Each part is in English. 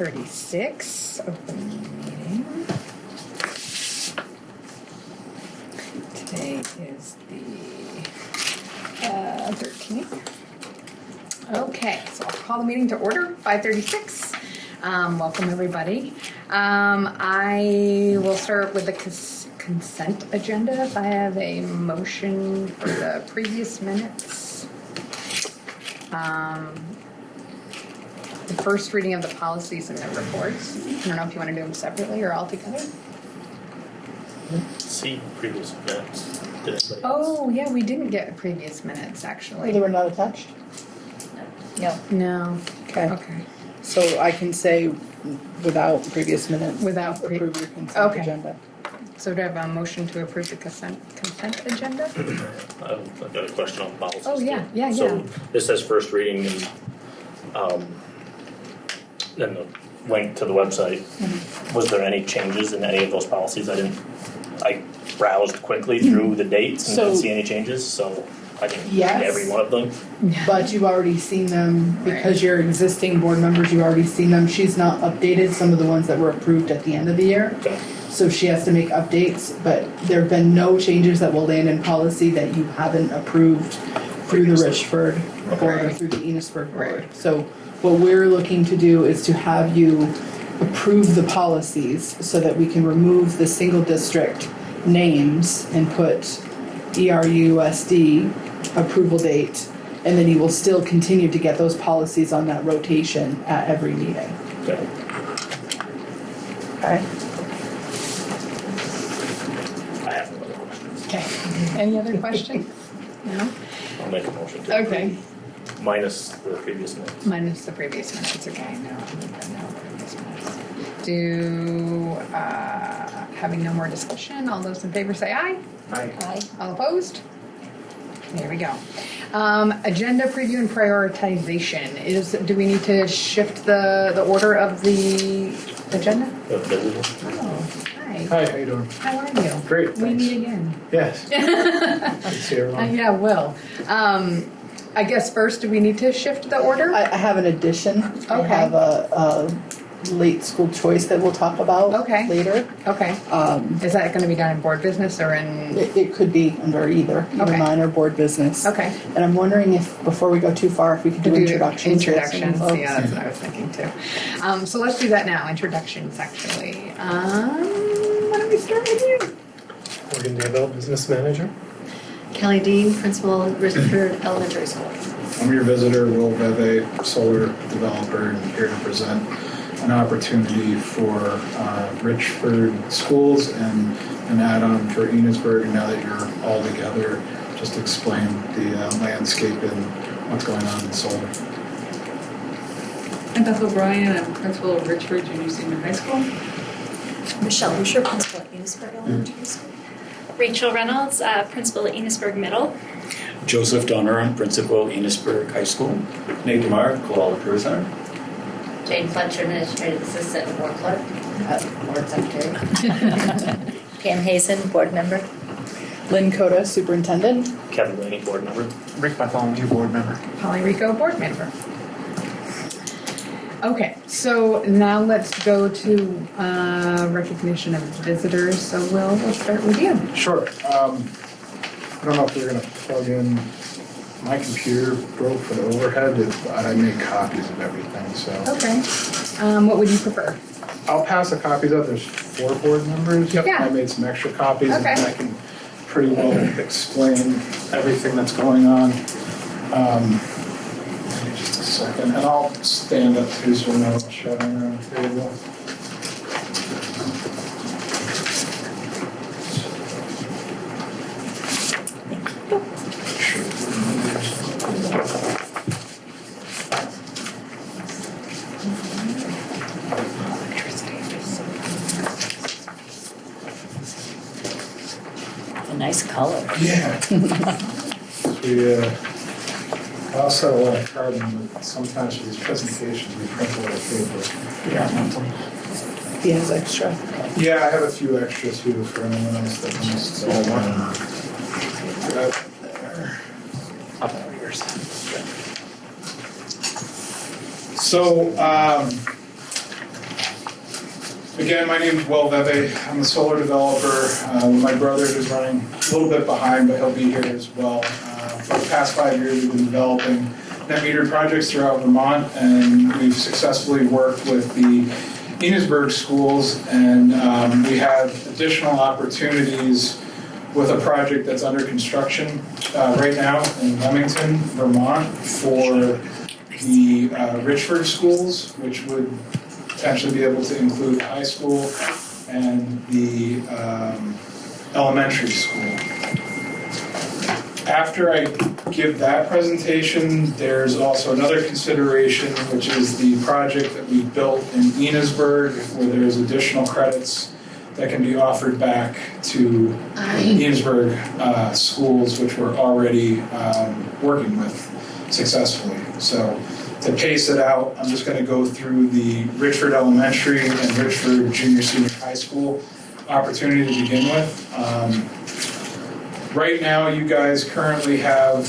5:36. Open the meeting. Today is the 13th. Okay, so I'll call the meeting to order, 5:36. Welcome everybody. I will start with the consent agenda. If I have a motion for the previous minutes. The first reading of the policies and the reports. I don't know if you want to do them separately or all together. See previous minutes. Oh, yeah, we didn't get previous minutes, actually. They were not attached? No. No. Okay. Okay. So I can say without previous minutes. Without approve your consent Okay. agenda. So do I have a motion to approve the consent agenda? I've got a question on policies. Oh, yeah, too. yeah, So yeah. this says first reading and then the link to the website. Mm-hmm. Was there any changes in any of those policies? I browsed quickly through the dates and didn't So- see any changes, so I didn't Yes. read every one of them. But you've already seen them, because Right. you're existing board members, you've already seen them. She's not updated some of the ones that were approved at the end of the year. Okay. So she has to make updates, but there have been no changes that will land in policy that you haven't approved through the Richford board or Right. through the Enosburg board. Right. So what we're looking to do is to have you approve the policies so that we can remove the single district names and put ERUSD approval date, and then you will still continue to get those policies on that rotation at every meeting. Okay. Okay? I have no other questions. Okay. Any other questions? No? I'll make a motion to Okay. approve. Minus the previous minutes. Minus the previous minutes, okay, no previous minutes. Do, having no more discussion, all those in favor say aye. Aye. All opposed? There we go. Agenda preview and prioritization do we need to shift the order of the agenda? Oh, hi. Hi, how you doing? How are you? Great, We thanks. meet again. Yes. Good to see everyone. Yeah, will. I guess first, do we need to shift the order? I have an addition. I Okay. have a late school choice that we'll talk about Okay. later. Okay. Is that going to be done in board business or in? It could be under either Okay. mine or board business. Okay. And I'm wondering if, before we go too far, if we could do introductions. for some Introductions, folks. yeah, that's what I was thinking too. So let's do that now, introductions actually. Why don't we start with you? Morgan Daybell, business manager. Kelly Dean, principal at Richford Elementary School. I'm your visitor, Will Veve, solar developer, and here to present an opportunity for Richford schools and an add-on for Enosburg. Now that you're all together, just explain the landscape and what's going on in solar. I'm Beth O'Brien. I'm principal of Richford Junior Senior High School. Michelle Boucher, principal at Enosburg Elementary School. Rachel Reynolds, principal at Enosburg Middle. Joseph Donner, principal, Enosburg High School. Nate DeMar, Koala Prisoner. Jane Fletcher, administrative assistant and board clerk. Board secretary. Pam Hazen, board member. Lynn Coda, superintendent. Kevin Laney, board member. Rick Bartholomew, board member. Polly Rico, board member. Okay, so now let's go to recognition of visitors. So we'll start with you. Sure. I don't know if we're going to plug in. My computer broke for the overhead, but I made copies of everything, so. Okay. What would you prefer? I'll pass the copies out. There's 4 board members. Yep. Yeah. I made some extra copies, Okay. and I can pretty well explain everything that's going on. Give me just a second, and I'll stand up too so I'm not shutting around the table. A nice color. Yeah. We also have a lot of carbon, but sometimes for these presentations we print a lot of paper. Yeah. He has extra. Yeah, I have a few extras too for anyone else that wants to one. So, Again, my name is Will Veve. I'm a solar developer. My brother is running a little bit behind, but he'll be here as well. For the past 5 years, we've been developing net meter projects throughout Vermont, and we've successfully worked with the Enosburg schools, and we have additional opportunities with a project that's under construction right now in Leamington, Vermont, for the Richford schools, which would potentially be able to include high school and the elementary school. After I give that presentation, there's also another consideration, which is the project that we built in Enosburg, where there's additional credits that can be offered back to Enosburg schools, which we're already working with successfully. So to pace it out, I'm just going to go through the Richford Elementary and Richford Junior Senior High School opportunity to begin with. Right now, you guys currently have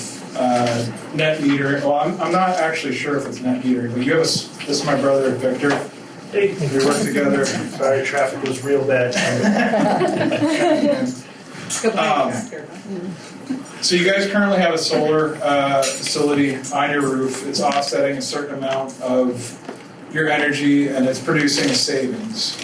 net metering. Well, I'm not actually sure if it's net metering, but you have this is my brother, Victor. Hey, We work together. sorry, traffic was real bad. So you guys currently have a solar facility on your roof. It's offsetting a certain amount of your energy, and it's producing a savings.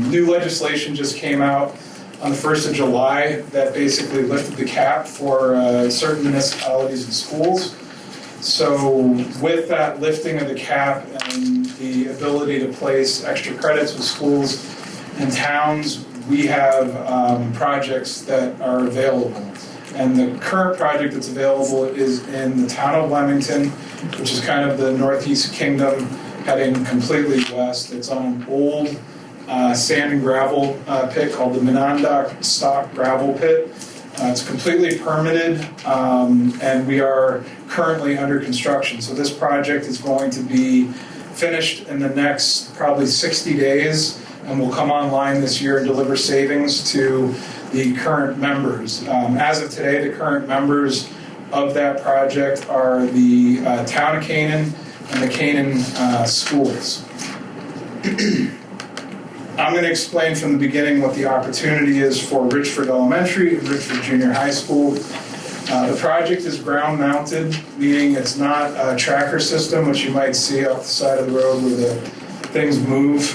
New legislation just came out on the 1st of July that basically lifted the cap for certain municipalities and schools. So with that lifting of the cap and the ability to place extra credits with schools and towns, we have projects that are available. And the current project that's available is in the town of Leamington, which is kind of the Northeast Kingdom heading completely west. It's on an old sand and gravel pit called the Monadnock Stock Gravel Pit. It's completely permitted, and we are currently under construction. So this project is going to be finished in the next probably 60 days, and will come online this year and deliver savings to the current members. As of today, the current members of that project are the town of Canaan and the Canaan schools. I'm going to explain from the beginning what the opportunity is for Richford Elementary and Richford Junior High School. The project is ground mounted, meaning it's not a tracker system, which you might see off the side of the road where the things move.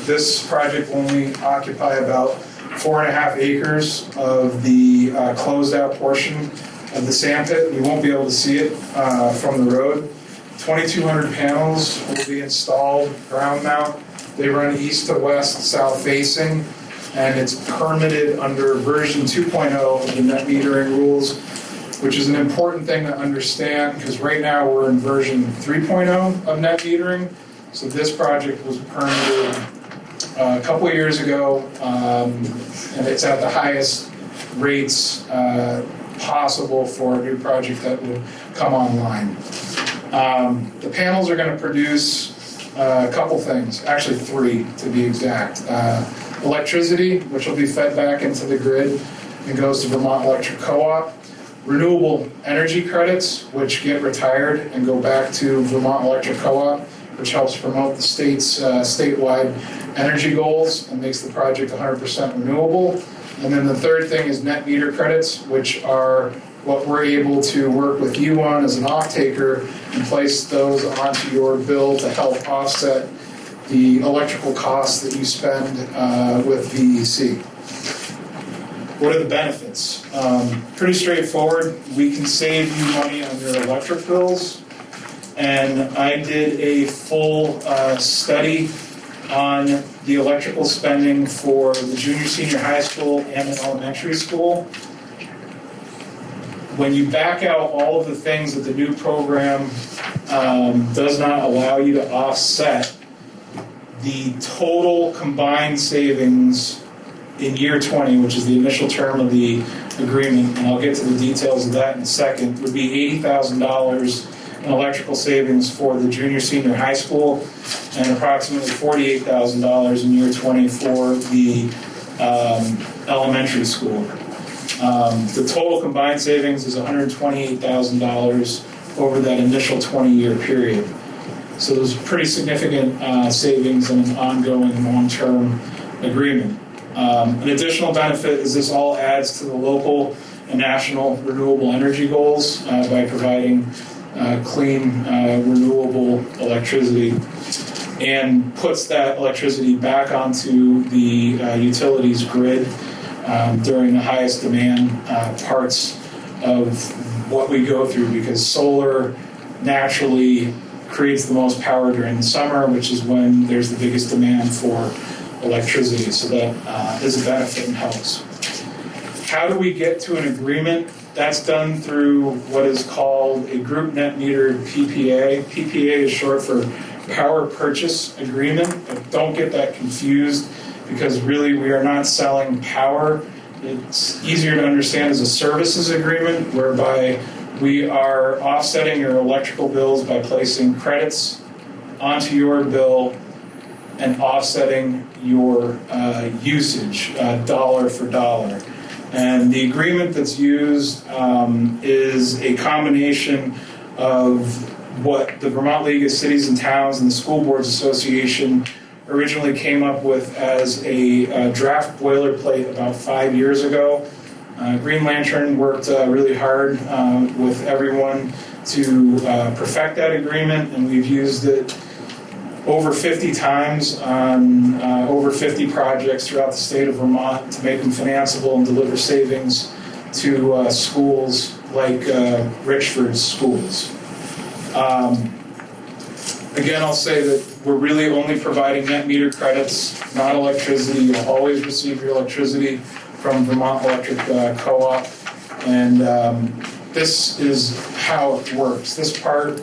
This project will only occupy about 4.5 acres of the closed out portion of the sand pit. You won't be able to see it from the road. 2,200 panels will be installed, ground mount. They run east to west, south facing, and it's permitted under version 2.0 of the net metering rules, which is an important thing to understand because right now we're in version 3.0 of net metering. So this project was permitted a couple of years ago, and it's at the highest rates possible for a new project that would come online. The panels are going to produce a couple things, actually 3 to be exact. Electricity, which will be fed back into the grid and goes to Vermont Electric Co-op. Renewable energy credits, which get retired and go back to Vermont Electric Co-op, which helps promote the state's statewide energy goals and makes the project 100% renewable. And then the third thing is net meter credits, which are what we're able to work with you on as an off-taker and place those onto your bill to help offset the electrical costs that you spend with VEC. What are the benefits? Pretty straightforward. We can save you money on your electric bills. And I did a full study on the electrical spending for the junior, senior high school and the elementary school. When you back out all of the things that the new program does not allow you to offset, the total combined savings in year 20, which is the initial term of the agreement, and I'll get to the details of that in a second, would be $80,000 in electrical savings for the junior, senior high school, and approximately $48,000 in year 20 for the elementary school. The total combined savings is $128,000 over that initial 20-year period. So there's pretty significant savings in an ongoing long-term agreement. An additional benefit is this all adds to the local and national renewable energy goals by providing clean, renewable electricity, and puts that electricity back onto the utilities grid during the highest demand parts of what we go through, because solar naturally creates the most power during the summer, which is when there's the biggest demand for electricity. So that is a benefit and helps. How do we get to an agreement? That's done through what is called a group net meter PPA. PPA is short for Power Purchase Agreement, but don't get that confused, because really we are not selling power. It's easier to understand as a services agreement, whereby we are offsetting your electrical bills by placing credits onto your bill and offsetting your usage dollar for dollar. And the agreement that's used is a combination of what the Vermont League of Cities and Towns and the School Boards Association originally came up with as a draft boilerplate about 5 years ago. Green Lantern worked really hard with everyone to perfect that agreement, and we've used it over 50 times on over 50 projects throughout the state of Vermont to make them financeable and deliver savings to schools like Richford schools. Again, I'll say that we're really only providing net meter credits, not electricity. You'll always receive your electricity from Vermont Electric Co-op, and this is how it works. This part,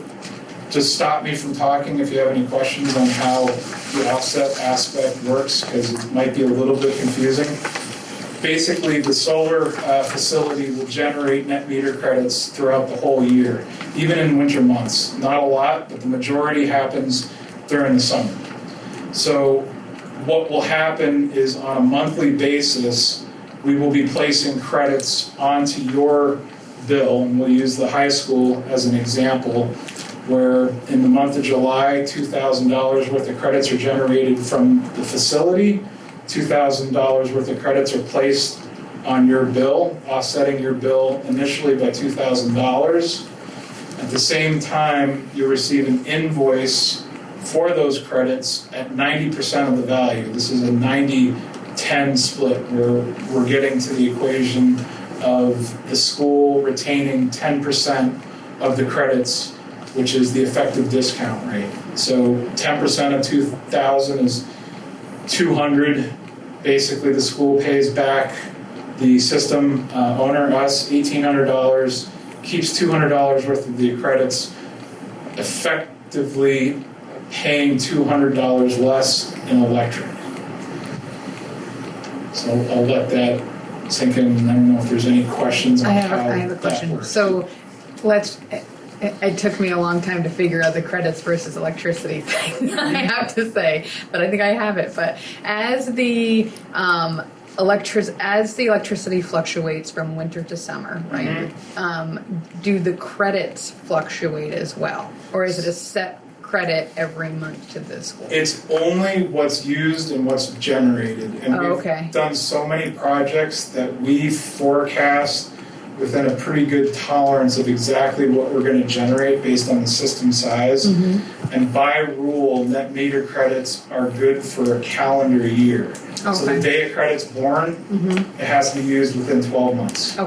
just stop me from talking if you have any questions on how the offset aspect works, because it might be a little bit confusing. Basically, the solar facility will generate net meter credits throughout the whole year, even in winter months. Not a lot, but the majority happens during the summer. So what will happen is, on a monthly basis, we will be placing credits onto your bill, and we'll use the high school as an example, where in the month of July, $2,000 worth of credits are generated from the facility. $2,000 worth of credits are placed on your bill, offsetting your bill initially by $2,000. At the same time, you receive an invoice for those credits at 90% of the value. This is a 90-10 split, where we're getting to the equation of the school retaining 10% of the credits, which is the effective discount rate. So 10% of 2,000 is 200. Basically, the school pays back the system owner, us, $1,800, keeps $200 worth of the credits, effectively paying $200 less in electric. So I'll let that sink in. I don't know if there's any questions on how I have a that question. works. So it took me a long time to figure out the credits versus electricity thing, I have to say, but I think I have it. But as the electricity fluctuates from winter to summer, right? Do the credits fluctuate as well, or is it a set credit every month to the school? It's only what's used and what's generated. And we've done so many projects that we forecast within a pretty good tolerance of exactly what we're going to generate based on the system size. And by rule, net meter credits are good for a calendar year. So the day a credit's born, it has to be used within 12 months.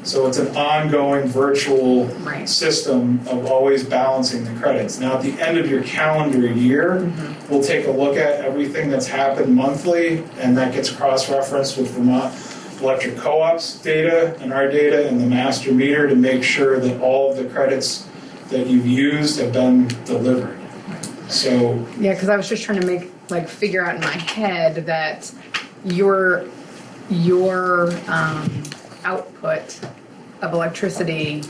So it's an ongoing virtual system of always balancing the credits. Now, at the end of your calendar year, we'll take a look at everything that's happened monthly, and that gets cross-referenced with Vermont Electric Co-op's data and our data and the master meter to make sure that all of the credits that you've used have been delivered. So yeah, because I was just trying to figure out in my head that your output of electricity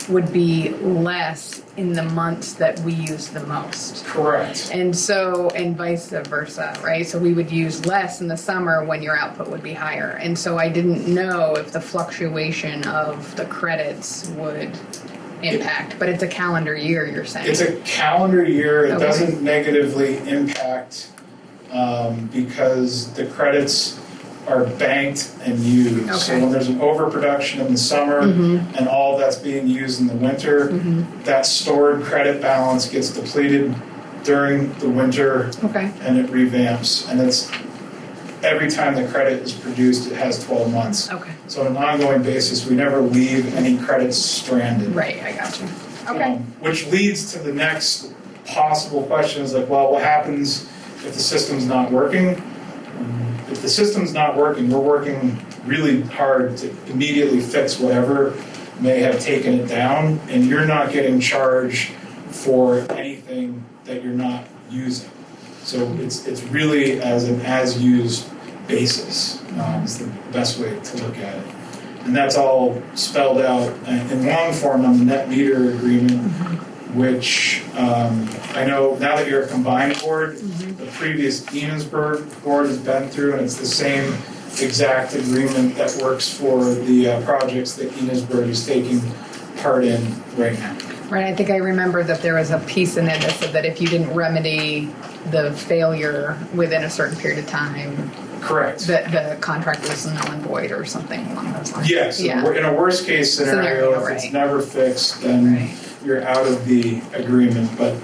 would be less in the months that we use the most. Correct. And vice versa, right? So we would use less in the summer when your output would be higher. And so I didn't know if the fluctuation of the credits would impact, but it's a calendar year, you're saying? It's a calendar year. It Okay. doesn't negatively impact because the credits are banked and used. So Okay. when there's an overproduction in the summer and all that's being used in the winter, that stored credit balance gets depleted during the winter Okay. and it revamps. And it's every time the credit is produced, it has 12 months. Okay. So on an ongoing basis, we never leave any credits stranded. Right, I got you. Okay. Which leads to the next possible question is like, well, what happens if the system's not working? If the system's not working, we're working really hard to immediately fix whatever may have taken it down, and you're not getting charged for anything that you're not using. So it's really as an as-used basis is the best way to look at it. And that's all spelled out in long form on the net meter agreement, which I know now that you're a combined board, the previous Enosburg board has been through, and it's the same exact agreement that works for the projects that Enosburg is taking part in right now. Right, I think I remember that there was a piece in it that said that if you didn't remedy the failure within a certain period of time, Correct. that the contract was null and void or something along those lines. Yes, Yeah. in a worst case scenario, if it's right. never fixed, then Right. you're out of the agreement. But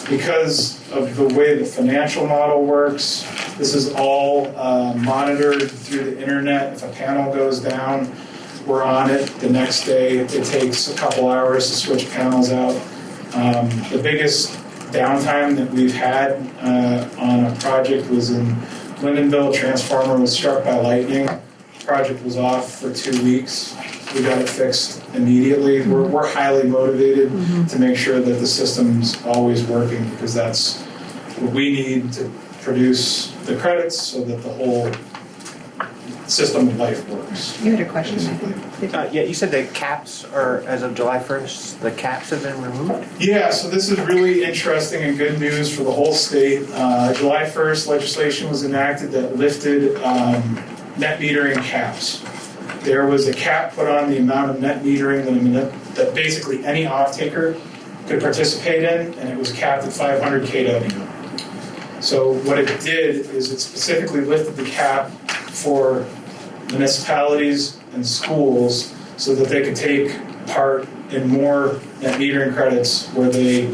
because of the way the financial model works, this is all monitored through the internet. If a panel goes down, we're on it the next day. It takes a couple hours to switch panels out. The biggest downtime that we've had on a project was in Lindenville. Transformer was struck by lightning. Project was off for 2 weeks. We got it fixed immediately. We're highly motivated to make sure that the system's always working because that's what we need to produce the credits so that the whole system of life works. You had a question, I basically. think. Yeah, you said the caps are, as of July 1st, the caps have been removed? Yeah, so this is really interesting and good news for the whole state. July 1st, legislation was enacted that lifted net metering caps. There was a cap put on the amount of net metering that basically any off-taker could participate in, and it was capped at 500 kW. So what it did is it specifically lifted the cap for municipalities and schools so that they could take part in more net metering credits where they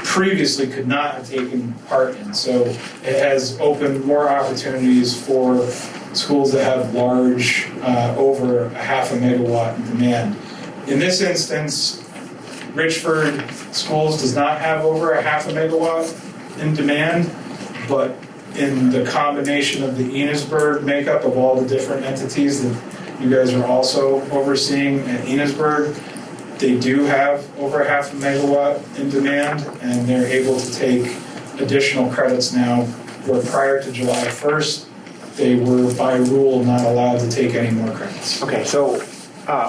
previously could not have taken part in. So it has opened more opportunities for schools that have large, over a half a megawatt in demand. In this instance, Richford Schools does not have over a half a megawatt in demand, but in the combination of the Enosburg makeup of all the different entities that you guys are also overseeing at Enosburg, they do have over a half a megawatt in demand, and they're able to take additional credits now, where prior to July 1st, they were by rule not allowed to take any more credits. Okay, so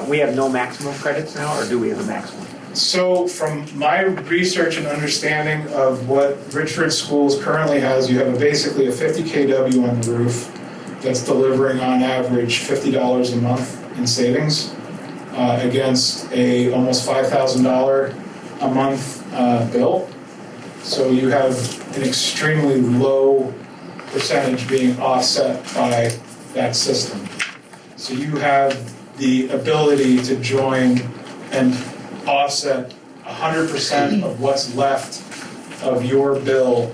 we have no maximum credits now, or do we have a maximum? So from my research and understanding of what Richford Schools currently has, you have basically a 50 kW on the roof that's delivering on average $50 a month in savings against a almost $5,000 a month bill. So you have an extremely low percentage being offset by that system. So you have the ability to join and offset 100% of what's left of your bill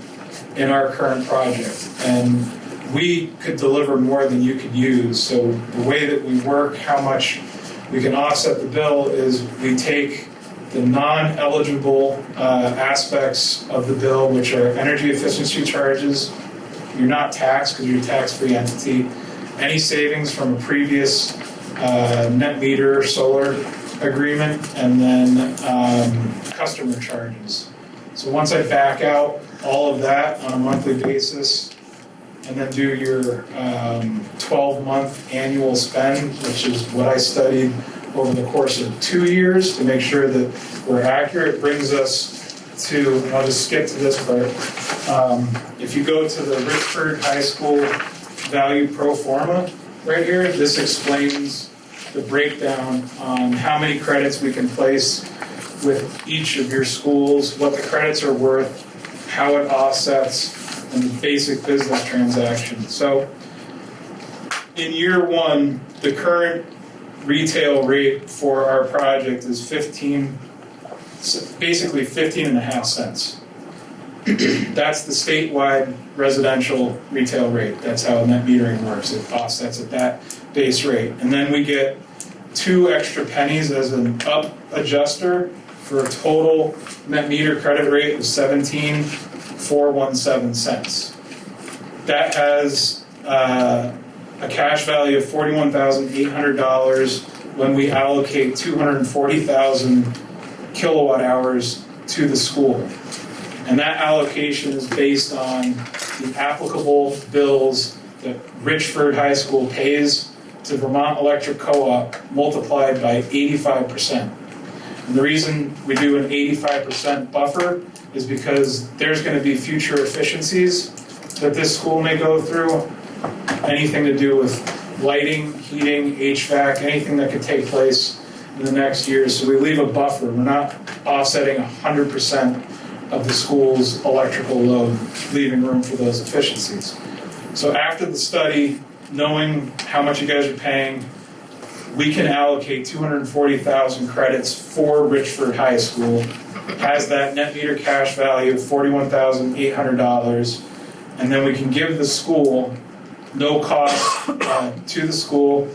in our current project. And we could deliver more than you could use. So the way that we work, how much we can offset the bill is we take the non-eligible aspects of the bill, which are energy efficiency charges. You're not taxed because you're a tax-free entity. Any savings from a previous net meter solar agreement, and then customer charges. So once I back out all of that on a monthly basis, and then do your 12-month annual spend, which is what I studied over the course of 2 years to make sure that we're accurate, brings us to, and I'll just skip to this part. If you go to the Richford High School value pro forma right here, this explains the breakdown on how many credits we can place with each of your schools, what the credits are worth, how it offsets, and the basic business transaction. So in year one, the current retail rate for our project is basically 15.5 cents. That's the statewide residential retail rate. That's how net metering works. It offsets at that base rate. And then we get 2 extra pennies as an up adjuster for a total net meter credit rate of 17,417 cents. That has a cash value of $41,800 when we allocate 240,000 kilowatt hours to the school. And that allocation is based on the applicable bills that Richford High School pays to Vermont Electric Co-op multiplied by 85%. And the reason we do an 85% buffer is because there's going to be future efficiencies that this school may go through, anything to do with lighting, heating, HVAC, anything that could take place in the next year. So we leave a buffer. We're not offsetting 100% of the school's electrical load, leaving room for those efficiencies. So after the study, knowing how much you guys are paying, we can allocate 240,000 credits for Richford High School, has that net meter cash value of $41,800, and then we can give the school no cost to the school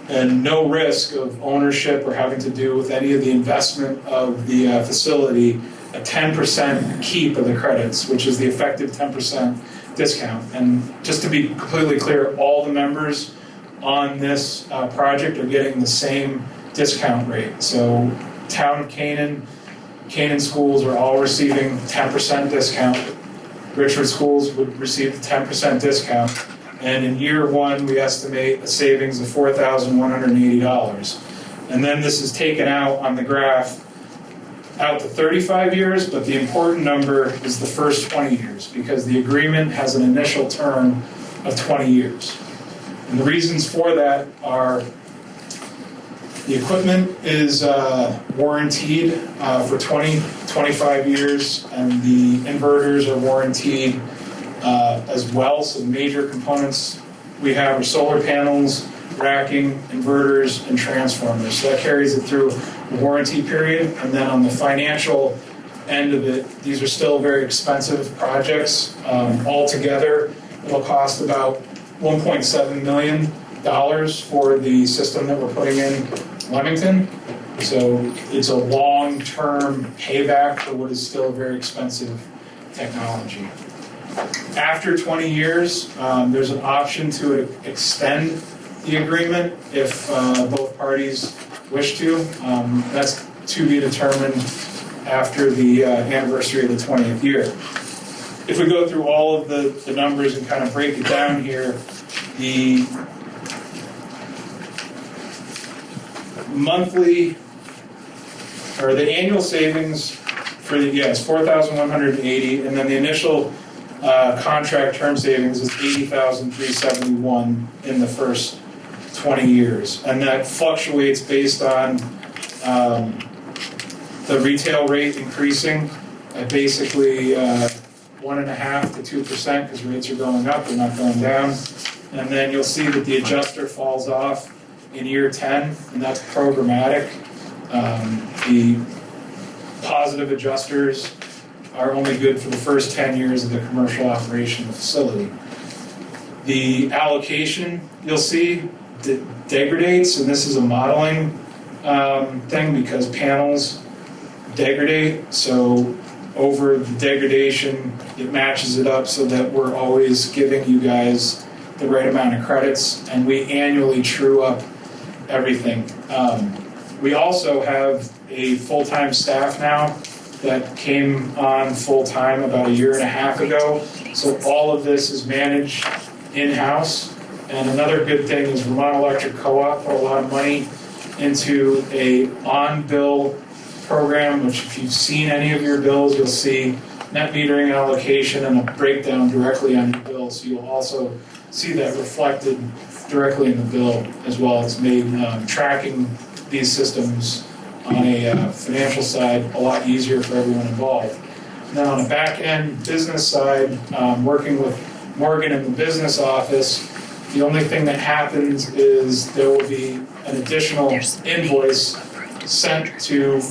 and no risk of ownership or having to do with any of the investment of the facility, a 10% keep of the credits, which is the effective 10% discount. And just to be completely clear, all the members on this project are getting the same discount rate. So Town of Canaan schools are all receiving 10% discount. Richford schools would receive the 10% discount. And in year one, we estimate a savings of $4,180. And then this is taken out on the graph out to 35 years, but the important number is the first 20 years because the agreement has an initial term of 20 years. And the reasons for that are the equipment is warranted for 25 years, and the inverters are warranted as well. So the major components we have are solar panels, racking, inverters, and transformers. So that carries it through the warranty period. And then on the financial end of it, these are still very expensive projects. Altogether, it'll cost about $1.7 million for the system that we're putting in Leamington. So it's a long-term payback for what is still very expensive technology. After 20 years, there's an option to extend the agreement if both parties wish to. That's to be determined after the anniversary of the 20th year. If we go through all of the numbers and kind of break it down here, the monthly or the annual savings for the is 4,180, and then the initial contract term savings is 80,371 in the first 20 years, and that fluctuates based on the retail rate increasing at basically 1.5% to 2% because rates are going up, they're not going down. And then you'll see that the adjuster falls off in year 10, and that's programmatic. The positive adjusters are only good for the first 10 years of the commercial operation of the facility. The allocation, you'll see, degradates, and this is a modeling thing because panels degrade, so over the degradation, it matches it up so that we're always giving you guys the right amount of credits, and we annually true up everything. We also have a full-time staff now that came on full-time about 1.5 years ago, so all of this is managed in-house. And another good thing is Vermont Electric Co-op put a lot of money into a on-bill program, which if you've seen any of your bills, you'll see net metering allocation and a breakdown directly on your bill. So you'll also see that reflected directly in the bill as well. It's made tracking these systems on a financial side a lot easier for everyone involved. Now on the back end business side, working with Morgan in the business office, the only thing that happens is there will be an additional invoice sent to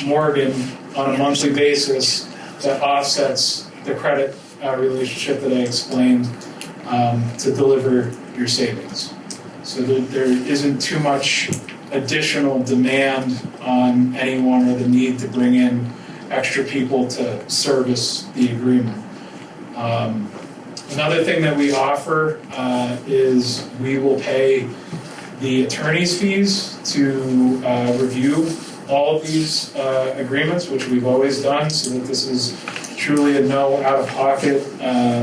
Morgan on a monthly basis that offsets the credit relationship that I explained to deliver your savings. So that there isn't too much additional demand on anyone or the need to bring in extra people to service the agreement. Another thing that we offer is we will pay the attorney's fees to review all of these agreements, which we've always done, so that this is truly a no out-of-pocket.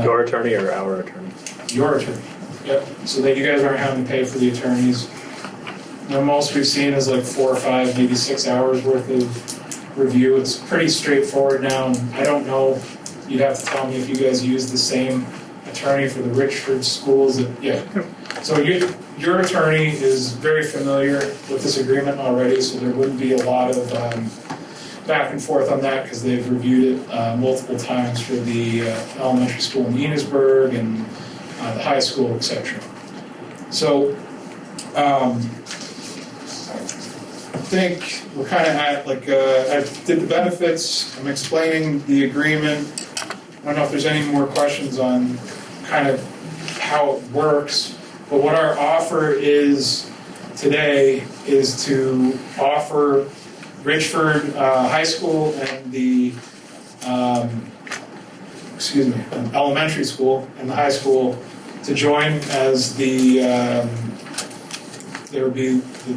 Your attorney or our attorney? Your attorney, yep. So that you guys aren't having to pay for the attorneys. The most we've seen is like 4 or 5, maybe 6 hours worth of review. It's pretty straightforward now. And I don't know, you'd have to tell me if you guys use the same attorney for the Richford schools. Yeah. So your attorney is very familiar with this agreement already, so there wouldn't be a lot of back and forth on that because they've reviewed it multiple times for the elementary school in Enosburg and the high school, etc. So I think we're kind of at I did the benefits. I'm explaining the agreement. I don't know if there's any more questions on kind of how it works, but what our offer is today is to offer Richford High School and the elementary school and the high school to join as there would be the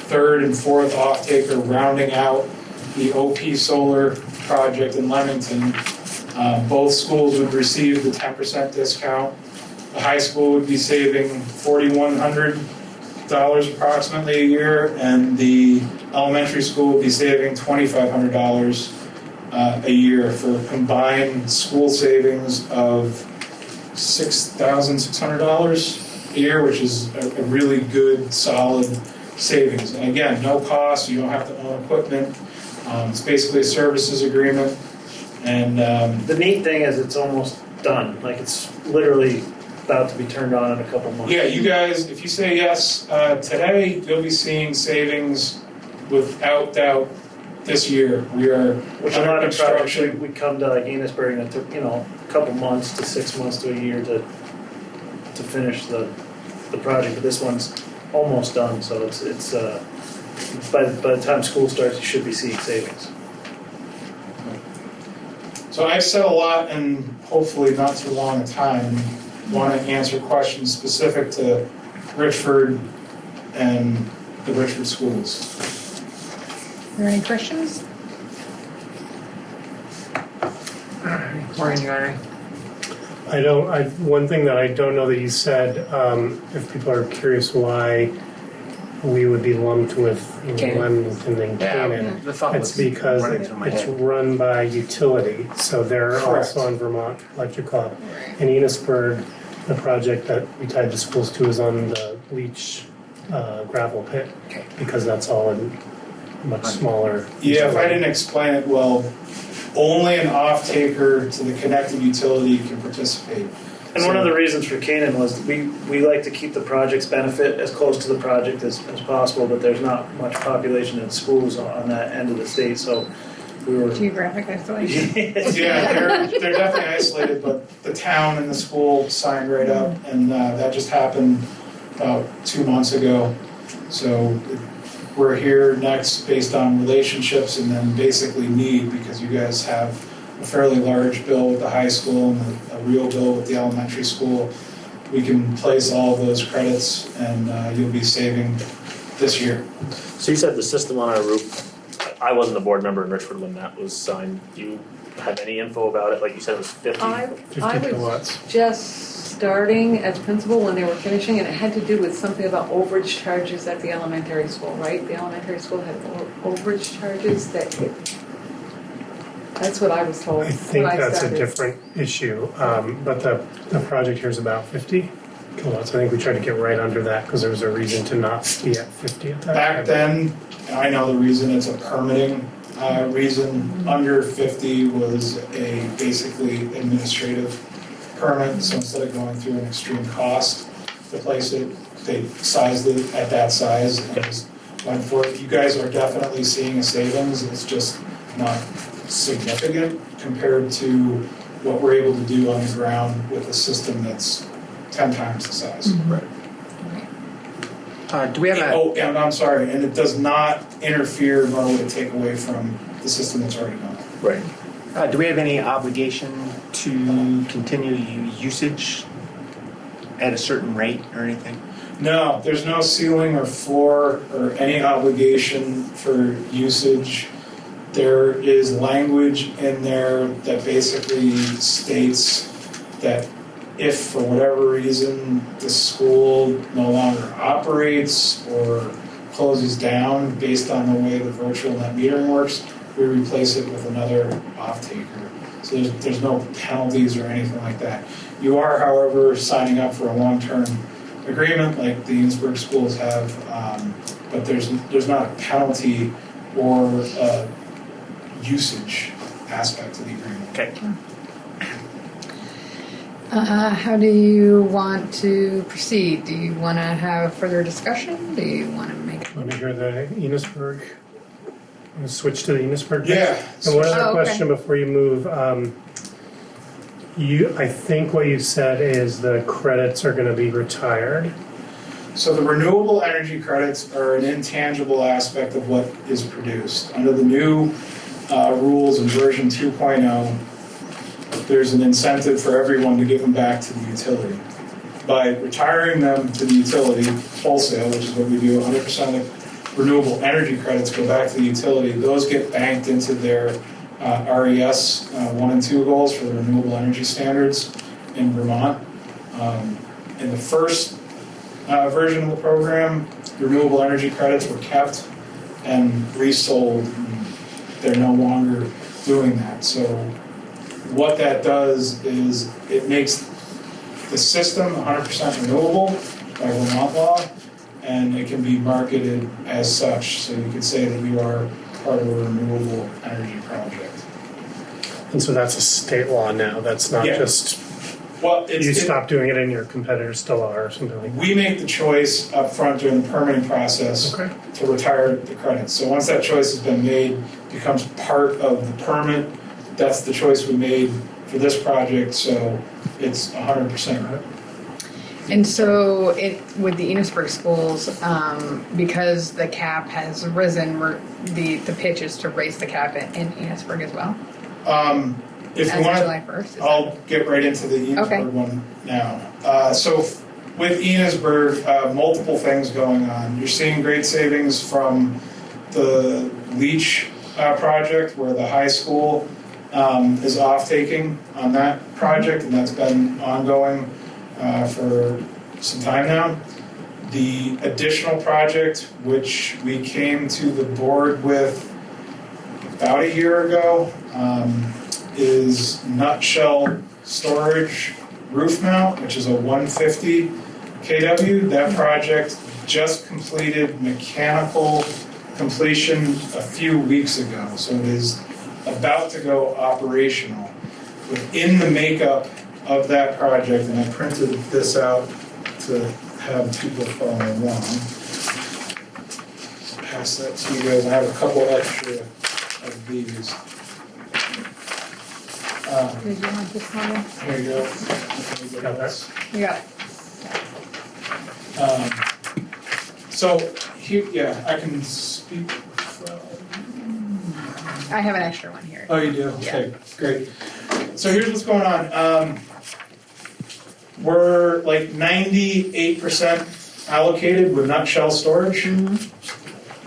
third and fourth off-taker rounding out the OP Solar project in Leamington. Both schools would receive the 10% discount. The high school would be saving $4,100 approximately a year, and the elementary school would be saving $2,500 a year for combined school savings of $6,600 a year, which is a really good, solid savings. And again, no cost. You don't have to own equipment. It's basically a services agreement. And the neat thing is it's almost done. Like it's literally about to be turned on in a couple months. yeah, you guys, if you say yes today, you'll be seeing savings without doubt this year. We are Which a under lot of projects construction. we come to like Enosburg and it took a couple months to 6 months to a year to finish the project. But this one's almost done, so it's by the time school starts, you should be seeing savings. So I've said a lot in hopefully not too long a time. Want to answer questions specific to Richford and the Richford schools. Are there any questions? Morgan, you got any? One thing that I don't know that you said, if people are curious why we would be lumped with Leamington and Canaan, The thought it's was because running through my it's head. run by utility, so they're Correct. also on Vermont Electric Club. In Enosburg, the project that we tied the schools to is on the Leach gravel pit, because that's all in much smaller. Yeah, if I didn't explain it well, only an off-taker to the connected utility can participate. And one of the reasons for Canaan was we like to keep the project's benefit as close to the project as possible, but there's not much population in schools on that end of the state, so we were... Geographic isolation. Yeah, they're definitely isolated, but the town and the school signed right up, and that just happened about 2 months ago. So we're here next based on relationships and then basically need, because you guys have a fairly large bill with the high school and a real bill with the elementary school. We can place all of those credits and you'll be saving this year. So you said the system on our roof, I wasn't a board member in Richford when that was signed. Do you have any info about it? Like you said, it was 50? 50 I was kilowatts. just starting as principal when they were finishing, and it had to do with something about overage charges at the elementary school, right? The elementary school had overage charges that that's what I was told. I think when that's started. a different issue, but the project here is about 50. kilowatts. I think we tried to get right under that because there was a reason to not be at 50 at that Back time. then, and I know the reason, it's a permitting reason. Under 50 was a basically administrative permit, so instead of going through an extreme cost to place it, they sized it at that size and just went for it. You guys are definitely seeing a savings, it's just not significant compared to what we're able to do on the ground with a system that's 10 times the size. Right. Do we have a, Oh, and I'm sorry, and it does not interfere nor would it take away from the system that's already done. Right. do we have any obligation to continue usage at a certain rate or anything? No, there's no ceiling or floor or any obligation for usage. There is language in there that basically states that if for whatever reason the school no longer operates or closes down based on the way the virtual net metering works, we replace it with another off-taker. So there's no penalties or anything like that. You are, however, signing up for a long-term agreement like the Enosburg schools have, but there's not a penalty or a usage aspect to the agreement. Okay. How do you want to proceed? Do you want to have further discussion? Do you want to make? Want to hear the Enosburg? Want to switch to the Enosburg? Yeah. And one other Oh, okay. question before you move. I think what you said is the credits are going to be retired. So the renewable energy credits are an intangible aspect of what is produced. Under the new rules in version 2.0, there's an incentive for everyone to give them back to the utility. By retiring them to the utility wholesale, which is what we do, 100% of the renewable energy credits go back to the utility. Those get banked into their RES 1 and 2 goals for the renewable energy standards in Vermont. In the first version of the program, renewable energy credits were kept and resold. They're no longer doing that. So what that does is it makes the system 100% renewable by Vermont law, and it can be marketed as such. So you could say that you are part of a renewable energy project. And so that's a state law now. That's not Yeah. just Well, you stop doing it and your competitors still are or something like that. We make the choice up front during the permitting process Okay. to retire the credits. So once that choice has been made, becomes part of the permit. That's the choice we made for this project, so it's 100%. And so with the Enosburg schools, because the cap has risen, the pitch is to raise the cap in Enosburg as well? If As you of want, July 1st? I'll get right into the Enosburg Okay. one now. So with Enosburg, multiple things going on. You're seeing great savings from the leach project where the high school is off-taking on that project, and that's been ongoing for some time now. The additional project, which we came to the board with about a year ago, is nutshell storage roof mount, which is a 150 kW. That project just completed mechanical completion a few weeks ago, so it is about to go operational. Within the makeup of that project, and I printed this out to have people follow along. Pass that to you guys. I have a couple extra of these. Did you want this one? Here you go. Let me get Got that? this. You got it. So here, yeah, I can speak from. I have an extra one here. Oh, you do? Okay, great. So here's what's going on. We're like 98% allocated with nutshell storage.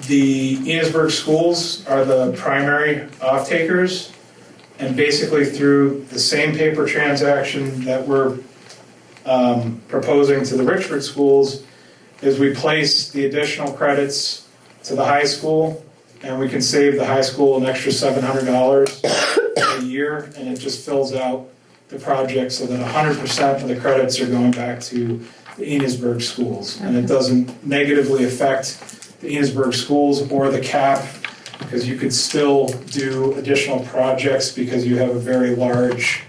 The Enosburg schools are the primary off-takers, and basically through the same paper transaction that we're proposing to the Richford schools is we place the additional credits to the high school, and we can save the high school an extra $700 a year, and it just fills out the project so that 100% of the credits are going back to the Enosburg schools. And it doesn't negatively affect the Enosburg schools or the cap, because you could still do additional projects because you have a very large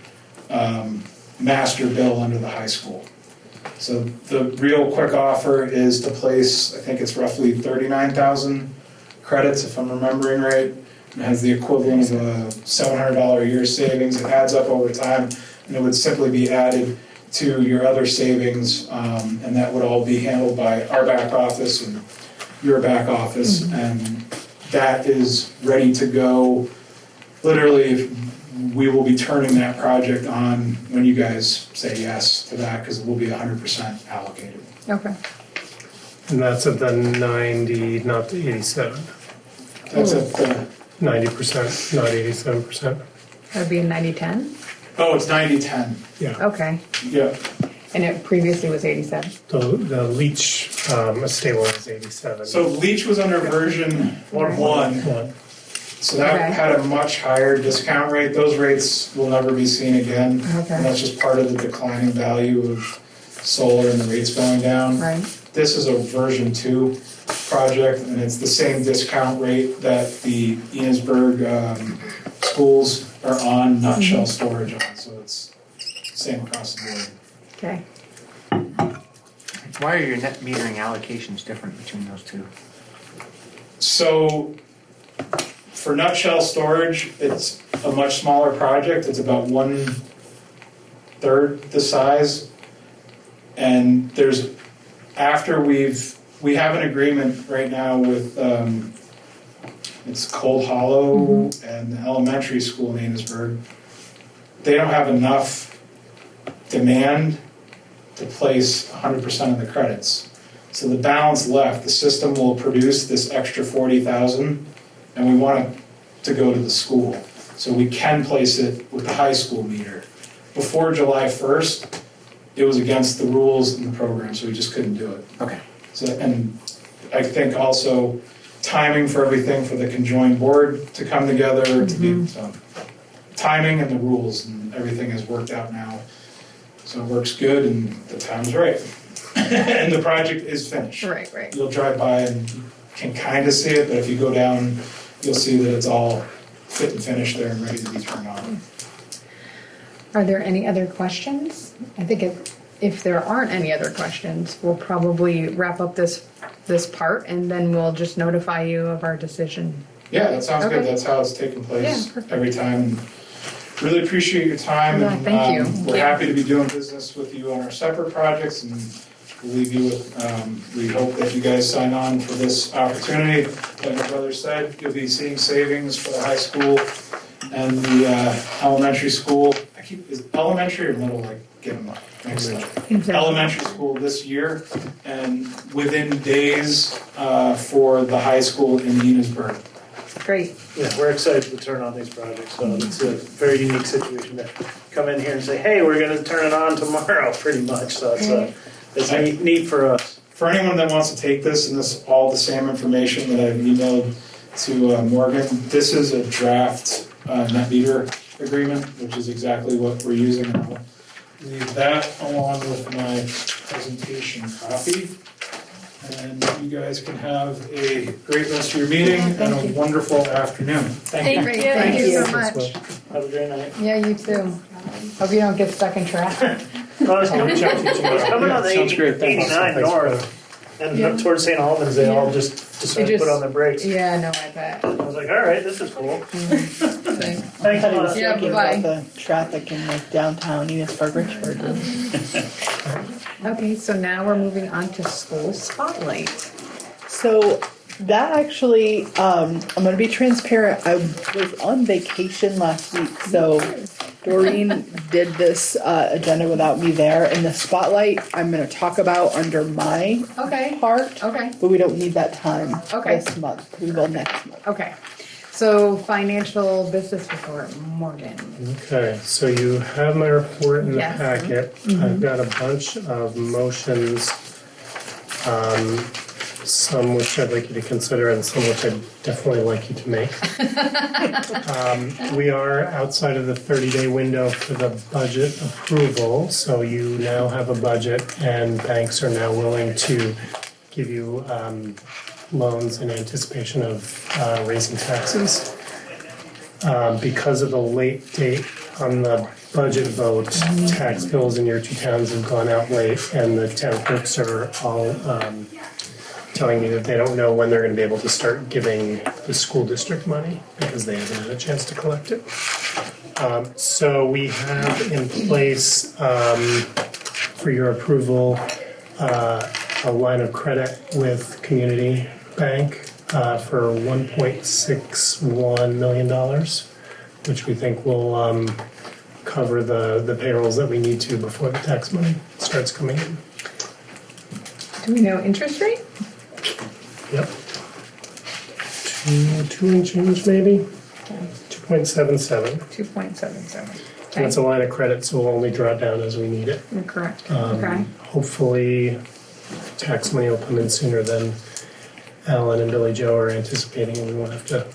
master bill under the high school. So the real quick offer is to place, I think it's roughly 39,000 credits, if I'm remembering right. It has the equivalent of a $700 a year savings. It adds up over time, and it would simply be added to your other savings, and that would all be handled by our back office and your back office, and that is ready to go. Literally, we will be turning that project on when you guys say yes to that, because it will be 100% allocated. Okay. And that's at the 90, not the 87. That's at the, 90%, not 87%. That would be a 90-10? oh, it's 90-10. Yeah. Okay. Yeah. And it previously was 87? The Leach estate one was 87. So Leach was under version 1. One. So that Okay. had a much higher discount rate. Those rates will never be seen again. Okay. And that's just part of the declining value of solar and the rates going down. Right. This is a version 2 project, and it's the same discount rate that the Enosburg schools are on, not shell storage on. So it's same across the board. Okay. Why are your net metering allocations different between those two? So for nutshell storage, it's a much smaller project. It's about 1/3 the size. And there's, after we have an agreement right now with, it's Cold Hollow and the elementary school in Enosburg. They don't have enough demand to place 100% of the credits. So the balance left, the system will produce this extra 40,000, and we want it to go to the school. So we can place it with the high school meter. Before July 1st, it was against the rules in the program, so we just couldn't do it. Okay. So, and I think also timing for everything for the conjoined board to come together, to be, so timing and the rules and everything has worked out now. So it works good and the time's right. And the project is finished. Right, right. You'll drive by and you can kind of see it, but if you go down, you'll see that it's all fit and finished there and ready to be turned on. Are there any other questions? I think if there aren't any other questions, we'll probably wrap up this part and then we'll just notify you of our decision. Yeah, that sounds good. Okay. That's how it's taking place Yeah, perfect. every time. Really appreciate your time. Yeah, And thank you. we're Yeah. happy to be doing business with you on our separate projects, and we'll leave you with, we hope that you guys sign on for this opportunity. Like my brother said, you'll be seeing savings for the high school and the elementary school. Is elementary or middle, like, get them up? Next up. Elementary school this year, and within days for the high school in Enosburg. Great. Yeah, we're excited to turn on these projects, so it's a very unique situation to come in here and say, hey, we're gonna turn it on tomorrow, pretty much, so it's neat for us. For anyone that wants to take this, and this is all the same information that I've emailed to Morgan, this is a draft net meter agreement, which is exactly what we're using. I'll leave that along with my presentation copy. And you guys can have a great rest of your meeting and a wonderful afternoon. Thank you. Great, thank you so much. Have a great night. Yeah, you too. Hope you don't get stuck in traffic. I was coming on the Sounds great. Thanks. 89 north, and Yeah. towards St. Albans, they all just decided to put on their brakes. Yeah, no, I bet. I was like, all right, this is cool. Thanks. Thanks a lot. Yeah, bye-bye. The traffic in like downtown Enosburg-Richford. Okay, so now we're moving on to school spotlight. So that actually, I'm gonna be transparent. I was on vacation last week, so Doreen did this agenda without me there. And the spotlight I'm gonna talk about under my Okay. part, Okay. but we don't need that time Okay. this month. We will next month. Okay. So financial business report, Morgan. Okay, so you have my report in the Yes. packet. I've got a bunch of motions some which I'd like you to consider and some which I'd definitely like you to make. We are outside of the 30-day window for the budget approval, so you now have a budget and banks are now willing to give you loans in anticipation of raising taxes. Because of the late date on the budget vote, tax bills in your two towns have gone out late, and the town clerks are all telling me that they don't know when they're going to be able to start giving the school district money because they haven't had a chance to collect it. So we have in place for your approval a line of credit with Community Bank for $1.61 million, which we think will cover the payrolls that we need to before the tax money starts coming in. Do we know interest rate? Yep. Two and change maybe? 2.77. 2.77. And it's a line of credit, so we'll only draw it down as we need it. Correct. Okay. Hopefully, tax money will come in sooner than Alan and Billy Joe are anticipating, and we won't have to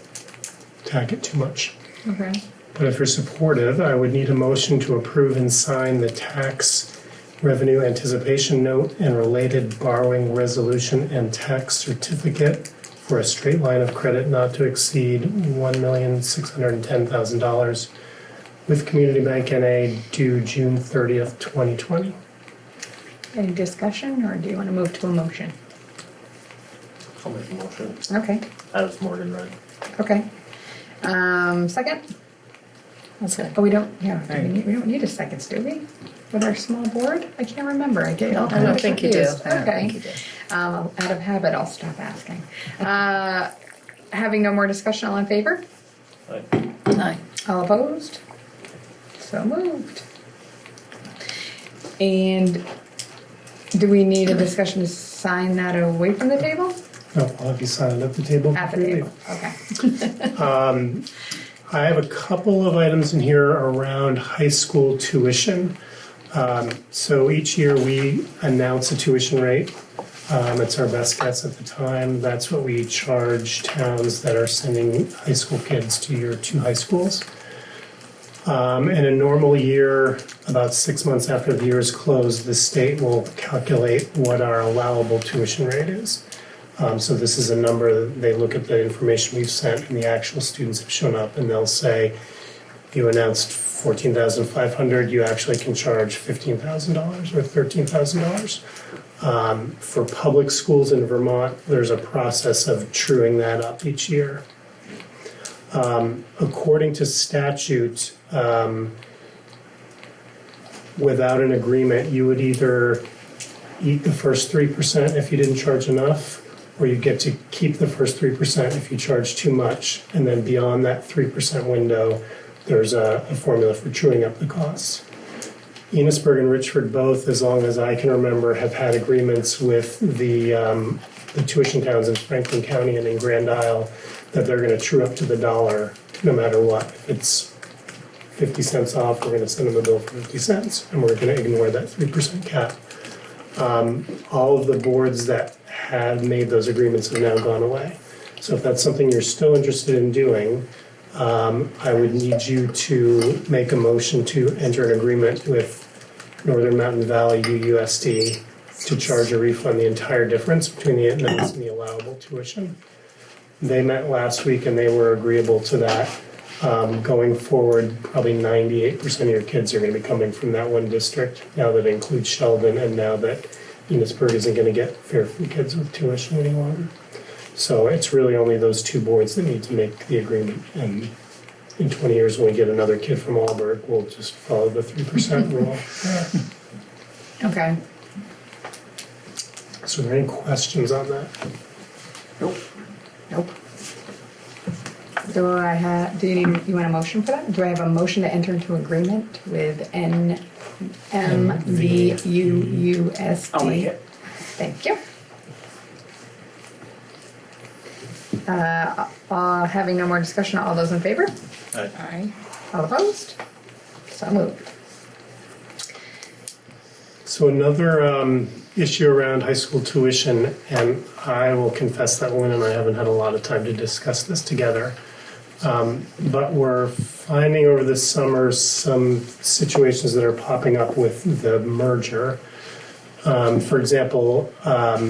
tack it too much. Okay. But if you're supportive, I would need a motion to approve and sign the tax revenue anticipation note and related borrowing resolution and tax certificate for a straight line of credit not to exceed $1,610,000 with Community Bank NA due June 30th, 2020. Any discussion, or do you want to move to a motion? I'll make a motion. Okay. As Morgan read. Okay. Second? That's good. Oh, we don't. Yeah. We don't need a second, do we? With our small board, I can't remember. I get all I kinds don't of think you do. confused. I don't Okay. think you do. Out of habit, I'll stop asking. Having no more discussion, all in favor? Aye. All opposed? So moved. And do we need a discussion to sign that away from the table? No, I'll have you sign it at the table. At the table, okay. I have a couple of items in here around high school tuition. So each year we announce a tuition rate. It's our best guess at the time. That's what we charge towns that are sending high school kids to your two high schools. In a normal year, about 6 months after the year is closed, the state will calculate what our allowable tuition rate is. So this is a number, they look at the information we've sent and the actual students have shown up, and they'll say, you announced $14,500, you actually can charge $15,000 or $13,000. For public schools in Vermont, there's a process of truing that up each year. According to statute, without an agreement, you would either eat the first 3% if you didn't charge enough, or you get to keep the first 3% if you charge too much, and then beyond that 3% window, there's a formula for truing up the costs. Enosburg and Richford both, as long as I can remember, have had agreements with the tuition towns in Franklin County and in Grand Isle that they're going to true up to the dollar no matter what. If it's 50 cents off, we're going to send them a bill for 50 cents, and we're going to ignore that 3% cap. All of the boards that have made those agreements have now gone away. So if that's something you're still interested in doing, I would need you to make a motion to enter an agreement with Northern Mountain Valley UUSD to charge or refund the entire difference between the admittance and the allowable tuition. They met last week and they were agreeable to that. Going forward, probably 98% of your kids are going to be coming from that one district, now that it includes Sheldon, and now that Enosburg isn't going to get Fairfield kids with tuition any longer. So it's really only those two boards that need to make the agreement. And in 20 years, when we get another kid from Alberg, we'll just follow the 3% rule. Okay. So are there any questions on that? Nope. Do you want a motion for that? Do I have a motion to enter into agreement with NMVUUSD? I'll make it. Thank you. Having no more discussion, all those in favor? Aye. All opposed? So moved. So So another issue around high school tuition, and I will confess that Lynn and I haven't had a lot of time to discuss this together, but we're finding over the summer some situations that are popping up with the merger. For example, a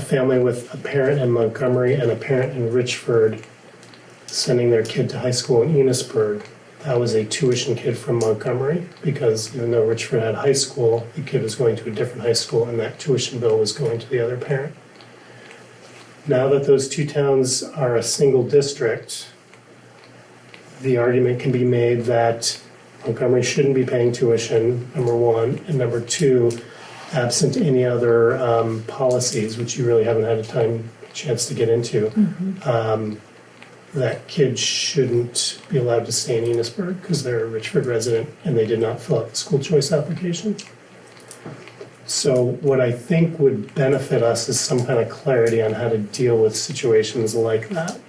family with a parent in Montgomery and a parent in Richford sending their kid to high school in Enosburg. That was a tuition kid from Montgomery because even though Richford had high school, the kid was going to a different high school and that tuition bill was going to the other parent. Now that those two towns are a single district, the argument can be made that Montgomery shouldn't be paying tuition, number one, and number two, absent any other policies, which you really haven't had a chance to get into, that kids shouldn't be allowed to stay in Enosburg because they're a Richford resident and they did not fill out the school choice application. So what I think would benefit us is some kind of clarity on how to deal with situations like that.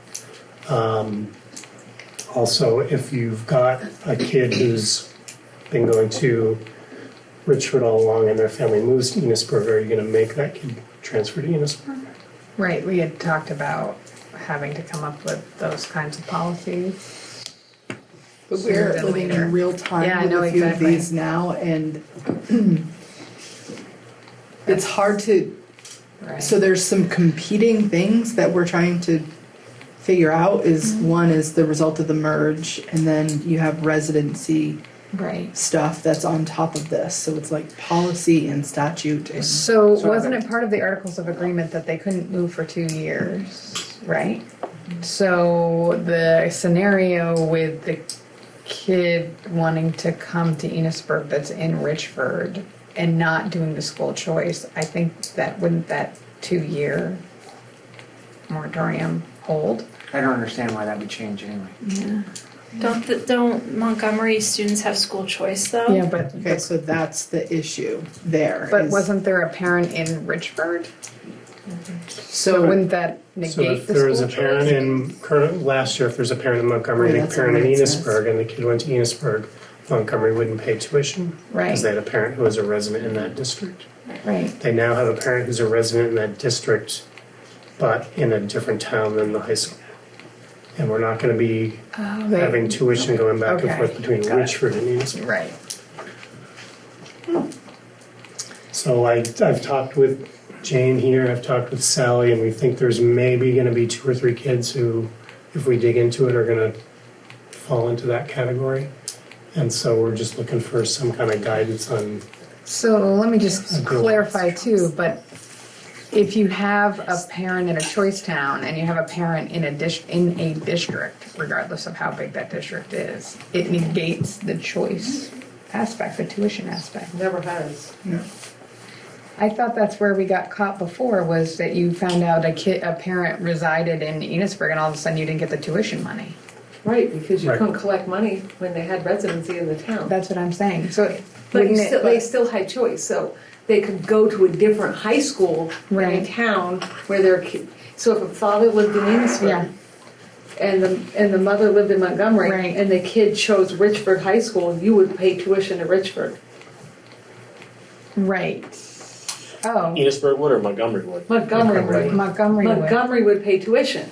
Also, if you've got a kid who's been going to Richford all along and their family moves to Enosburg, are you going to make that kid transfer to Enosburg? Right, we had talked about having to come up with those kinds of policies. But sooner we're than living later. in real time Yeah, I with know a few exactly. of these now, and it's hard to. Right. So there's some competing things that we're trying to figure out. Is one is the result of the merge, and then you have residency Right. stuff that's on top of this. So it's like policy and statute. And So wasn't it part of the Articles of Agreement that they couldn't move for 2 years, right? So the scenario with the kid wanting to come to Enosburg that's in Richford and not doing the school choice, I think that wouldn't that 2-year moratorium hold? I don't understand why that would change anyway. Yeah. Don't Montgomery students have school choice though? Yeah, but okay, so that's the issue there. but is- wasn't there a parent in Richford? So so wouldn't that So negate if the there was school a parent choice? in last year, if there's a parent in Montgomery Right, and a that's parent in what it says. Enosburg, and the kid went to Enosburg, Montgomery wouldn't pay tuition Right. because they had a parent who was a resident in that district. Right. They now have a parent who's a resident in that district, but in a different town than the high school. And we're not going to be having tuition going back and Okay. forth between Got it. Richford and Enosburg. Right. So I've talked with Jane here, I've talked with Sally, and we think there's maybe going to be 2 or 3 kids who, if we dig into it, are going to fall into that category. And so we're just looking for some kind of guidance on. So let me just Agree. clarify too, but if you have a parent in a choice town and you have a parent in a district, regardless of how big that district is, it negates the choice aspect, the tuition aspect. Never has. I thought that's where we got caught before, was that you found out a parent resided in Enosburg and all of a sudden you didn't get the tuition money. Right, because you Right. couldn't collect money when they had residency in the town. That's what I'm saying. So But wouldn't they it, still had choice, so they could go to a different high school in a Right. town where their kid. So if a father lived in Enosburg Yeah. and the mother lived in Montgomery, Right. and the kid chose Richford High School, you would pay tuition at Richford. right. Oh, Enosburg would or Montgomery would? Montgomery would. Montgomery would. Montgomery would pay tuition.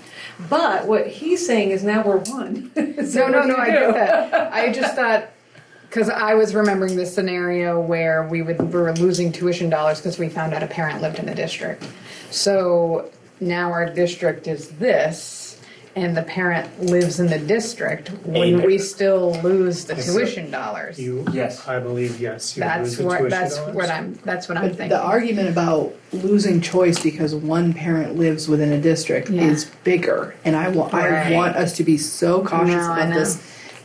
But what he's saying is now we're one. So No, what do I you get do? that. I just thought, because I was remembering this scenario where we were losing tuition dollars because we found out a parent lived in the district. So now our district is this, and the parent lives in the district. Wouldn't we still lose the tuition dollars? Yes. I believe yes. You would lose That's the what. tuition That's dollars. what I'm. That's what I'm But thinking. the argument about losing choice because one parent lives within a district Yeah. is bigger, and I Right. want us to be so cautious No, I about know. this.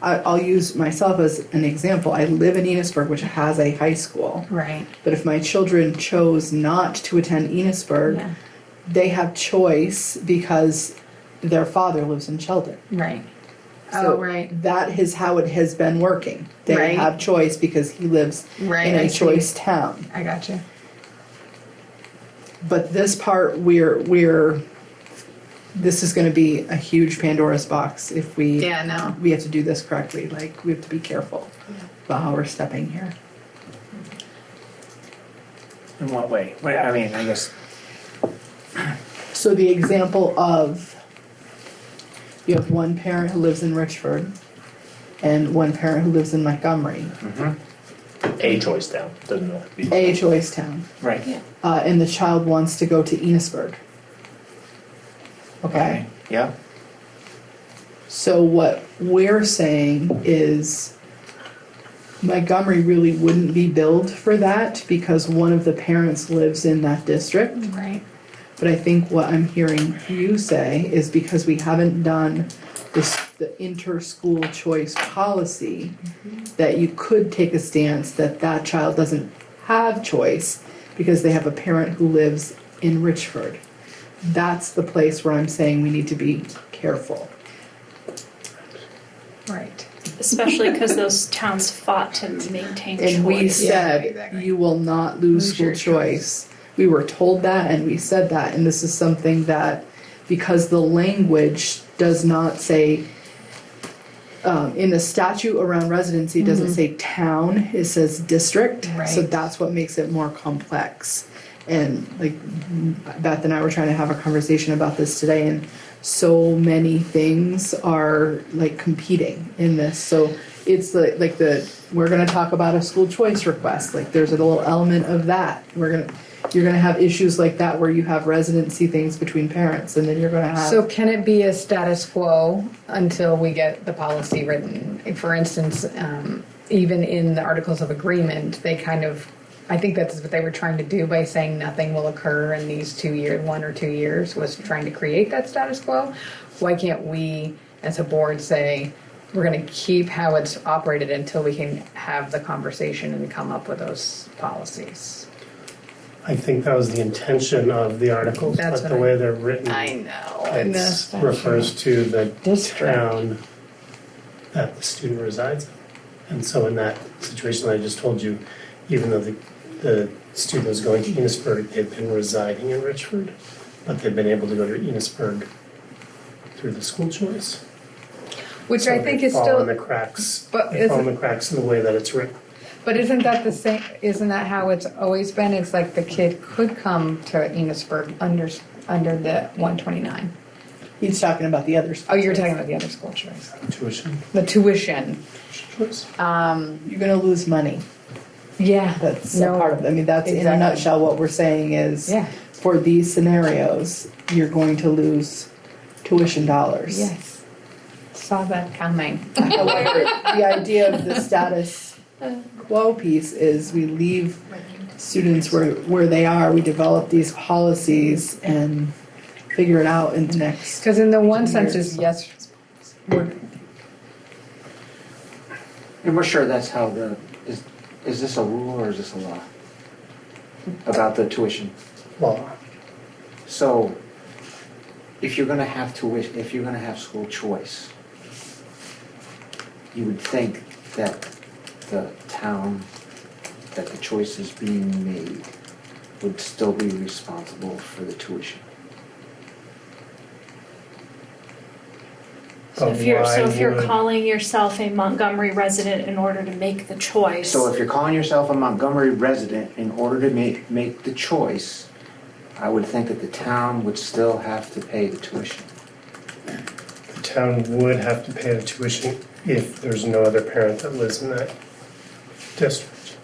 I'll use myself as an example. I live in Enosburg, which has a high school. Right. But if my children chose not to attend Enosburg, Yeah. they have choice because their father lives in Sheldon. Right. So Oh, right. that is how it has been working. They Right. have choice because he lives Right. in I a see. choice town. I got you. But this part, this is going to be a huge Pandora's box if we Yeah. No. we have to do this correctly. Like we have to be careful about how we're stepping here. In what way? Well, I mean, I guess, So the example of, you have one parent who lives in Richford and one parent who lives in Montgomery, A choice down, doesn't have to be. a choice town, right. and the child wants to go to Enosburg. Okay? Yeah. So what we're saying is Montgomery really wouldn't be billed for that because one of the parents lives in that district. Right. But I think what I'm hearing you say is because we haven't done the inter-school choice policy, that you could take a stance that that child doesn't have choice because they have a parent who lives in Richford. That's the place where I'm saying we need to be careful. Right. Especially because those towns fought to maintain choice. And we said, exactly. you will not lose school your choice. We were told that and we said that, and this is something that, because the language does not say, in the statute around residency, it doesn't say town, it says district. Right. So that's what makes it more complex. And like Beth and I were trying to have a conversation about this today, and so many things are like competing in this. So it's like we're gonna talk about a school choice request. Like there's a little element of that. You're gonna have issues like that where you have residency things between parents, and then you're gonna have. So can it be a status quo until we get the policy written? For instance, even in the Articles of Agreement, they kind of, I think that's what they were trying to do by saying nothing will occur in these 2 years, 1 or 2 years, was trying to create that status quo. Why can't we, as a board, say, we're gonna keep how it's operated until we can have the conversation and come up with those policies? I think that was the intention of the articles, That's but the what way they're written, know. it refers to the District. town that the student resides in. And so in that situation I just told you, even though the student was going to Enosburg, they've been residing in Richford, but they've been able to go to Enosburg through the school choice. Which So I think they is fall still, in the cracks. but They fall in isn't- the cracks in the way that it's written. but isn't that the same, isn't that how it's always been? It's like the kid could come to Enosburg under the 129. He's talking about the other. Oh, you're talking about the other school choice. Tuition The tuition. choice. You're gonna lose money. Yeah. That's No. a part of it. I mean, that's in a Exactly. nutshell what we're saying is, Yeah. for these scenarios, you're going to lose tuition dollars. Yes. Saw that coming. However, the idea of the status quo piece is we leave students where they are, we develop these policies and figure it out in the next. Because in the one sense is, yes, we're, And we're sure that's how is this a rule or is this a law? About the tuition. Law. So, if you're gonna have tuition, if you're gonna have school choice, you would think that the town that the choice is being made would still be responsible for the tuition. So But if you're why would- calling yourself a Montgomery resident in order to make the choice. So if you're calling yourself a Montgomery resident in order to make the choice, I would think that the town would still have to pay the tuition. The town would have to pay the tuition if there's no other parent that lives in that district.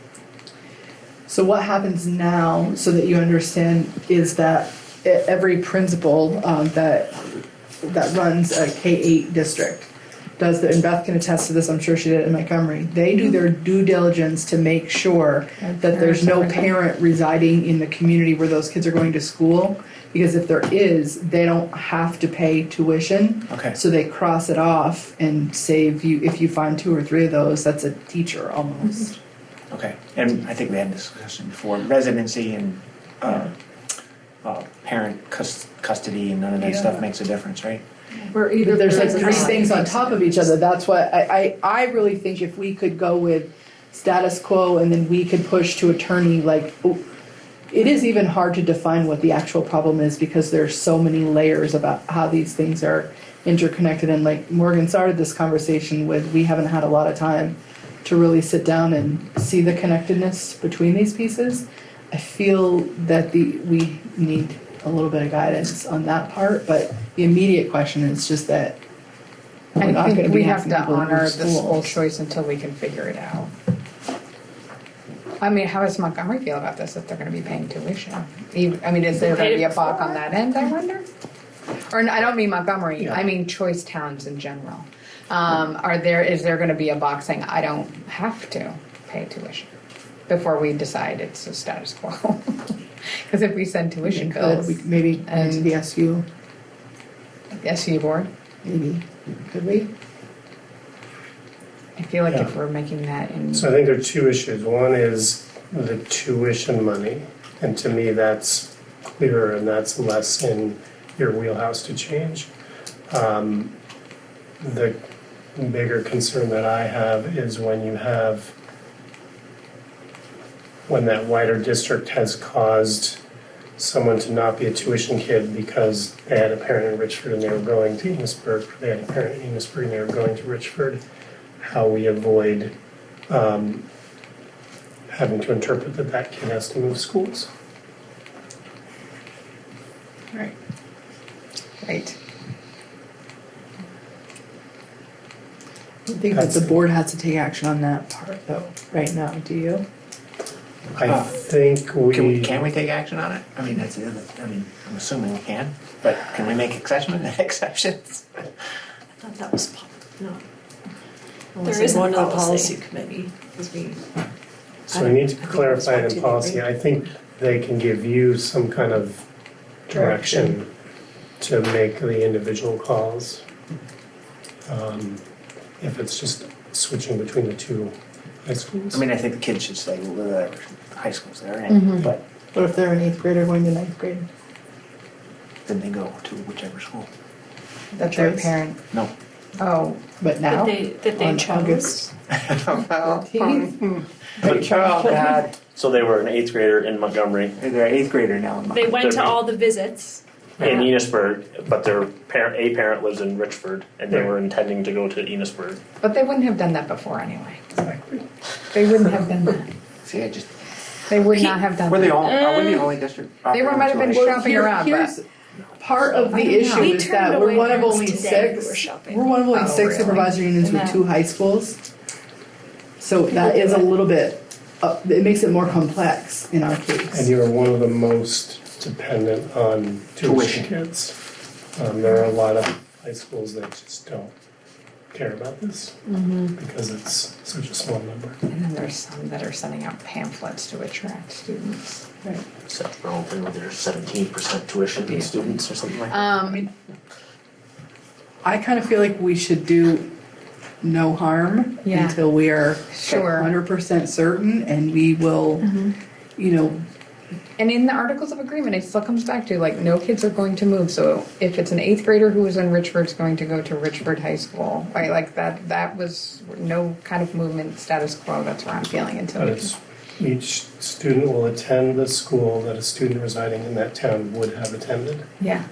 So what happens now, so that you understand, is that every principal that runs a K-8 district does and Beth can attest to this, I'm sure she did it in Montgomery, they do their due diligence to make sure that there's no parent residing in the community where those kids are going to school, because if there is, they don't have to pay tuition. Okay. So they cross it off and save you, if you find 2 or 3 of those, that's a teacher almost. Okay, and I think we had this discussion before, residency and parent custody and none of that stuff makes a difference, right? Or either There's like person 3 or- things on top of each other. That's what I really think if we could go with status quo and then we could push to attorney, like, it is even hard to define what the actual problem is because there's so many layers about how these things are interconnected. And like Morgan started this conversation with, we haven't had a lot of time to really sit down and see the connectedness between these pieces. I feel that we need a little bit of guidance on that part, but the immediate question is just that we're I not think gonna we be have asking to people to honor move the school schools. choice until we can figure it out. I mean, how does Montgomery feel about this if they're gonna be paying tuition? I mean, is there gonna be a balk on that end, I wonder? Or, I don't mean Montgomery, I mean choice towns in general. Is there gonna be a balk saying, I don't have to pay tuition before we decide it's a status quo? Because if we send tuition bills. Maybe and- into the SU, SU board, maybe, could we? I feel like Yeah. if we're making that in. So I think there are two issues. One is the tuition money, and to me, that's clearer and that's less in your wheelhouse to change. The bigger concern that I have is when that wider district has caused someone to not be a tuition kid because they had a parent in Richford and they were going to Enosburg, or they had a parent in Enosburg and they were going to Richford, how we avoid having to interpret that that kid has to move schools. Right. Right. I think that the board has to take action on that part though, right now, do you? I think we. Can we take action on it? I mean, that's the other, I'm assuming we can, but can we make exceptions? I thought that was, no. There is one a of the policy. policy committee, because we. So we need to clarify it in policy. I think they can give you some kind of direction to make the individual calls. If it's just switching between the two high schools. I mean, I think the kids should stay whatever high schools they're in, but What if they're an 8th grader going to 9th grade? then they go to whichever school. That their Choice? parent, No. oh, But now? That they on chose. August Well, 13th? oh, God. So they were an 8th grader in Montgomery, They're an 8th grader now. They went to all the visits. in Enosburg, but their parent lives in Richford, and they were intending to go to Enosburg. but they wouldn't have done that before anyway. They wouldn't have done that. See, I just, They would not have done we're the that. only, are we the only district? They might have been operating shopping around, Here's but part of I the don't know. issue We is turned that we're away one of parents only today who were 6. shopping. We're one of only Oh, 6 really? supervisory unions And with that- 2 high schools. So that is a little bit, it makes it more complex in our And case. you're one of the most dependent on tuition kids. There are a lot of high schools that just don't care about this because it's such a small number. and then there's some that are sending out pamphlets to attract students. Except for all thing with their 17% tuition in students or something like that. I kind of feel like we should do no harm Yeah. until we are Sure. 100% certain, and we will, you know, And in the Articles of Agreement, it still comes back to like, no kids are going to move. So if it's an 8th grader who is in Richford, is going to go to Richford High School, right? Like that was no kind of movement, status quo. That's where I'm feeling until But we it's, each student will attend the school that a student residing in that town would have attended. yeah.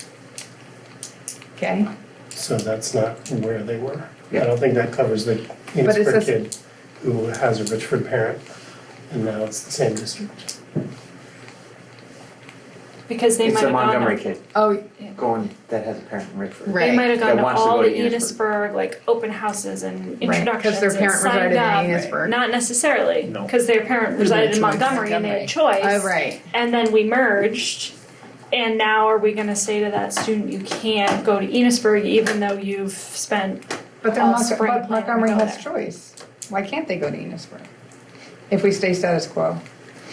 Okay. So that's not where they were. Yeah. I don't think that covers the But it Enosburg says- kid who has a Richford parent, and now it's the same district. Because they It's might a have gone Montgomery to, kid Oh, going, that has a parent in Richford. Right. they might have That gone to wants to all go the to Enosburg, like open houses and right. introductions Because their parent and signed resided in up. Enosburg. Not necessarily, No. because their parent resided in Montgomery and they had choice. Oh, right. And then we merged, and now are we gonna say to that student, you can't go to Enosburg even though you've spent But they're all not, spring but planning to Montgomery go has there? choice. Why can't they go to Enosburg? If we stay status quo.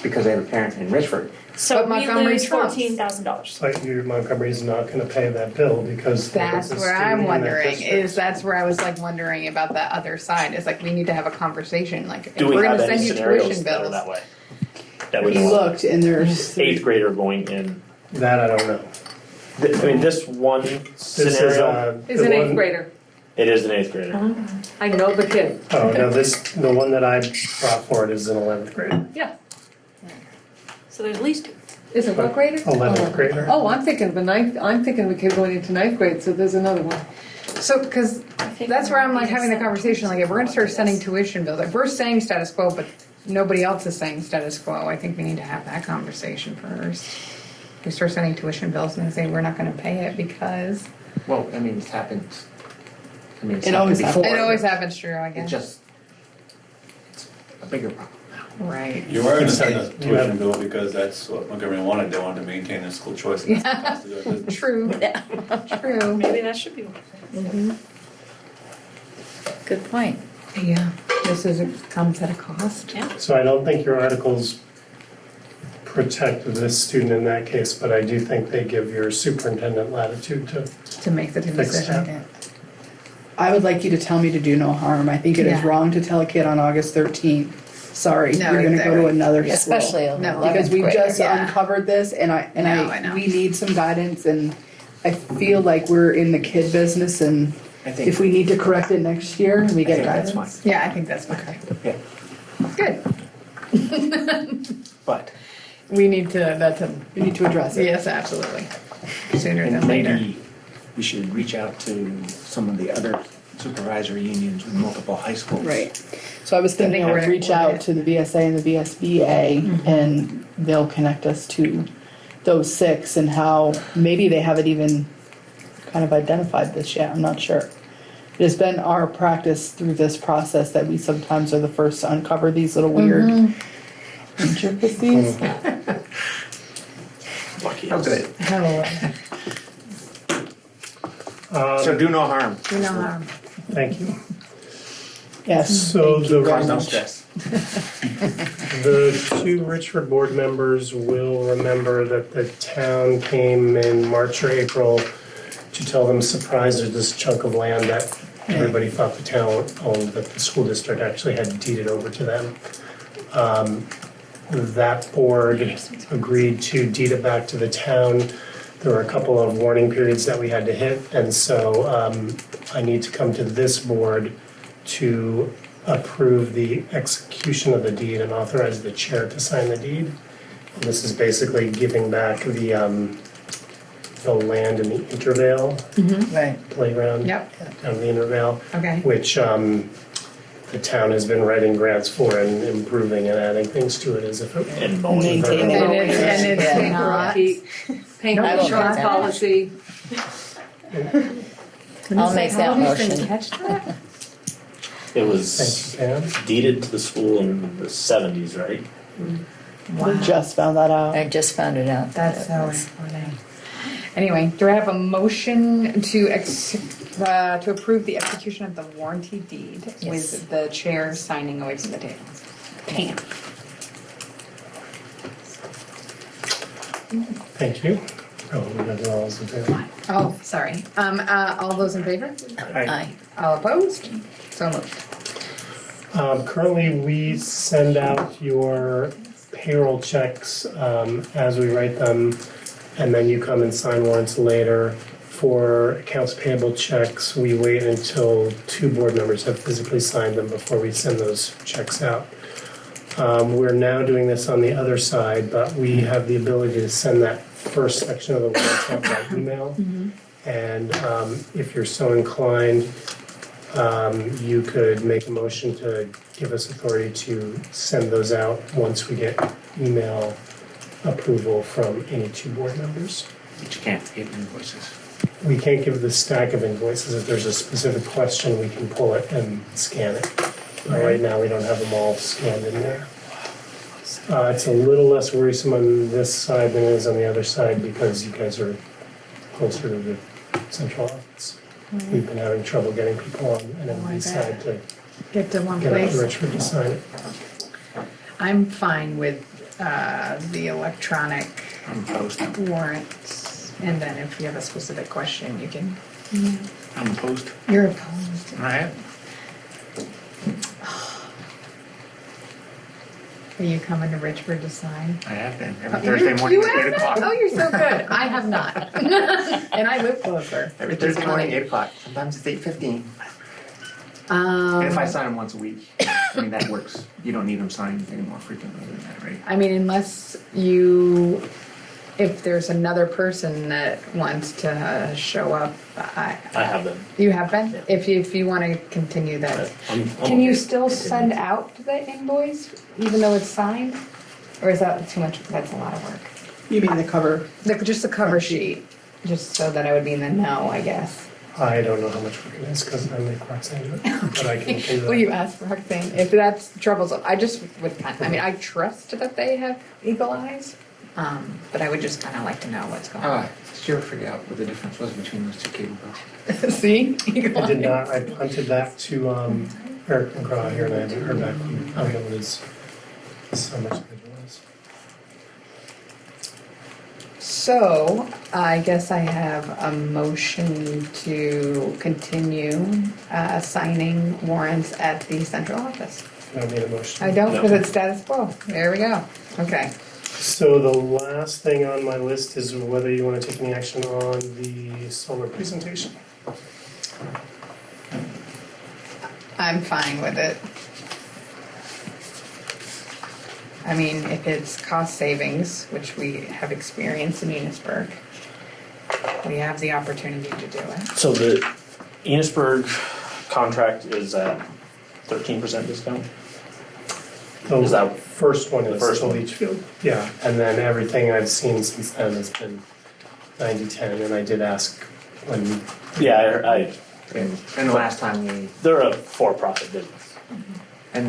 Because they have a parent in Richford. So But we Montgomery lose trumps. $14,000. But Montgomery's not gonna pay that bill because That's there's a where student I'm in that wondering, district. that's where I was like wondering about the other side, is like, we need to have a conversation, like, if Do we we're have gonna any send you scenarios tuition that are bills. that way? That would we looked and there's 8th grader going in. That I don't know. I mean, this one This is, scenario, Is the an 8th one- grader. it is an 8th grader. I know the kid. Oh, no, the one that I brought forward is an 11th grader. Yeah. So there's at least two. Is it what grader? 11th grader. Oh, I'm thinking of I'm thinking of a kid going into 9th grade, so there's another one. So, cause that's where I'm like having the conversation, like, if we're gonna start sending tuition bills, like, we're saying status quo, but nobody else is saying status quo, I think we need to have that conversation first. We start sending tuition bills and they say we're not gonna pay it because. Well, I mean, it's happened. I mean, it's It happened always before. It always happens, true, I It guess. just, it's a bigger problem. Right. You are going to send a You have- tuition bill because that's what Montgomery wanted. They wanted to maintain their school choice. And that's the cost of doing business. True, true. Maybe that should be one. Good point. Yeah, comes at a cost. Yeah. So I don't think your articles protect this student in that case, but I do think they give your superintendent latitude To make the fix decision. that. I would like you to tell me to do no harm. I think it is Yeah. wrong to tell a kid on August 13th, sorry, No, you're gonna go to exactly. another school. Especially a No. Because 11th we've grader. just Yeah. uncovered this and No, I know. we need some guidance and I feel like we're in the kid business and I think. if we need to correct it next year, we I get think guidance. that's fine. Yeah, I think that's fine. Yeah, Good. but We need to, We need to address it. yes, absolutely. Sooner and than later. maybe we should reach out to some of the other supervisory unions with multiple high schools. Right. So I was thinking I I think would we're- reach we're out good. to the VSA and the VSBA and they'll connect us to those 6 and how maybe they haven't even kind of identified this yet. I'm not sure. It has been our practice through this process that we sometimes are the first to uncover these little weird intricacies. Lucky Oh, us. good. Hello. So do no harm. Do no harm. Thank you. Yes. So thank you the- very Cause no much. stress. The 2 Richford board members will remember that the town came in March or April to tell them, surprise, there's this chunk of land that everybody thought the town owned, that the school district actually had deeded over to them. That board agreed to deed it back to the town. There were a couple of warning periods that we had to hit, and so I need to come to this board to approve the execution of the deed and authorize the chair to sign the deed. And this is basically giving back the land in the Intervale Right. playground. Yep. Down the Intervale, Okay. which the town has been writing grants for and improving and adding things to it as if it And mowing. Maintaining it. And it's Yeah. not. Paint No, insurance no. policy. I'll make that motion. Catch that? It Thank was you, Pam. deeded to the school in the 70s, right? We just found that out. I just found it out. That's so funny. Anyway, do I have a motion to approve the execution of the warranty deed Yes. with the chair signing away from the table? Pam. Thank you. Oh, we got all those in favor. Oh, sorry. All those in favor? Aye. All opposed? So moved. Currently, we send out your payroll checks as we write them, and then you come and sign warrants later. For accounts payable checks, we wait until 2 board members have physically signed them before we send those checks out. We're now doing this on the other side, but we have the ability to send that first section of the warrants out by email. And if you're so inclined, you could make a motion to give us authority to send those out once we get email approval from any 2 board members. But you can't give invoices. We can't give the stack of invoices. If there's a specific question, we can pull it and scan it. But right now, we don't have them all scanned in there. It's a little less worrisome on this side than it is on the other side because you guys are closer to the central office. We've been having trouble getting people on NMB side to Get to one get up to place. Richford to sign it. I'm fine with the electronic I'm opposed. warrants. And then if you have a specific question, you can. I'm opposed. You're opposed. I am. Are you coming to Richford to sign? I have been every Thursday morning You at have 8 not? o'clock. Oh, you're so good. I have not. And I live closer. Every which is Thursday morning, funny. 8 o'clock. Sometimes it's 8:15. And if I sign them once a week, I mean, that works. You don't need them signed any more frequently than that, right? I mean, unless you if there's another person that wants to show up, I have them. you have been? Yeah. If you want to continue that. I'm Can you okay. still send out the invoice even though it's signed? Or is that too much, that's a lot of work? You mean the cover? Just the cover sheet, just so that I would be in the know, I guess. I don't know how much work it is because I make Roxanne do it, but I can do that. Will you ask Roxanne if that's troublesome? I just would I mean, I trust that they have eagle eyes, but I would just kind of like to know what's going on. Did you ever figure out what the difference was between those two cable bells? See? Eagle I did eyes. not. I punted that to Eric McGraw here, and I haven't heard back from him. I don't know what his so much schedule is. So, I guess I have a motion to continue signing warrants at the central office. I don't need a motion. I don't, No. because it's status quo. There we go. Okay. So the last thing on my list is whether you want to take any action on the solar presentation. I'm fine with it. I mean, if it's cost savings, which we have experienced in Enosburg, we have the opportunity to do it. So the Enosburg contract is at 13% discount? The Is that first one the is first the one? leach field. Yeah, and then everything I've seen since then has been 90-10, and I did ask when. Yeah, And the last time they're a for-profit business. I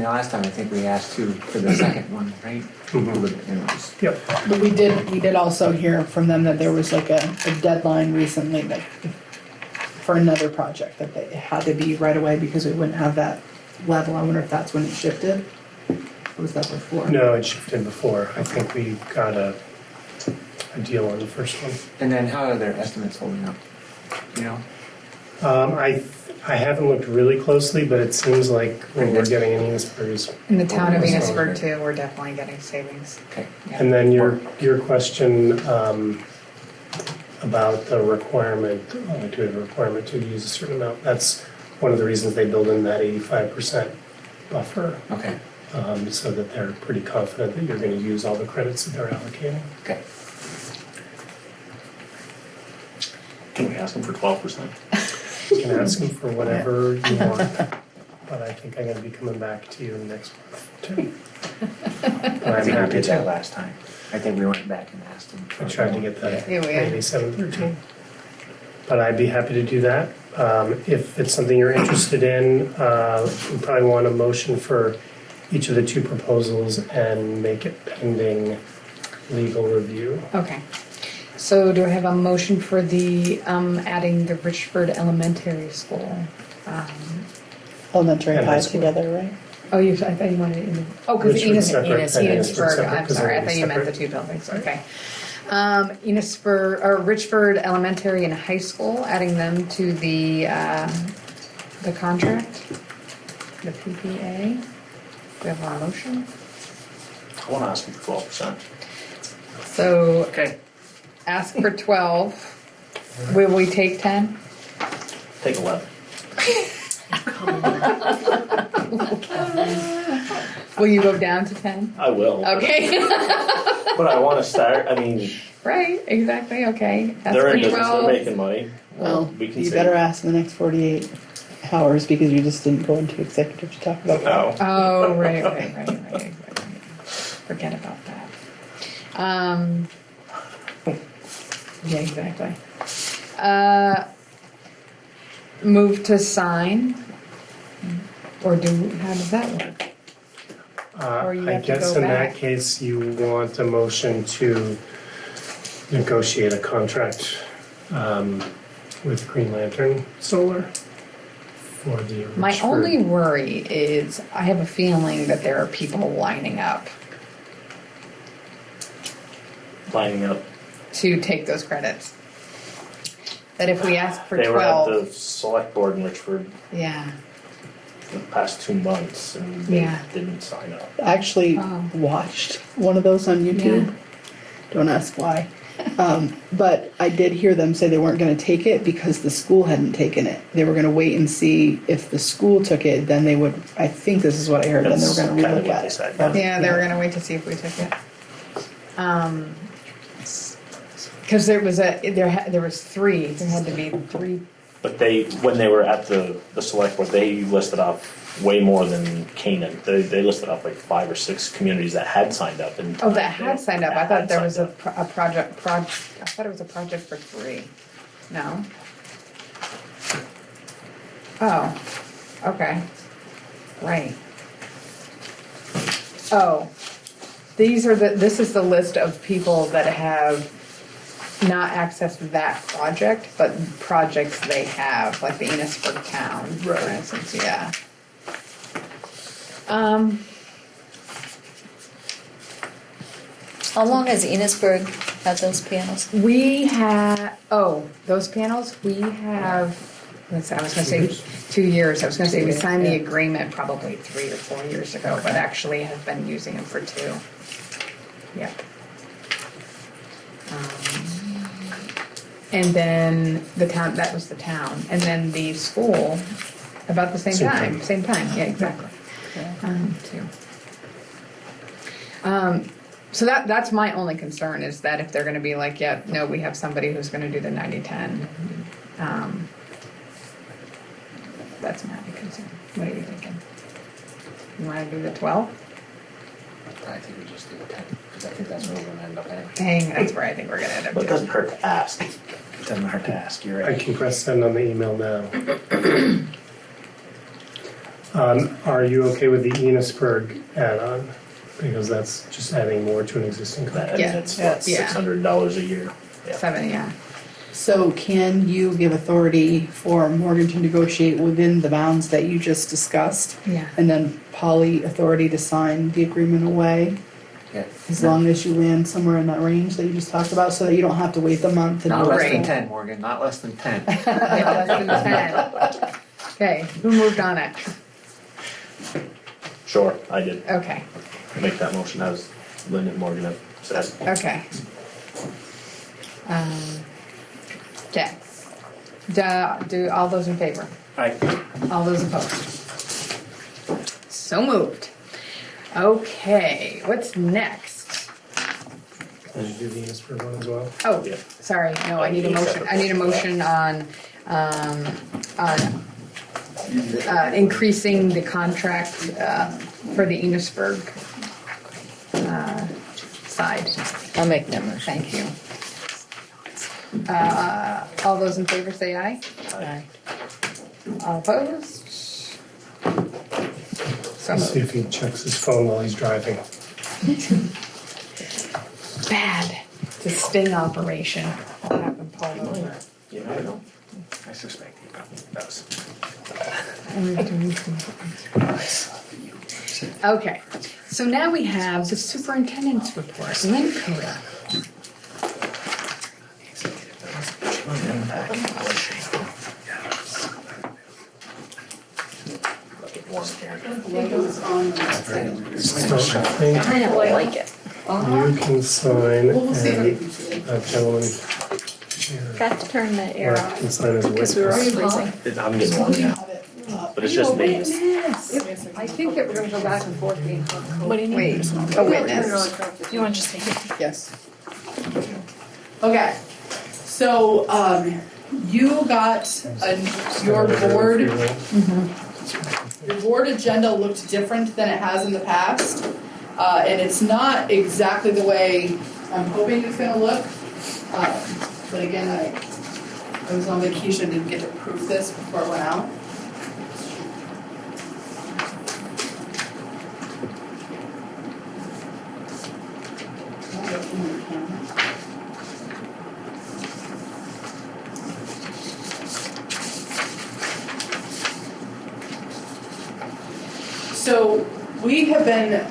think we asked too for the second one, right? Mhm. It was- Yep. But we did also hear from them that there was like a deadline recently that for another project that they had to be right away because we wouldn't have that level. I wonder if that's when it shifted. Or was that before? No, it shifted before. I think we got a deal on the first one. And then how are their estimates holding up? You know? I haven't looked really closely, but it seems like what we're getting in Enosburg is. In the town of Okay. Enosburg too, we're definitely getting savings. Okay. Yeah. And then your question about the requirement, do we have a requirement to use a certain amount? That's one of the reasons they build in that 85% buffer, Okay. so that they're pretty confident that you're going to use all the credits that they're allocating. Okay. Can we ask them for 12%? You can ask them for whatever you want, but I think I'm going to be coming back to you next month too. And I I'm think we happy did that to. last time. I think we went back and asked them. I tried to get that Yeah, we are. 8713. But I'd be happy to do that. If it's something you're interested in, we probably want a motion for each of the two proposals and make it pending legal review. Okay. So do I have a motion for the, adding the Richford Elementary School? Elementary And high high school. together, right? Oh, I thought you wanted it, because Richford Enos, separate and Enosburg Enosburg, separate, I'm 'cause sorry, they're I thought you meant the separate. two buildings, okay. Enosburg, or Richford Elementary and High School, adding them to the contract, the PPA. Do we have a motion? I want to ask them for 12%. So Okay. ask for 12. Will we take 10? Take 11. Will you go down to 10? I will. Okay. But I want to start, I mean, Right, exactly, okay. Ask they're for in business, they're 12. making money. Well, We can you say- better ask in the next 48 hours because you just didn't go into executive to talk about that. No. Oh, right. Forget about that. Yeah, exactly. Move to sign, or how does that work? Or you I have to guess go in back. that case, you want a motion to negotiate a contract with Green Lantern Solar for the My Richford. only worry is I have a feeling that there are people lining up Lining up. to take those credits. That if we ask for They were at 12, the select board in Richford yeah, for the past 2 months and Yeah. they didn't sign up. I actually Oh. watched one of those on YouTube. Yeah. Don't ask why. But I did hear them say they weren't going to take it because the school hadn't taken it. They were going to wait and see if the school took it, then they would. I think this is what I heard. Then they were That's going to kind of relook what at they it. said. But, yeah, they were gonna wait to see if we took it. Because there was three. There had to be three. But when they were at the select board, they listed off way more than Canaan. They listed off like 5 or 6 communities that had signed up. And Oh, that had signed up. I thought there was a signed project. I thought it was a project for 3. No. Oh. Okay. Right. Oh. This is the list of people that have not accessed that project, but projects they have, like the Enosburg town, for instance, yeah. How long has Enosburg had those panels? We have, those panels, we have, I was gonna say 2 years. I was gonna say we signed the agreement probably 3 or 4 years ago, but actually have been using them for 2. Yep. And then the town, that was the town. And then the school, about the same time. Same time, yeah, exactly. Too. So that's my only concern is that if they're going to be like, yeah, no, we have somebody who's going to do the 90-10. That's my only concern. What are you thinking? You want to do the 12? I think we just do the 10, because I think that's where we're gonna end up at. Dang, that's where I think we're going to end up. But it doesn't hurt to ask. It doesn't hurt to ask, you're I right. can press send on the email now. Are you okay with the Enosburg add-on? Because that's just adding more to an existing contract. Yeah. It's what, $600 a year. Yeah. 7, yeah. So can you give authority for Morgan to negotiate within the bounds that you just discussed? Yeah. And then Polly authority to sign the agreement away? Yeah. As long as you land somewhere in that range that you just talked about, so that you don't have to wait the month. And Not do less it. than 10, Morgan, not less than 10. Yeah, less than 10. Okay, who moved on it? Sure, I did Okay, make that motion as Lynn and Morgan have said. okay. Okay. Do all those in favor? Aye. All those opposed? So moved. Okay, what's next? Did you do the Enosburg one as well? Oh, Yeah. sorry, no, I need a motion, I need a motion on increasing the contract for the Enosburg side. I'll make that motion. Thank you. All those in favor say aye. Aye. All opposed? So Let's see moved. if he checks his phone while he's driving. Bad. It's a sting operation. I'll have him pulled over. You never know. I suspect he probably does. Okay, so now we have the superintendent's report. Lynn Coda. So I think I don't like it. you can sign and a gentleman Got to turn the air here on can sign as a because we were all witness. freezing. I'm getting one now, but it's just me. I think that we're gonna go back and forth being. What do you need? Wait, a witness. You want to just take it? Yes. Okay, so, you got your board, your board agenda looked different than it has in the past. And it's not exactly the way I'm hoping it's gonna look. But again, I was on vacation, didn't get to proof this before it went out. So we have been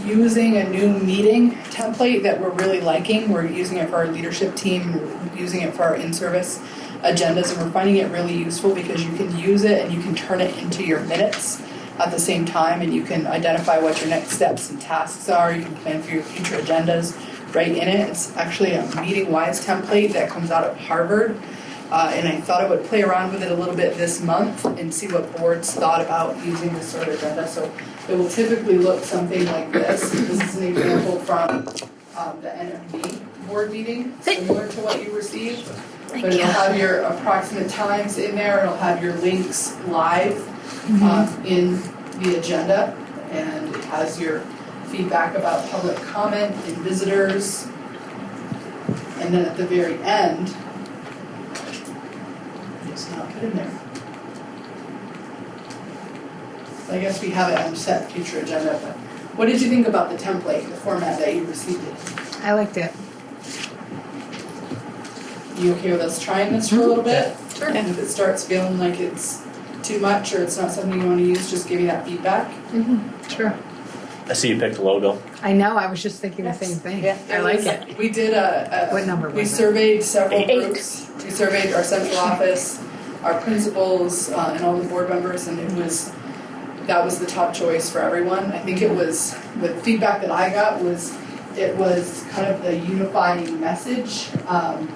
using a new meeting template that we're really liking. We're using it for our leadership team, we're using it for our in-service agendas, and we're finding it really useful because you can use it and you can turn it into your minutes at the same time, and you can identify what your next steps and tasks are. You can plan for your future agendas right in it. It's actually a meeting-wise template that comes out of Harvard. And I thought I would play around with it a little bit this month and see what boards thought about using this sort of agenda. So it will typically look something like this. This is an example from the NMB board meeting, similar to what you received. Thank But it'll you. have your approximate times in there, it'll have your links live in the agenda, and it has your feedback about public comment and visitors. And then at the very end, it's not put in there. I guess we have it on set future agenda, but what did you think about the template, the format that you received it? I liked it. You okay with us trying this for a little bit? Sure. And if it starts feeling like it's too much or it's not something you want to use, just give me that feedback. Sure. I see you picked a logo. I know, I was just thinking the same thing. Yeah. I like it. We did What number we was it? surveyed several 8. groups. We surveyed our central office, our principals, and all the board members, and that was the top choice for everyone. I think it was, the feedback that I got was, it was kind of the unifying message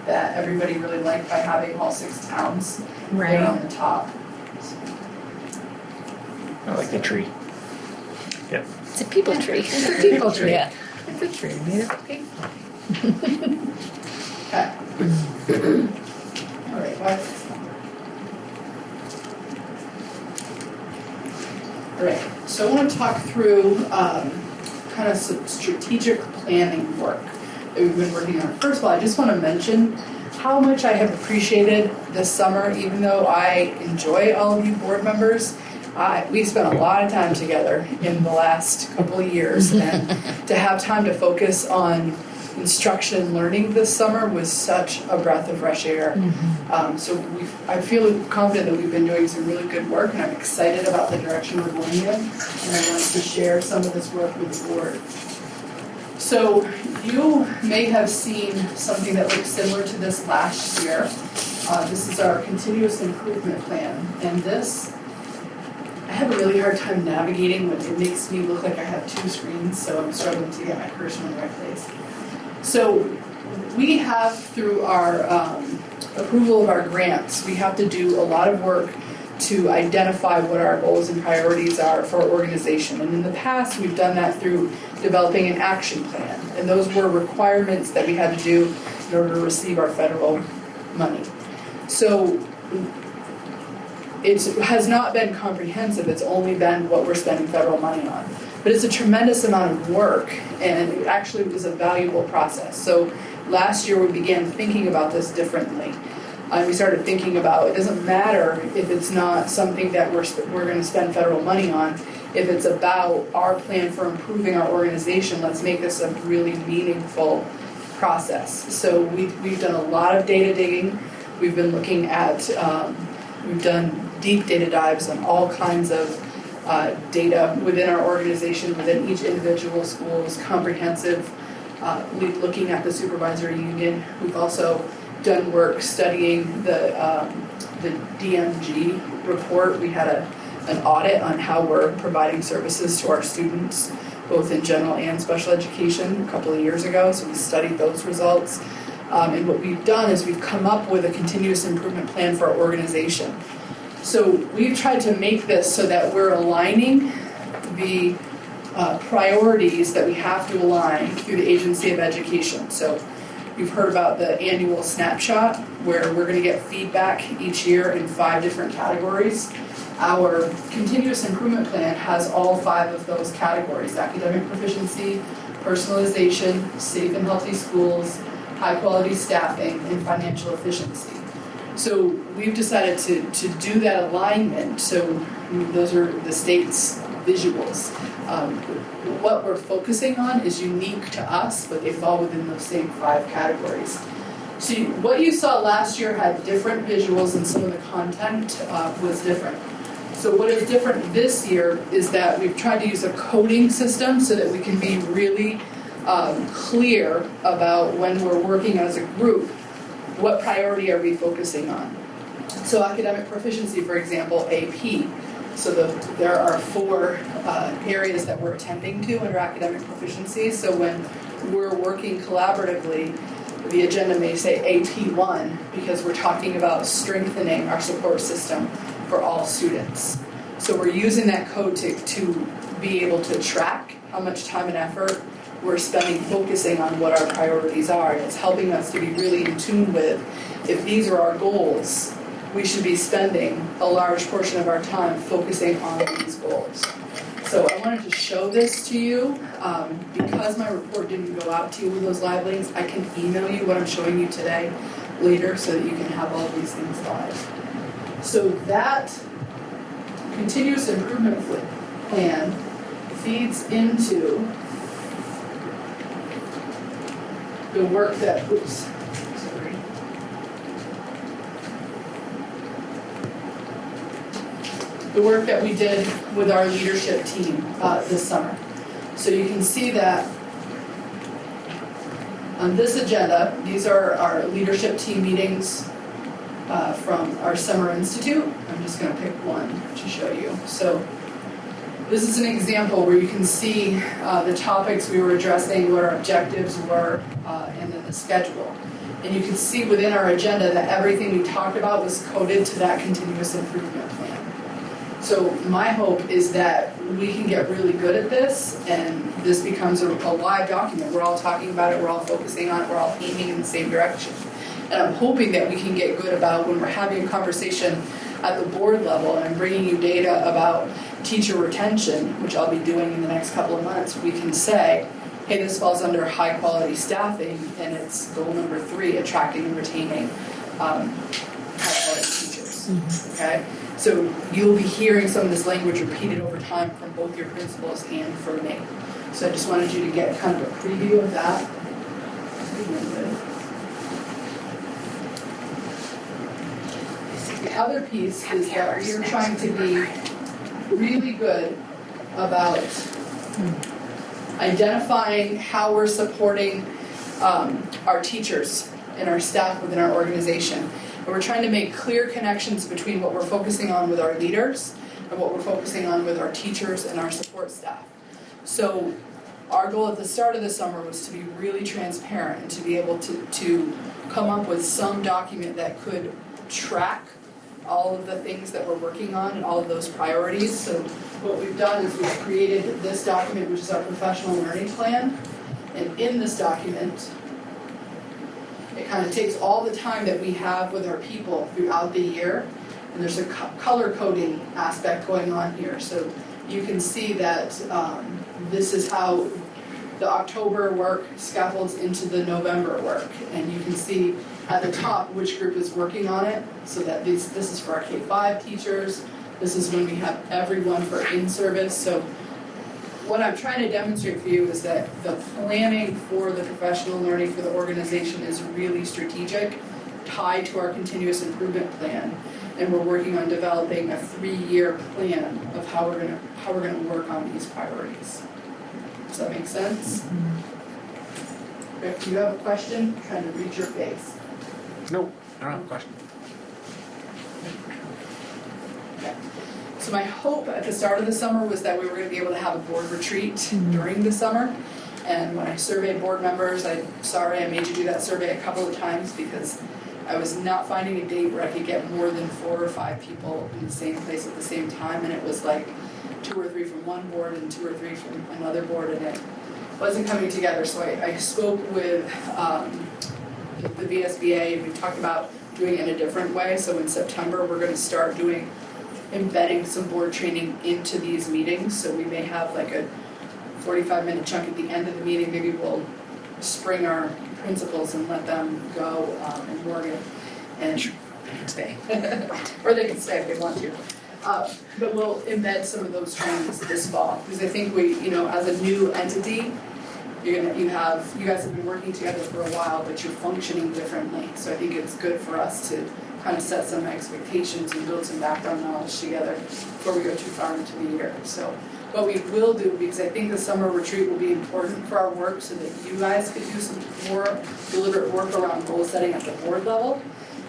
that everybody really liked by having all 6 towns there on the top. I like the tree. Yep. It's a people tree. It's a people tree. Yeah. It's a tree made of people. Okay. All right, what? All right, so I want to talk through kind of some strategic planning work that we've been working on. First of all, I just want to mention how much I have appreciated this summer, even though I enjoy all of you board members. We spent a lot of time together in the last couple of years, and to have time to focus on instruction and learning this summer was such a breath of fresh air. So I feel confident that we've been doing some really good work, and I'm excited about the direction we're going in, and I wanted to share some of this work with the board. So you may have seen something that looks similar to this last year. This is our continuous improvement plan, and this, I have a really hard time navigating when it makes me look like I have 2 screens, so I'm struggling to get my cursor in the right place. So we have, through our approval of our grants, we have to do a lot of work to identify what our goals and priorities are for our organization. And in the past, we've done that through developing an action plan. And those were requirements that we had to do in order to receive our federal money. So it has not been comprehensive, it's only been what we're spending federal money on. But it's a tremendous amount of work, and it actually was a valuable process. So last year we began thinking about this differently. We started thinking about, it doesn't matter if it's not something that we're going to spend federal money on. If it's about our plan for improving our organization, let's make this a really meaningful process. So we've done a lot of data digging. We've been looking at, we've done deep data dives on all kinds of data within our organization, within each individual school's comprehensive, looking at the supervisory union. We've also done work studying the DMG report. We had an audit on how we're providing services to our students, both in general and special education, a couple of years ago. So we studied those results. And what we've done is we've come up with a continuous improvement plan for our organization. So we've tried to make this so that we're aligning the priorities that we have to align through the Agency of Education. So you've heard about the annual snapshot, where we're going to get feedback each year in 5 different categories. Our continuous improvement plan has all 5 of those categories: academic proficiency, personalization, safe and healthy schools, high quality staffing, and financial efficiency. So we've decided to do that alignment. So those are the state's visuals. What we're focusing on is unique to us, but they fall within those same 5 categories. So what you saw last year had different visuals, and some of the content was different. So what is different this year is that we've tried to use a coding system so that we can be really clear about, when we're working as a group, what priority are we focusing on. So academic proficiency, for example, AP. So there are 4 areas that we're attending to under academic proficiency. So when we're working collaboratively, the agenda may say AP1, because we're talking about strengthening our support system for all students. So we're using that code to be able to track how much time and effort we're spending focusing on what our priorities are. And it's helping us to be really in tune with, if these are our goals, we should be spending a large portion of our time focusing on these goals. So I wanted to show this to you. Because my report didn't go out to you with those live links, I can email you what I'm showing you today later so that you can have all these things live. So that continuous improvement plan feeds into the work that, the work that we did with our leadership team this summer. So you can see that on this agenda, these are our leadership team meetings from our summer institute. I'm just going to pick one to show you. So this is an example where you can see the topics we were addressing, what our objectives were, and then the schedule. And you can see within our agenda that everything we talked about was coded to that continuous improvement plan. So my hope is that we can get really good at this, and this becomes a live document. We're all talking about it, we're all focusing on it, we're all aiming in the same direction. And I'm hoping that we can get good about when we're having a conversation at the board level, and I'm bringing you data about teacher retention, which I'll be doing in the next couple of months, we can say, hey, this falls under high quality staffing, and it's goal number 3, attracting and retaining high quality teachers. Okay? So you'll be hearing some of this language repeated over time from both your principals and from me. So I just wanted you to get kind of a preview of that. The other piece is that we're trying to be really good about identifying how we're supporting our teachers and our staff within our organization. And we're trying to make clear connections between what we're focusing on with our leaders and what we're focusing on with our teachers and our support staff. So our goal at the start of the summer was to be really transparent and to be able to come up with some document that could track all of the things that we're working on and all of those priorities. So what we've done is we've created this document, which is our professional learning plan. And in this document, it kind of takes all the time that we have with our people throughout the year, and there's a color coding aspect going on here. So you can see that this is how the October work scaffolds into the November work, and you can see at the top which group is working on it, so that this is for our K-5 teachers, this is when we have everyone for in-service. So what I'm trying to demonstrate for you is that the planning for the professional learning for the organization is really strategic, tied to our continuous improvement plan, and we're working on developing a 3-year plan of how we're going to work on these priorities. Does that make sense? If you have a question, I'm trying to read your face. Nope, I don't have a question. Okay. So my hope at the start of the summer was that we were going to be able to have a board retreat during the summer. And when I surveyed board members, I made you do that survey a couple of times because I was not finding a date where I could get more than 4 or 5 people in the same place at the same time. And it was like 2 or 3 from one board and 2 or 3 from another board, and it wasn't coming together. So I spoke with the VSBA, and we talked about doing it in a different way. So in September, we're going to start embedding some board training into these meetings. So we may have like a 45-minute chunk at the end of the meeting. Maybe we'll spring our principals and let them go and Morgan and stay. Or they can stay if they want to. But we'll embed some of those trainings this fall, because I think we, as a new entity, you guys have been working together for a while, but you're functioning differently. So I think it's good for us to kind of set some expectations and build some background knowledge together before we go too far into the year. So what we will do, because I think the summer retreat will be important for our work so that you guys could do some more deliberate work around goal setting at the board level,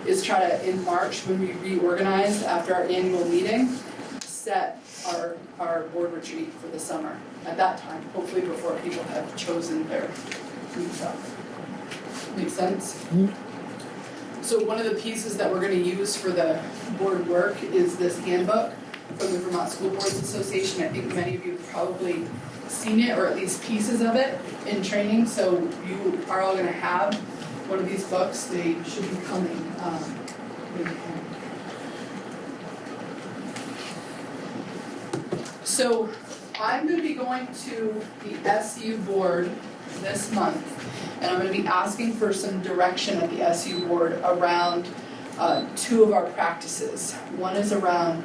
is try to, in March, when we reorganize after our annual meeting, set our board retreat for the summer at that time, hopefully before people have chosen their new stuff. Make sense? Mm-hmm. So one of the pieces that we're going to use for the board work is this handbook from the Vermont School Boards Association. I think many of you have probably seen it, or at least pieces of it, in training, so you are all gonna have one of these books. They should be coming. So I'm gonna be going to the SU board this month, and I'm gonna be asking for some direction at the SU board around two of our practices. One is around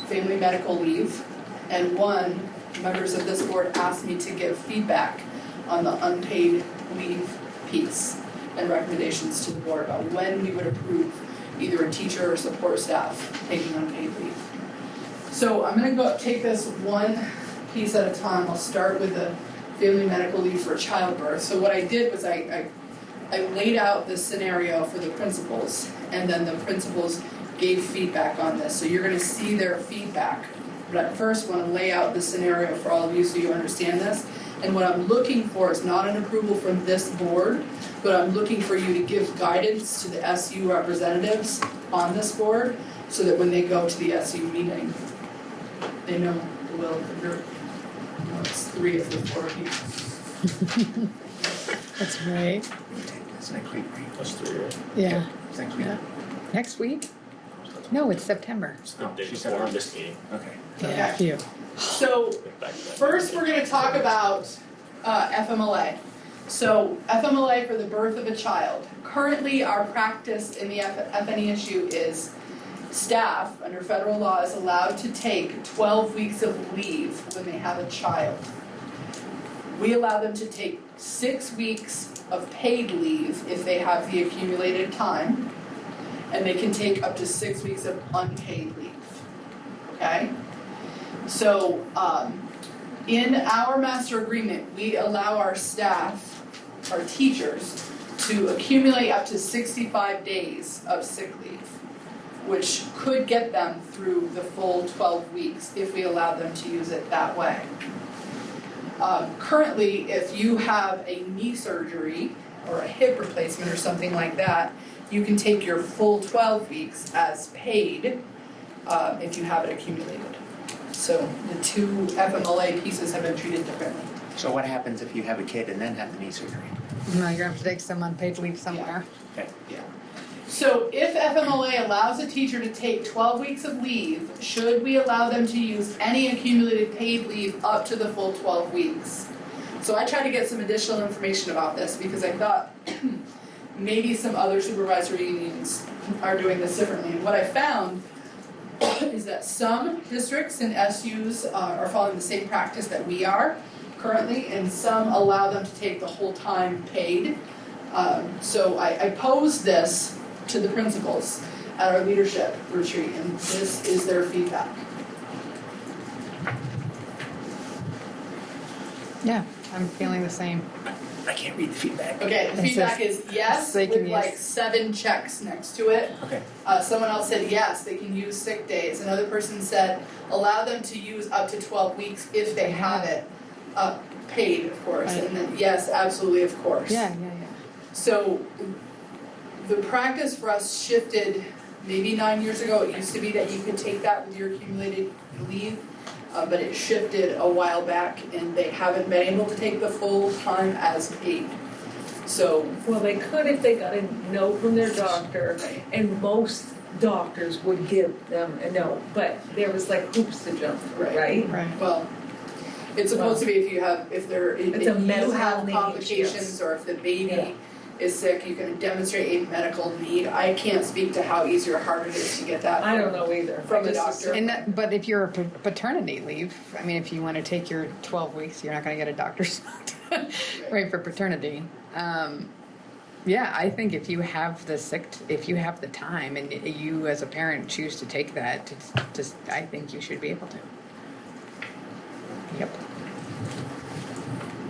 family medical leave, and one, members of this board asked me to give feedback on the unpaid leave piece and recommendations to the board about when we would approve either a teacher or support staff taking unpaid leave. So I'm gonna go take this one piece at a time. I'll start with the family medical leave for childbirth. So what I did was I laid out this scenario for the principals, and then the principals gave feedback on this. So you're gonna see their feedback. But at first, I want to lay out the scenario for all of you so you understand this. And what I'm looking for is not an approval from this board, but I'm looking for you to give guidance to the SU representatives on this board so that when they go to the SU meeting, they know the will of the group. You know, it's 3 of the 4 people. That's right. That's next week, right? That's 3, right? Yeah. It's next week. Yeah. Next week? No, it's September. It's the Oh, day she said before it. this meeting. Okay. Yeah, phew. So Back to that. first, we're going to talk about FMLA. So FMLA for the birth of a child. Currently, our practice in the FNE issue is staff, under federal law, is allowed to take 12 weeks of leave when they have a child. We allow them to take 6 weeks of paid leave if they have the accumulated time, and they can take up to 6 weeks of unpaid leave. Okay? So, in our master agreement, we allow our staff, our teachers, to accumulate up to 65 days of sick leave, which could get them through the full 12 weeks if we allow them to use it that way. Currently, if you have a knee surgery or a hip replacement or something like that, you can take your full 12 weeks as paid if you have it accumulated. So the two FMLA pieces have been treated differently. So what happens if you have a kid and then have the knee surgery? No, you're gonna have to take some unpaid leave somewhere. Okay. Yeah. So if FMLA allows a teacher to take 12 weeks of leave, should we allow them to use any accumulated paid leave up to the full 12 weeks? So I tried to get some additional information about this because I thought maybe some other supervisory unions are doing this differently. And what I found is that some districts and SUs are following the same practice that we are currently, and some allow them to take the whole time paid. So I posed this to the principals at our leadership retreat, and this is their feedback. Yeah, I'm feeling the same. I can't read the feedback. Okay, the It feedback says is yes, they can with like use- 7 checks next to it. Okay. Someone else said yes, they can use sick days. Another person said allow them to use up to 12 weeks if they have it paid, of course. Right. And then yes, absolutely, of course. Yeah. So the practice for us shifted maybe 9 years ago. It used to be that you could take that with your accumulated leave, but it shifted a while back, and they haven't been able to take the full time as paid. So Well, they could if they got a note from their doctor, and most doctors would give them a note, but there was like hoops to jump through, right? Right. well, it's supposed to be if you have if It's you a medical have need, complications yes. or if the baby Yeah. is sick, you can demonstrate a medical need. I can't speak to how easy or hard it is to get that. I don't know either. From the I just doctor. And that, but if you're a paternity leave, I mean, if you want to take your 12 weeks, you're not going to get a doctor's note, right, for paternity. Yeah, I think if you have if you have the time and you as a parent choose to take that, I think you should be able to. Yep.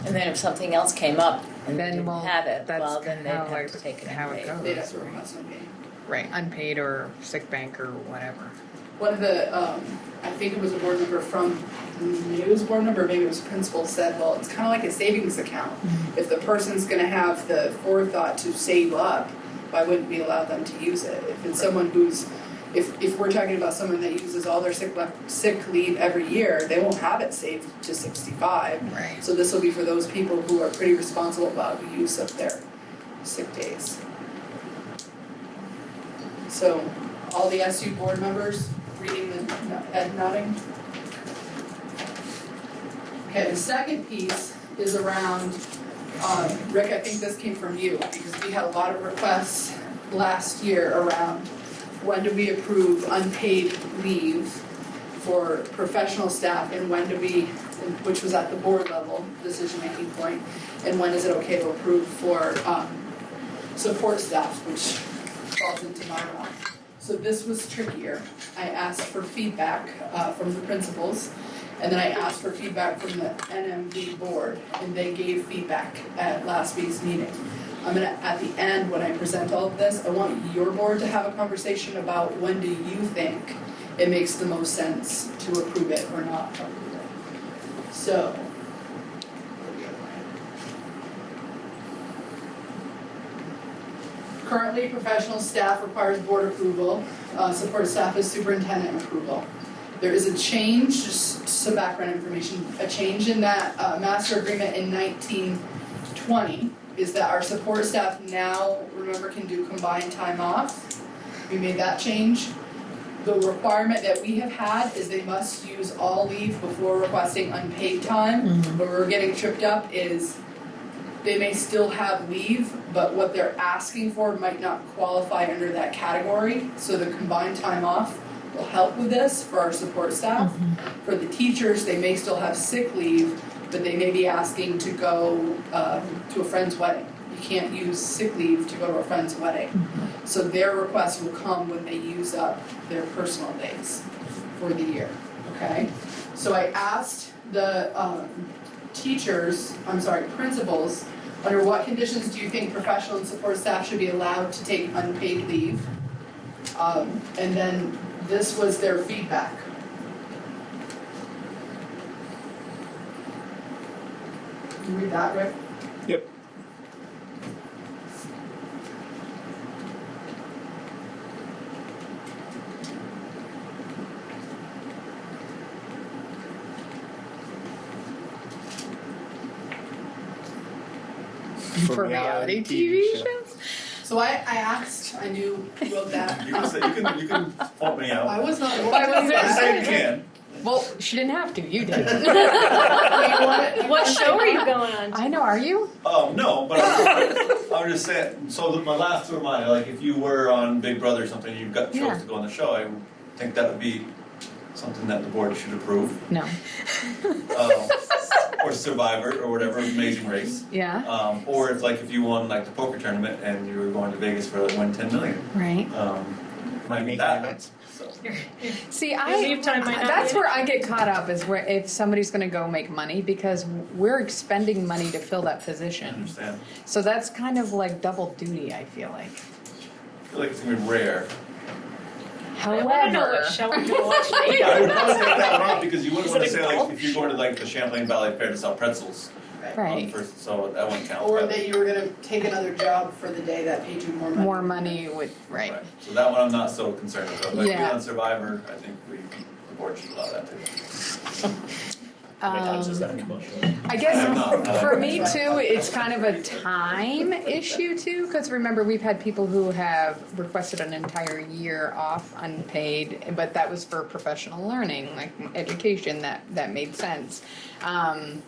And then if something else came up and they Then, didn't well, have it, that's well, then they'd how have to take it how it unpaid. goes. They'd have to request unpaid. Right, unpaid or sick bank or whatever. One of the, I think it was a board member from, maybe it was a board member, maybe it was a principal, said, well, it's kind of like a savings account. If the person's going to have the forethought to save up, why wouldn't we allow them to use it? If it's someone who's if we're talking about someone that uses all their sick leave every year, they won't have it saved to 65. Right. So this will be for those people who are pretty responsible about the use of their sick days. So, all the SU board members reading the head nodding. Okay, the second piece is around, Rick, I think this came from you, because we had a lot of requests last year around when do we approve unpaid leave for professional staff, and when do we, which was at the board level, decision-making point, and when is it okay to approve for support staff, which falls into my realm. So this was trickier. I asked for feedback from the principals, and then I asked for feedback from the NMB board, and they gave feedback at last week's meeting. I'm gonna, at the end, when I present all of this, I want your board to have a conversation about when do you think it makes the most sense to approve it or not approve it. So, currently, professional staff requires board approval. Support staff is superintendent approval. There is a change, just some background information, a change in that master agreement in 1920 is that our support staff now, remember, can do combined time off. We made that change. The requirement that we have had is they must use all leave before requesting unpaid time. Mm-hmm. Where we're getting tripped up is they may still have leave, but what they're asking for might not qualify under that category. So the combined time off will help with this for our support staff. Mm-hmm. For the teachers, they may still have sick leave, but they may be asking to go to a friend's wedding. You can't use sick leave to go to a friend's wedding. Mm-hmm. So their request will come when they use up their personal days for the year, okay? So I asked the principals, under what conditions do you think professional and support staff should be allowed to take unpaid leave? And then this was their feedback. Can you read that, Rick? Yep. For reality TV shows? So I asked, I knew you wrote that. You can say, you can fault me out. I was not. I say you can. Well, she didn't have to. You did. What show are you going on? I know. Are you? Oh, no, but I was just saying, so my last two are mine, like if you were on Big Brother or something, you've got chose to go on the show, I think that would be something that the board should approve. No. Or Survivor or whatever, Amazing Race. Yeah. Or if you won like the poker tournament and you were going to Vegas for like win 10 million. Right. Might be that. So. See, leave time might not that's be where I get caught up is where if somebody's going to go make money because we're expending money to fill that I position. understand. So that's kind of like double duty. I feel like. I feel like it's gonna be rare. I want to know what However, show I'm going to watch I would later. probably take that one off because you wouldn't Is want it to a say golf? like if you're going to like the Champlain Valley Fair to sell pretzels. right, First, so that wouldn't count. Or but- that you were gonna take another job for the day that paid you more money. more money would right. Right. So that one I'm not so concerned with. But Yeah. on Survivor, I think the board should allow that too. How many times does that come up? I I'm guess not. for me too, it's kind of a time issue too, because remember we've had people who have requested an entire year off unpaid, but that was for professional learning, like education. That made sense. And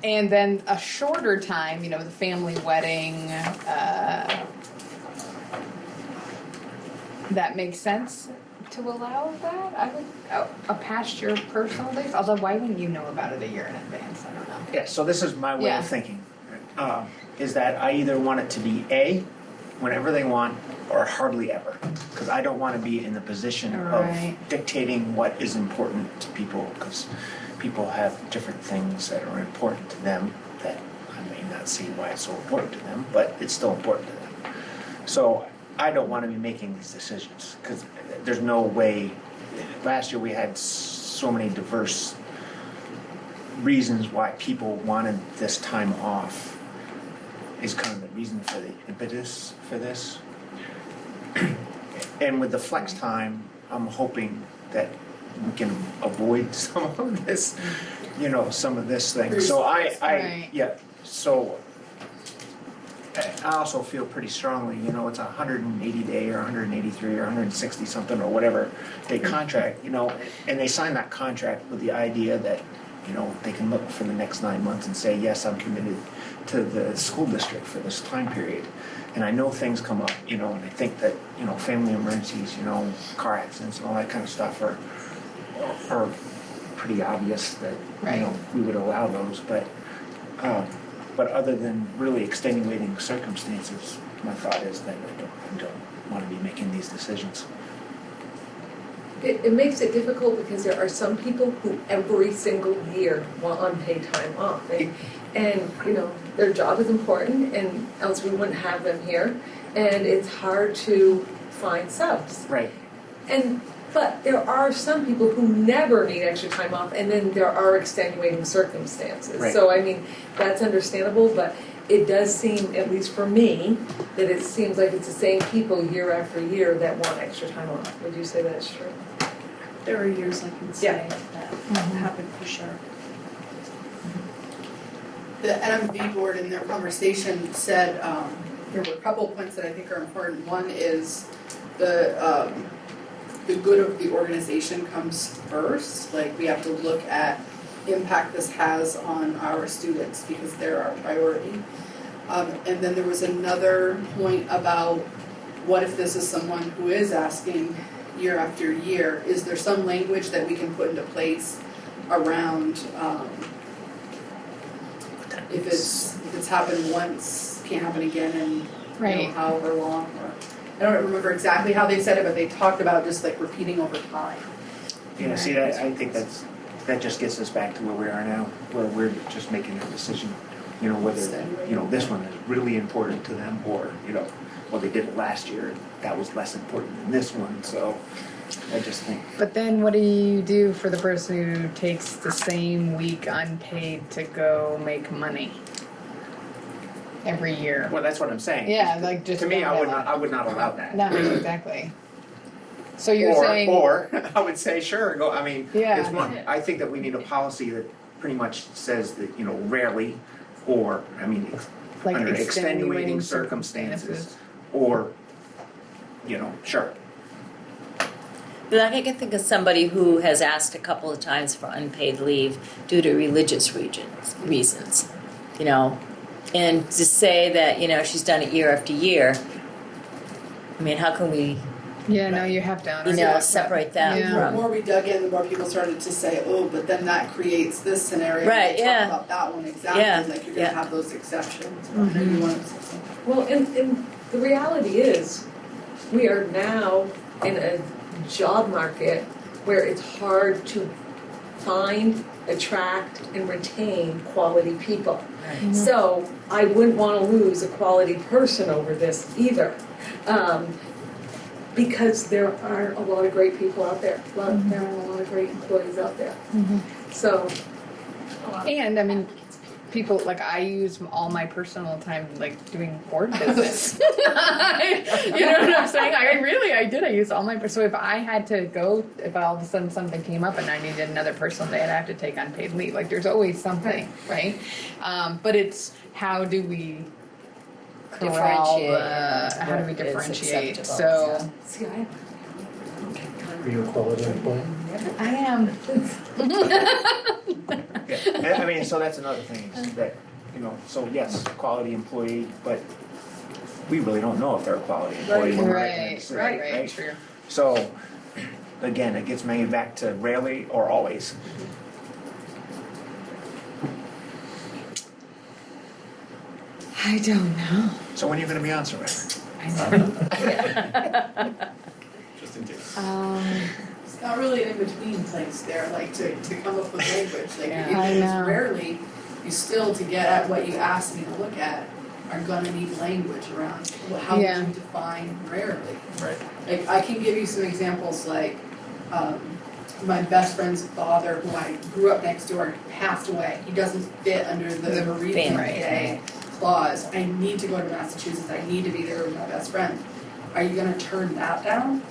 then a shorter time, the family wedding. That makes sense to allow that. I would past your personal days. Although, why wouldn't you know about it a year in advance? I don't know. Yeah, so this is my way Yeah. of thinking. Is that I either want it to be A, whenever they want, or hardly ever. Because I don't want to be in the position Right. of dictating what is important to people, because people have different things that are important to them that I may not see why it's so important to them, but it's still important to them. So I don't want to be making these decisions, because there's no way. Last year we had so many diverse reasons why people wanted this time off. is kind of the reason for the impetus for this. And with the flex time, I'm hoping that we can avoid some of this, some of this thing. So Right. so I also feel pretty strongly, it's a 180 day or 183 or 160 something or whatever day contract, and they sign that contract with the idea that, they can look for the next 9 months and say, yes, I'm committed to the school district for this time period. And I know things come up, and I think that, family emergencies, car accidents and all that kind of stuff are pretty obvious that, we would allow those. But other than really extenuating circumstances, my thought is that I don't want to be making these decisions. It makes it difficult because there are some people who every single year want unpaid time off. And their job is important, and else we wouldn't have them here. And it's hard to find subs. Right. But there are some people who never need extra time off, and then there are extenuating circumstances. Right. So, that's understandable, but it does seem, at least for me, that it seems like it's the same people year after year that want extra time off. Would you say that's true? There are years I can say Yeah. that happened for sure. The NMB board in their conversation said there were a couple of points that I think are important. One is the good of the organization comes first. Like, we have to look at impact this has on our students because they're our priority. And then there was another point about what if this is someone who is asking year after year? Is there some language that we can put into place around if it's happened once, can't happen again, and however long? Or I don't remember exactly how they said it, but they talked about just like repeating over time. Yeah, see, I think that just gets us back to where we are now, where we're just making a decision, whether this one is really important to them, or well, they did it last year, and that was less important than this one. So I just think. But then what do you do for the person who takes the same week unpaid to go make money every year? Well, that's what I'm saying. Yeah, like just to me, don't I would not allow that. No, exactly. So you're saying, or I would say, sure, go. I mean, Yeah. it's one. I think that we need a policy that pretty much says that rarely, or like under extenuating circumstances, or sure. But I can think of somebody who has asked a couple of times for unpaid leave due to religious reasons, and to say that, she's done it year after year. How can we, you have to honor separate that The more we dug in, the more people started to say, oh, but then that creates this scenario. Right, They talk about that one exactly, like you're going to have those exceptions. Mm-hmm. You want to say something? Well, and the reality is, we are now in a job market where it's hard to find, attract, and retain quality people. Right. So I wouldn't want to lose a quality person over this either. Because there are a lot of great people out there. There are a lot of great employees out there. So, And people, like, I use all my personal time, like, doing board business. You know what I'm saying? I did. I used all my, so if I had to go, if all of a sudden something came up and I needed another personal day, I'd have to take unpaid leave. Like, there's always something, right? But it's, how do we how do we differentiate? So, see, I Are you a quality employee? I am. Yeah. So that's another thing is that, so yes, quality employee, but we really don't know if they're a quality employee. Right, true. So, again, it gets me back to rarely or always. I don't know. So when are you going to be on, Survivor? I know. Just in case. It's not really an in-between place there, like to come up with language. Like Yeah, even I if know. it's rarely, you still, to get at what you asked me to look at, are gonna need language around how would you define rarely. Right. Like, I can give you some examples, like my best friend's father, who I grew up next door, passed away. He doesn't fit under the bereavement right. day. clause, I need to go to Massachusetts, I need to be there with my best friend, are you gonna turn that down?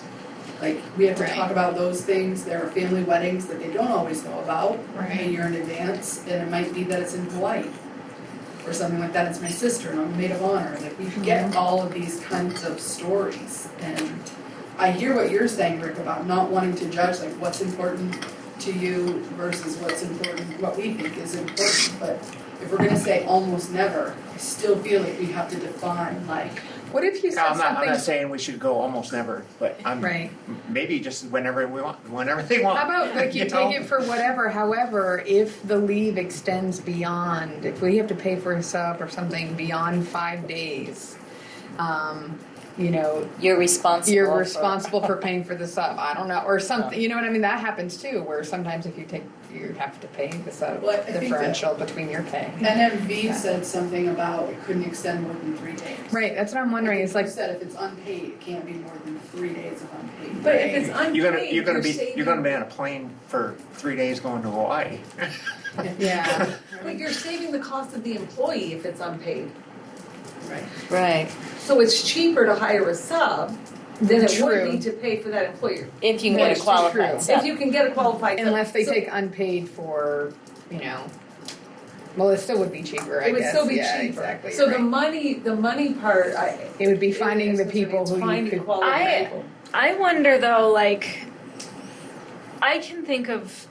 Like, we have to Right. talk about those things, there are family weddings that they don't always know about, Right. a year in advance, and it might be that it's in Hawaii. Or something like that, it's my sister and I'm a maid of honor, like, we get all of these kinds of stories, and I hear what you're saying, Rick, about not wanting to judge, like, what's important to you versus what's important, what we think is important, but if we're gonna say almost never, I still feel like we have to define, like, What if you said I'm something? not saying we should go almost never, but Right. maybe just whenever we want, whenever they want. How about like you know? take it for whatever, however, if the leave extends beyond, if we have to pay for a sub or something beyond 5 days, you know, You're responsible. you're for- responsible for paying for the sub. I don't know, or something. You know what I mean? That happens too, where sometimes if you take, you have to pay the sub Well, I think differential between your pay. NMV said something about it couldn't extend more than 3 days. Right. That's what I'm wondering. It's Like like, you said, if it's unpaid, it can't be more than 3 days of unpaid. But if it's unpaid, You're gonna saving- be on a plane for 3 days going to Hawaii. yeah, But you're saving the cost of the employee if it's unpaid. Right. Right. So it's cheaper to hire a sub than it True. would be to pay for that employer. If you can That get is a qualified true. sub. If you can get a qualified sub. unless they So take unpaid for, you know. Well, it still would be cheaper, I it would guess. still be Yeah, cheaper. exactly. So right. the money part, It would be finding the people who you finding could. qualified people. I wonder though, like, I can think of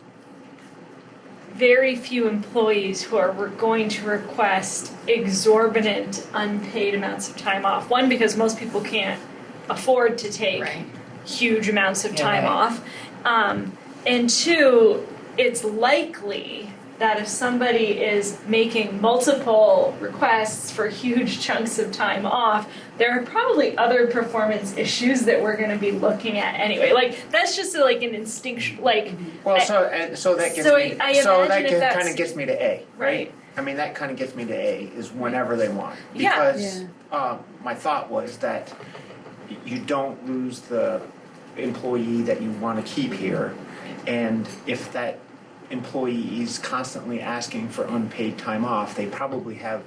very few employees who are going to request exorbitant unpaid amounts of time off. One, because most people can't afford to take Right. huge amounts of Yeah, time right. off. And two, it's likely that if somebody is making multiple requests for huge chunks of time off, there are probably other performance issues that we're going to be looking at anyway. Like, that's just like an instinct, like, Well, I- so that gets so me. I so imagine if that that's- kind of gets me to A, right? Right. I mean, that kind of gets me to A is whenever they want. Yeah. Because my thought was that you don't lose the employee that you want to keep here, and if that employee is constantly asking for unpaid time off, they probably have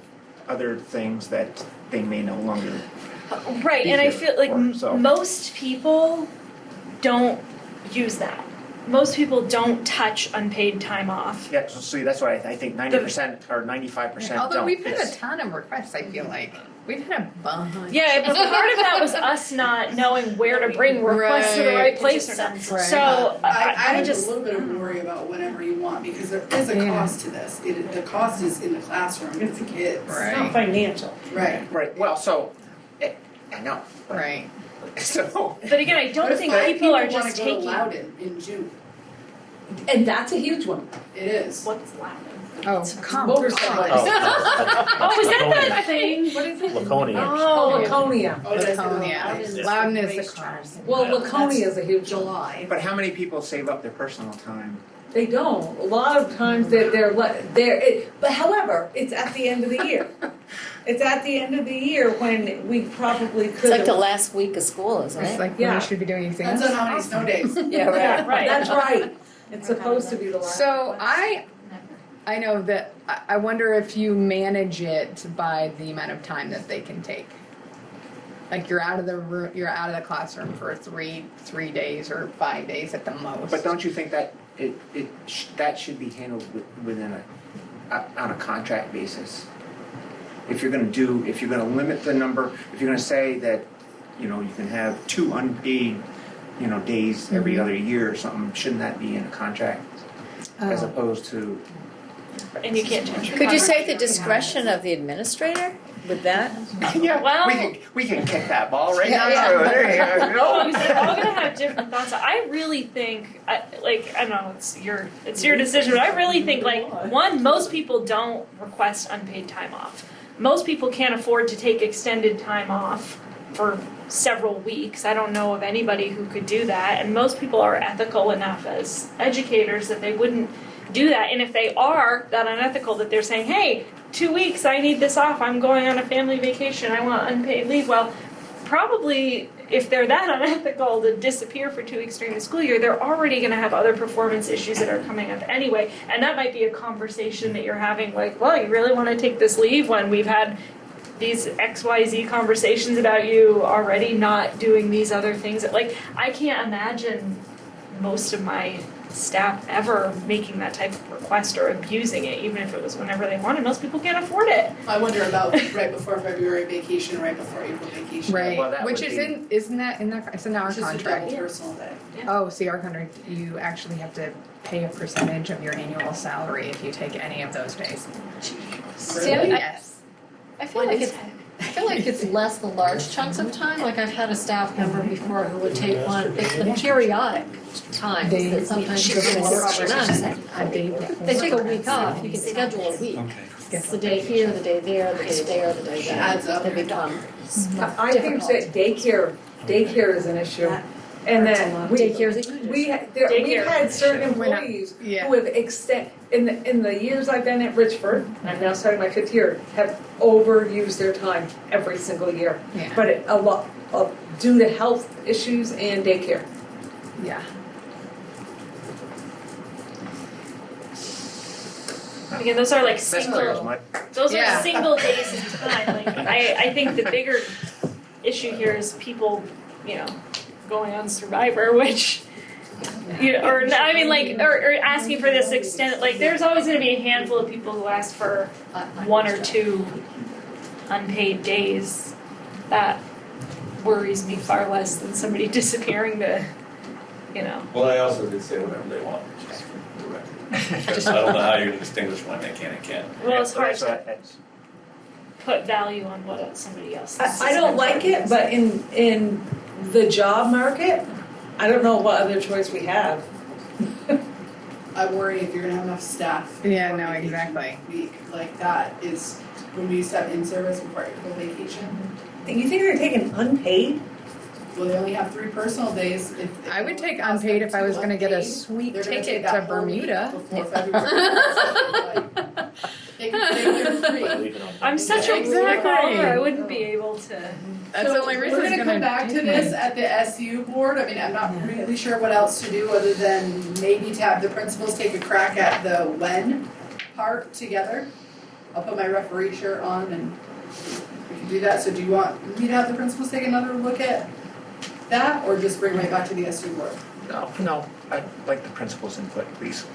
other things that they may no longer. right. be And I here feel like for, so. most people don't use that. Most people don't touch unpaid time off. Yeah, so see, that's why I think 90% or 95% Although don't. we've had a It's- ton of requests, I feel like. We've had a bunch. Yeah, but part of that was us not knowing where to bring requests to the right place or not. Right. So I I have just a little bit of worry about whatever you want, because there is a Yeah. cost to this. The cost is in the classroom with the kids. Right. Not financial. Right. Right, well, so, I know. but- Right. So, But again, I What don't if think five people are wanna just go to taking. Loudon in June? And that's a huge one. It is. What's loud? Oh, come Motorcycles. on. Oh, is that that thing? What is it? Laconia. Oh, Laconia. Oh, that's Laconia. Loudon is the car. Well, Laconia is a huge one. July. but how many people save up their personal time? They don't. A lot of times but however, it's at the end of the year. It's at the end of the year when we probably could. It's like the last week of school, isn't It's it? like when Yeah. we should be doing exams. Depends on how many snow days. Yeah, right. Yeah, Right. That's right. It's supposed to be the last. So I know that I wonder if you manage it by the amount of time that they can take. Like you're out of the room, you're out of the classroom for three days or 5 days at the most. But don't you think that that should be handled within on a contract basis? If you're going to limit the number, if you're going to say that, you can have 2 unpaid, days every other year or something, shouldn't that be in a contract as Oh. opposed to? And you can't change your Could you contract. say at the discretion of the administrator with that? Yeah, Well- we can kick that ball right Yeah, now. yeah. There you We're go. all gonna have different thoughts. I really think, I don't know, it's your decision, but I really think, one, most people don't request unpaid time off. Most people can't afford to take extended time off for several weeks. I don't know of anybody who could do that, and most people are ethical enough as educators that they wouldn't do that. And if they are that unethical, that they're saying, hey, 2 weeks, I need this off, I'm going on a family vacation, I want unpaid leave. Well, probably if they're that unethical to disappear for 2 weeks during the school year, they're already going to have other performance issues that are coming up anyway. And that might be a conversation that you're having, like, well, you really want to take this leave when we've had these XYZ conversations about you already not doing these other things. Like, I can't imagine most of my staff ever making that type of request or abusing it, even if it was whenever they wanted. Most people can't afford it. I wonder about right before February vacation, right before April vacation. Right, Well, that which would is be- isn't that in the, it's in our It's just a contract. double personal day. Oh, see, our contract, you actually have to pay a percentage of your annual salary if you take any of those days. Really? Yes. I feel like it's less the large chunks of time. Like I've had a staff member before who would take one. It's the periodic times that sometimes you can A day before. They take a week off. You can schedule a week. It's the day here, the day there, the day there, the day there. Adds up. They become I think that daycare is an issue. And that daycare's a huge we've Daycare. had certain We're not- employees yeah. who have in the years I've been at Richford, I'm now starting my 5th year, have overused their time every single year. Yeah. But a lot due to health issues and daycare. Yeah. Again, those are like That's clear as single, mud. those Yeah. are single days of time. Like, I think the bigger issue here is people, going on Survivor, which, or asking for this extent. Like, there's always going to be a handful of people who ask for 1 or 2 unpaid days. That worries me far less than somebody disappearing to, Well, I also did say whatever they want, just for the record. Because I don't know how you're gonna distinguish when they can and can't. Well, it's hard That's to that's- put value on what somebody else. I don't like it, but in the job market, I don't know what other choice we have. I worry if you're gonna have enough staff. Yeah, for no, vacation exactly. Week like that is when we used to have in-service before April vacation. You think they're taking unpaid? Well, they only have 3 personal days. If I would take unpaid if I was going to get a unpaid, sweet they're gonna take ticket that to whole week Bermuda. Before February. They can take their free. Leave it on. I'm such a Exactly. caller. I wouldn't be able to. That's the only reason We're it's gonna going come back to this at the SU board. I mean, I'm not really sure what else to do other than maybe to have the principals take a crack at the when part together. I'll put my referee shirt on and we can do that. So do you want me to have the principals take another look at that or just bring right back to the SU board? No, I'd like the principal's input, please.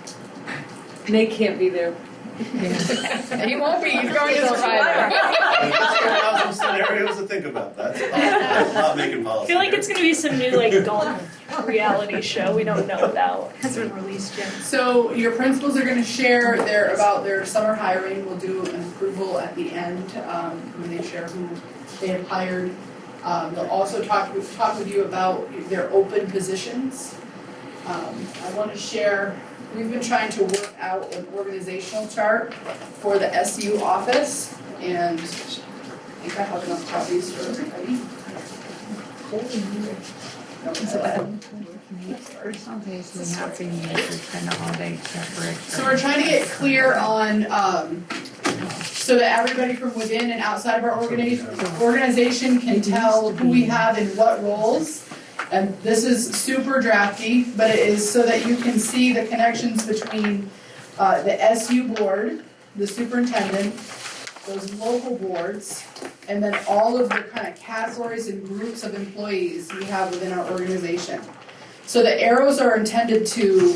Nate can't be there. He won't be. He's going to Survivor. Have some scenarios to think about, that's all. I'm not making I policy. feel like here. it's going to be some new golf reality show we don't know about. Hasn't been released yet. So your principals are gonna share about their summer hiring. We'll do an approval at the end, when they share who they have hired. They'll also talk with you about their open positions. I wanna share, we've been trying to work out an organizational chart for the SU office, and I think I have enough copies for everybody. So we're trying to get clear on, so that everybody from within and outside of our organization can tell who we have in what roles. And this is super drafty, but it is so that you can see the connections between the SU board, the superintendent, those local boards, and then all of the kind of categories and groups of employees we have within our organization. So the arrows are intended to,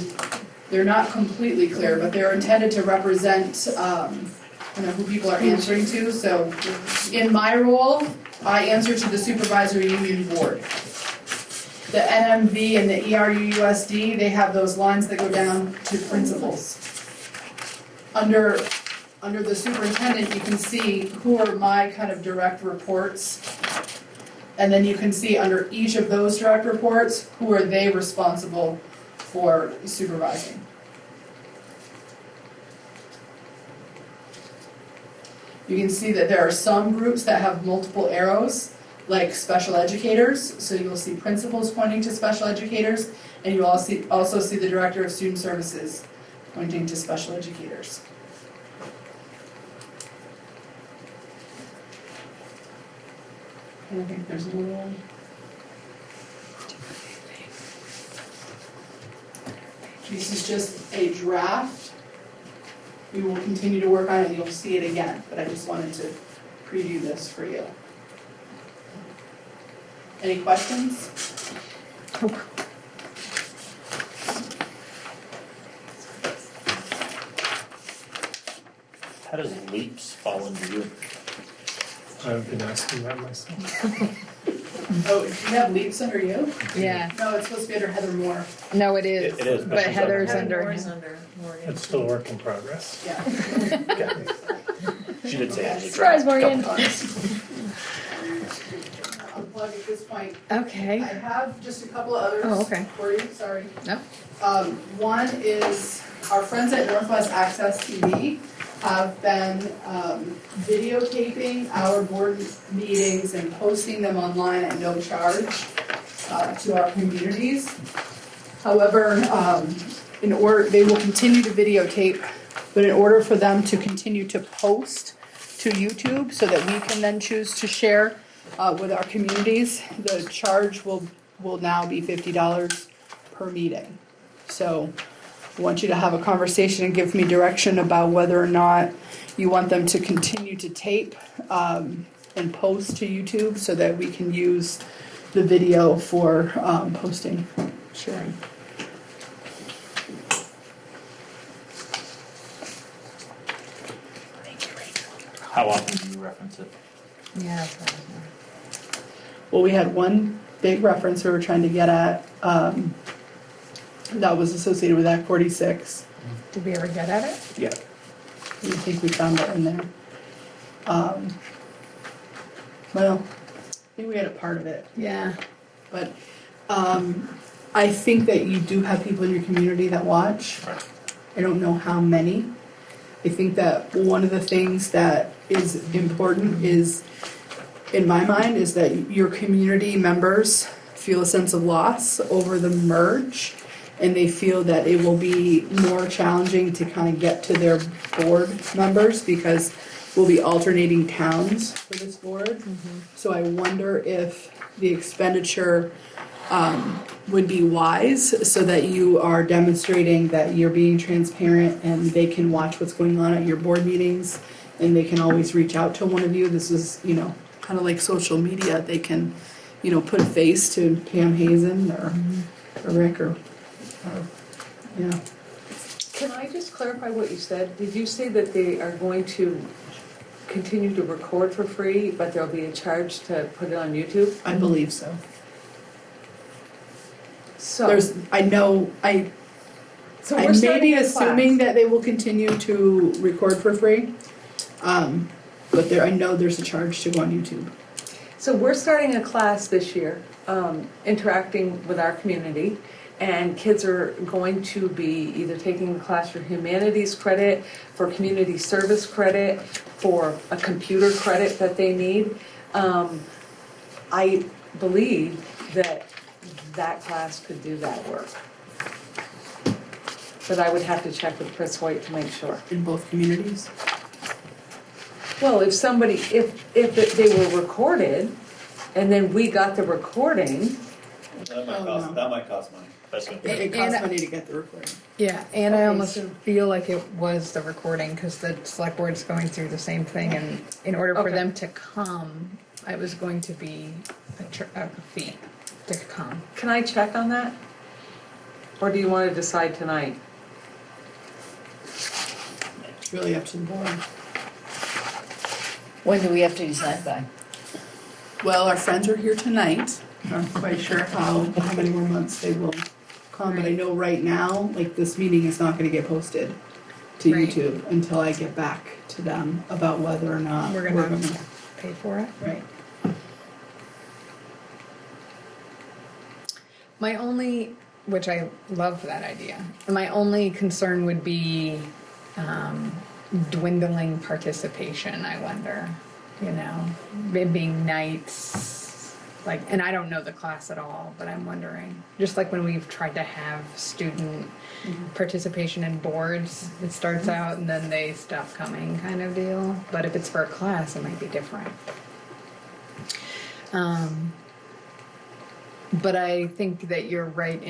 they're not completely clear, but they're intended to represent kind of who people are answering to. So in my role, I answer to the supervisory union board. The NMV and the ERUUSD, they have those lines that go down to principals. Under the superintendent, you can see who are my kind of direct reports. And then you can see under each of those direct reports, who are they responsible for supervising. You can see that there are some groups that have multiple arrows, like special educators. So you'll see principals pointing to special educators, and you also see the director of student services pointing to special educators. And I think there's a little. This is just a draft. We will continue to work on it and you'll see it again, but I just wanted to preview this for you. Any questions? How does leaps fall into you? I've been asking that myself. Oh, do you have leaps under you? Yeah, No, it's supposed to be under Heather Moore. no, it is. It is, but But she's Heather's under- under. Moore's under Morgan. It's still a work in progress. Yeah. She did say it was a Surprise, couple Morgan. times. I'll plug at this point. Okay. I have just a couple of others Oh, okay. for you, sorry. No. One is our friends at Northwest Access TV have been videotaping our board meetings and posting them online at no charge to our communities. However, they will continue to videotape, but in order for them to continue to post to YouTube so that we can then choose to share with our communities, the charge will now be $50 per meeting. So I want you to have a conversation and give me direction about whether or not you want them to continue to tape and post to YouTube so that we can use the video for posting, sharing. How often do you reference it? Yeah. that's what I was Well, we had one big reference we were trying to get at that was associated with Act 46. wondering. Did we ever get at it? Yeah. I think we found it in there. Well, I think we had a part of it. Yeah. But I think that you do have people in your community that watch. Right. I don't know how many. I think that one of the things that is important is, in my mind, is that your community members feel a sense of loss over the merge, and they feel that it will be more challenging to kind of get to their board members because we'll be alternating towns for this board. So I wonder if the expenditure would be wise so that you are demonstrating that you're being transparent and they can watch what's going on at your board meetings and they can always reach out to one of you. This is, kind of like social media. They can, put a face to Pam Hazen or Rick or yeah. Can I just clarify what you said? Did you say that they are going to continue to record for free, but there'll be a charge to put it on YouTube? I believe so. So, I so may we're be starting a assuming class. that they will continue to record for free. But I know there's a charge to go on YouTube. So we're starting a class this year, interacting with our community, and kids are going to be either taking the class for humanities credit, for community service credit, for a computer credit that they need. I believe that class could do that work. But I would have to check with Chris Hoyt to make sure. In both communities? Well, if they were recorded, and then we got the recording, That might cost money. That's gonna be. It costs money to get the recording. Yeah, and I Okay, almost so- feel like it was the recording because the select board's going through the same thing, and in order for Okay. them to come, it was going to be a fee to come. can I check on that? Or do you want to decide tonight? It's really up to the board. When do we have to decide by? Well, our friends are here tonight. Not quite sure how many more months they will come, but I know right now, like, this meeting is not gonna get posted to Right. YouTube until I get back to them about whether or not We're gonna pay for it. Right. My only, which I love that idea, my only concern would be dwindling participation, I wonder. It being nights, and I don't know the class at all, but I'm wondering. Just like when we've tried to have student participation in boards, it starts out and then they stop coming kind of deal. But if it's for a class, it might be different. But I think that you're right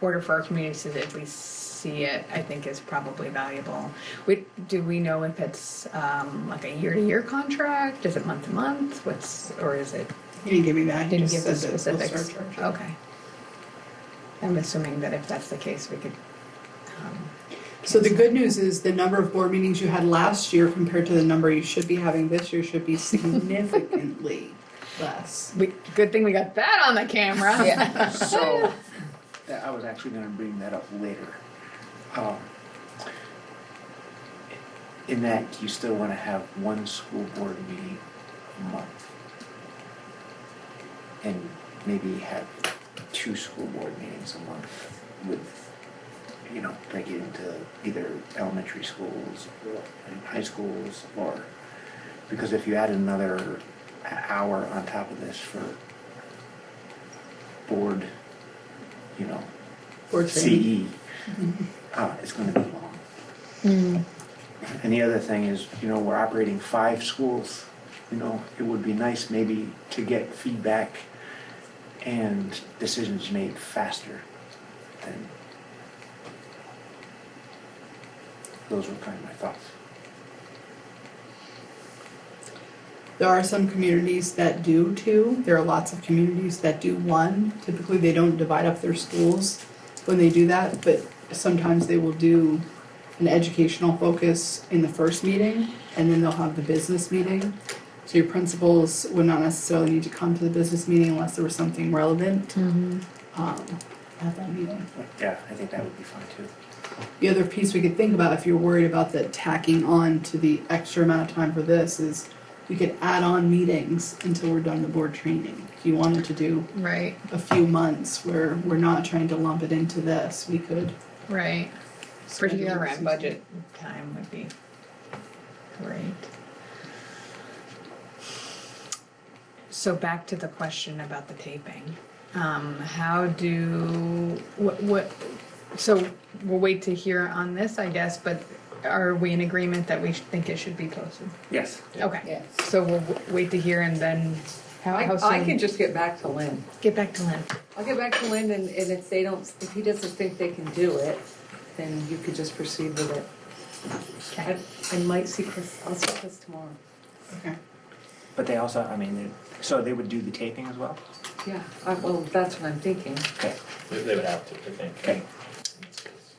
order for our community so that if we see it, I think is probably valuable. Do we know if it's like a year-to-year contract? Is it month-to-month? Or is it? He didn't give me that. He Didn't just give the said that we'll specifics. start charging. Okay. I'm assuming that if that's the case, we could. So the good news is the number of board meetings you had last year compared to the number you should be having this year should be significantly less. Good thing we got that on the camera. Yeah. So, I was actually gonna bring that up later. In that, you still wanna have one school board meeting a month. And maybe have 2 school board meetings a month with, break it into either elementary schools or high schools, or, because if you add another hour on top of this for board, Board CE, training. it's gonna be long. And the other thing is, we're operating 5 schools, it would be nice maybe to get feedback and decisions made faster than. Those were kind of my thoughts. There are some communities that do 2. There are lots of communities that do 1. Typically, they don't divide up their schools when they do that, but sometimes they will do an educational focus in the first meeting, and then they'll have the business meeting. So your principals would not necessarily need to come to the business meeting unless there was something relevant at that meeting. Yeah, I think that would be fine too. The other piece we could think about if you're worried about the tacking on to the extra amount of time for this is we could add on meetings until we're done the board training. If you wanted to do Right. a few months where we're not trying to lump it into this, we could. Right. Particularly around budget time would be great. So back to the question about the taping. So we'll wait to hear on this, I guess, but are we in agreement that we think it should be posted? Yes. Okay. Yes. So we'll wait to hear and then how soon? I can just get back to Lynn. Get back to Lynn. I'll get back to Lynn, and if he doesn't think they can do it, then you could just proceed with it. Okay. I might see Chris, I'll see Chris tomorrow. Okay. But they also, so they would do the taping as well? Yeah, well, that's what I'm thinking. Okay. They would have to, I think. Okay.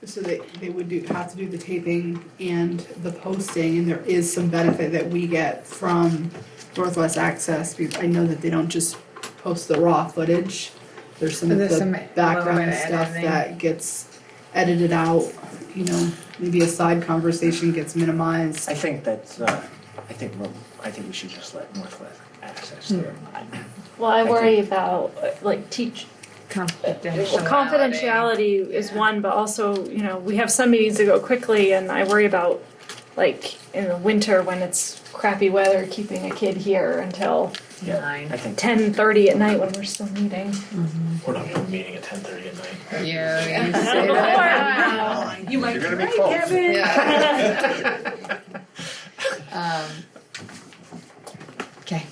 So they would have to do the taping and the posting, and there is some benefit that we get from Northwest Access, because I know that they don't just post the raw footage. There's some of There's some the little background bit of stuff editing. that gets edited out, maybe a side conversation gets minimized. I think that's, I think we should just let Northwest Access do it. Well, I I worry about confidentiality is one, but also, we have some meetings that go quickly, and I worry about, in the winter when it's crappy weather, keeping a kid here until Yeah, 9. I think 10:30 at night when we're still meeting. We're not doing a meeting at 10:30 at night. Yeah, you I say don't know. that. You might You're be gonna be right, close. Kevin. Okay.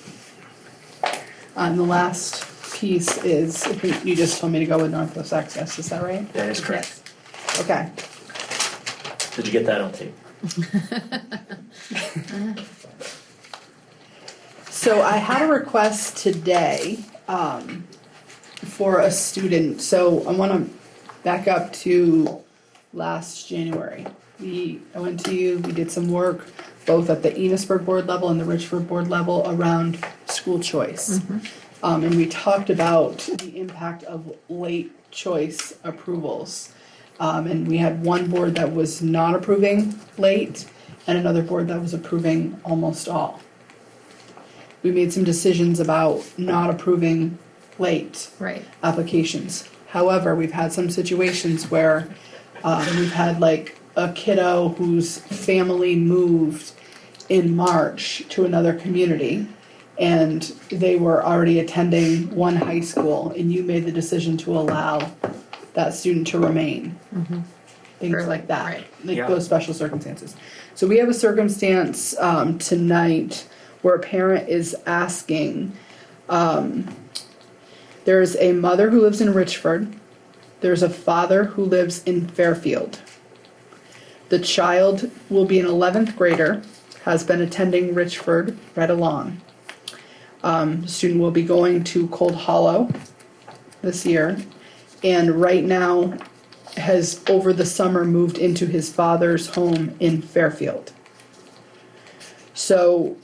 The last piece is, I think you just told me to go with Northwest Access, is that right? that is correct. Okay. Did you get that on tape? So I had a request today for a student. So I want to back up to last January. I went to you, we did some work both at the Enosburg board level and the Richford board level around school choice. And we talked about the impact of late choice approvals. And we had one board that was not approving late and another board that was approving almost all. We made some decisions about not approving late Right. applications. However, we've had some situations where we've had like a kiddo whose family moved in March to another community, and they were already attending one high school, and you made the decision to allow that student to remain. Things Or like that, right. like Yeah. those special circumstances. So we have a circumstance tonight where a parent is asking, there's a mother who lives in Richford There's a father who lives in Fairfield. The child will be an 11th grader, has been attending Richford right along. The student will be going to Cold Hollow this year, and right now has over the summer moved into his father's home in Fairfield. So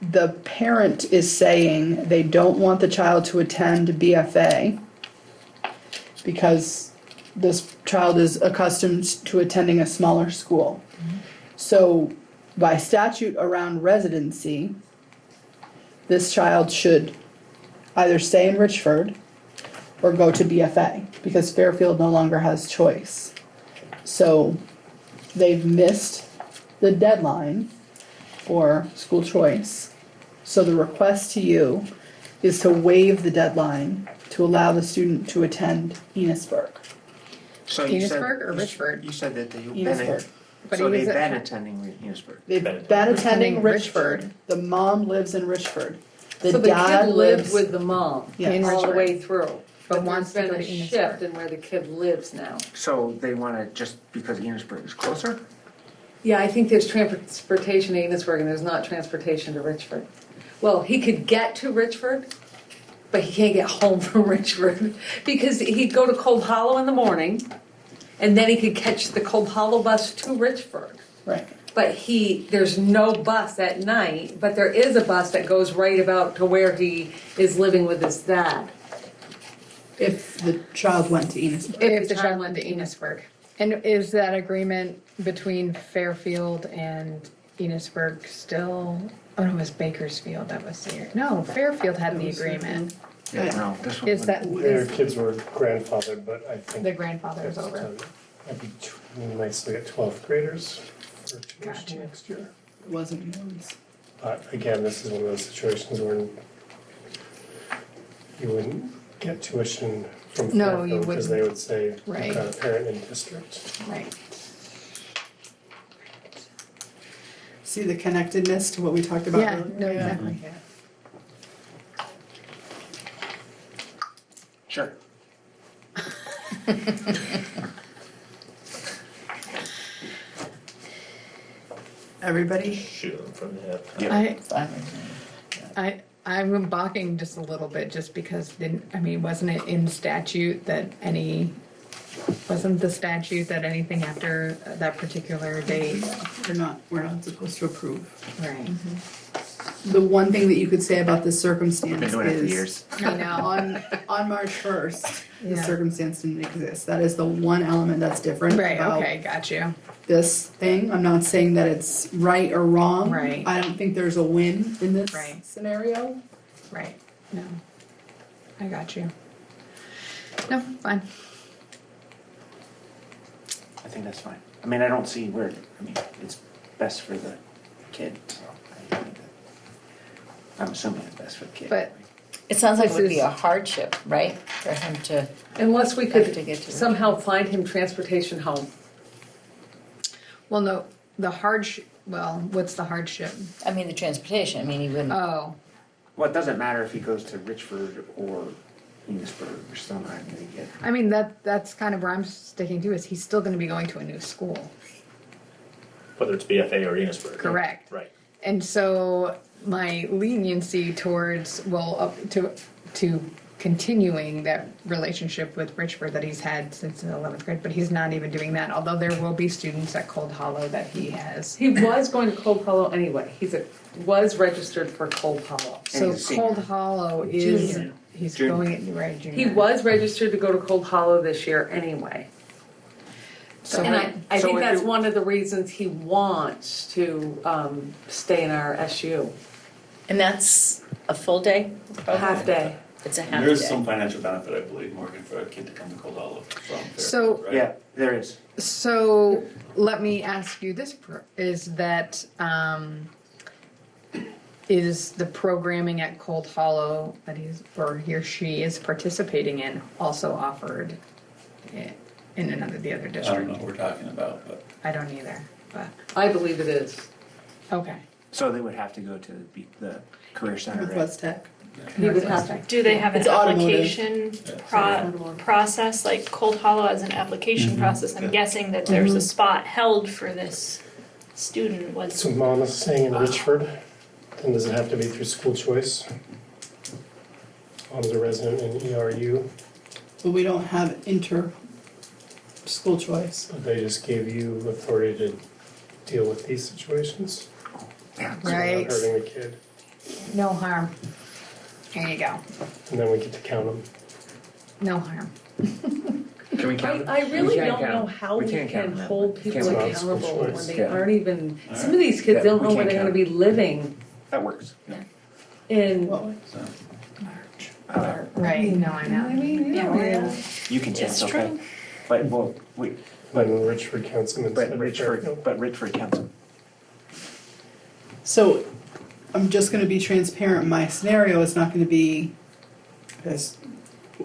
the parent is saying they don't want the child to attend BFA because this child is accustomed to attending a smaller school. So by statute around residency, this child should either stay in Richford or go to BFA because Fairfield no longer has choice. So they've missed the deadline for school choice. So the request to you is to waive the deadline to allow the student to attend Enosburg. So you said- Enosburg or Richford? You said that you've Enosburg. But so he was they've at- been attending Enosburg. They've been attending Richford. The mom lives in Richford. So the kid lived with the mom Yes. all the way through. But wants there's to been go to a Enosburg. shift in where the kid lives now. So they want to, just because Enosburg is closer? Yeah, I think there's transportation to Enosburg and there's not transportation to Richford. Well, he could get to Richford, but he can't get home from Richford because he'd go to Cold Hollow in the morning and then he could catch the Cold Hollow bus to Richford. Right. But there's no bus at night, but there is a bus that goes right about to where he is living with his dad. If the child went to Enosburg. If the child went to Enosburg. And is that agreement between Fairfield and Enosburg still, oh no, it was Bakersfield that was there. No, Fairfield had the agreement. Yeah, no, this one. Is that, Their is kids were grandfathered, but I think. the grandfather's that's, over? I'd be nicely at 12th graders for tuition Gotcha. next year. It wasn't yours. But again, this is one of those situations where you wouldn't get tuition from No, you Fairfield because they would say Right. you've got a parent in district. Right. See the connectedness to what we talked about Yeah, earlier? no, exactly. Sure. Everybody? Shoot them from the hip. I'm balking just a little bit just because wasn't it in statute that wasn't the statute that anything after that particular date? We're not supposed to approve. Right. The one thing that you could say about this circumstance Been doing it for is years. I know. on March 1st, the Yeah. circumstance didn't exist. That is the one element that's different Right, about okay, got you. this thing. I'm not saying that it's right or wrong. Right. I don't think there's a win in this Right. scenario. Right, no. I got you. No, fine. I think that's fine. I mean, I don't see where, it's best for the kid, so I think that, I'm assuming it's best for the kid. But It sounds like it would This be is- a hardship, right, for him to Unless we have to could get to. somehow find him transportation home. well, no, what's the hardship? I mean, the transportation, I mean, he wouldn't. Oh, Well, it doesn't matter if he goes to Richford or Enosburg, we're still not gonna get. I mean, that's kind of where I'm sticking to is he's still gonna be going to a new school. Whether it's BFA or Enosburg. Correct. Right. And so my leniency towards, to continuing that relationship with Richford that he's had since the 11th grade, but he's not even doing that, although there will be students at Cold Hollow that he has. He was going to Cold Hollow anyway. Was registered for Cold Hollow. And So he's a senior. Cold Hollow is, Junior. he's Junior. going, right, junior. He was registered to go to Cold Hollow this year anyway. So And I So think if that's you- one of the reasons he wants to stay in our SU. And that's a full day? program? Half day. It's a half And day. there is some financial benefit, I believe, Morgan, for a kid to come to Cold Hollow from Fairfield, So- right? Yeah, there is. So let me ask you this: is that is the programming at Cold Hollow that he or she is participating in also offered in the other I don't district? know what we're talking about, but I don't either. But I believe it is. okay, So they would have to go to the Career Center, right? Northwest Tech. He would have to. Do they have an It's automotive. application process, like Cold Hollow has an application process? I'm guessing that there's a spot held for this student. So Mom is saying in Richford, then does it have to be through school choice? Mom's a resident in ERU, But we don't have school choice. but they just gave you authority to deal with these situations. So we're Right. not hurting the kid, No harm. There you go. and then we get to count them. No harm. Can we count? I really can't don't count. know how We we can't can count them. hold people Can't count school accountable when choice. they Yeah. aren't even, some of these kids Yeah, don't we know where can't they're gonna count. be living That works. in. Right. No, I know. I mean, yeah. You can say It's it's okay. true. But, well, But Richford counts them instead but of Richford, Fairfield. but Richford counts them. So I'm just going to be transparent. My scenario is not going to be, because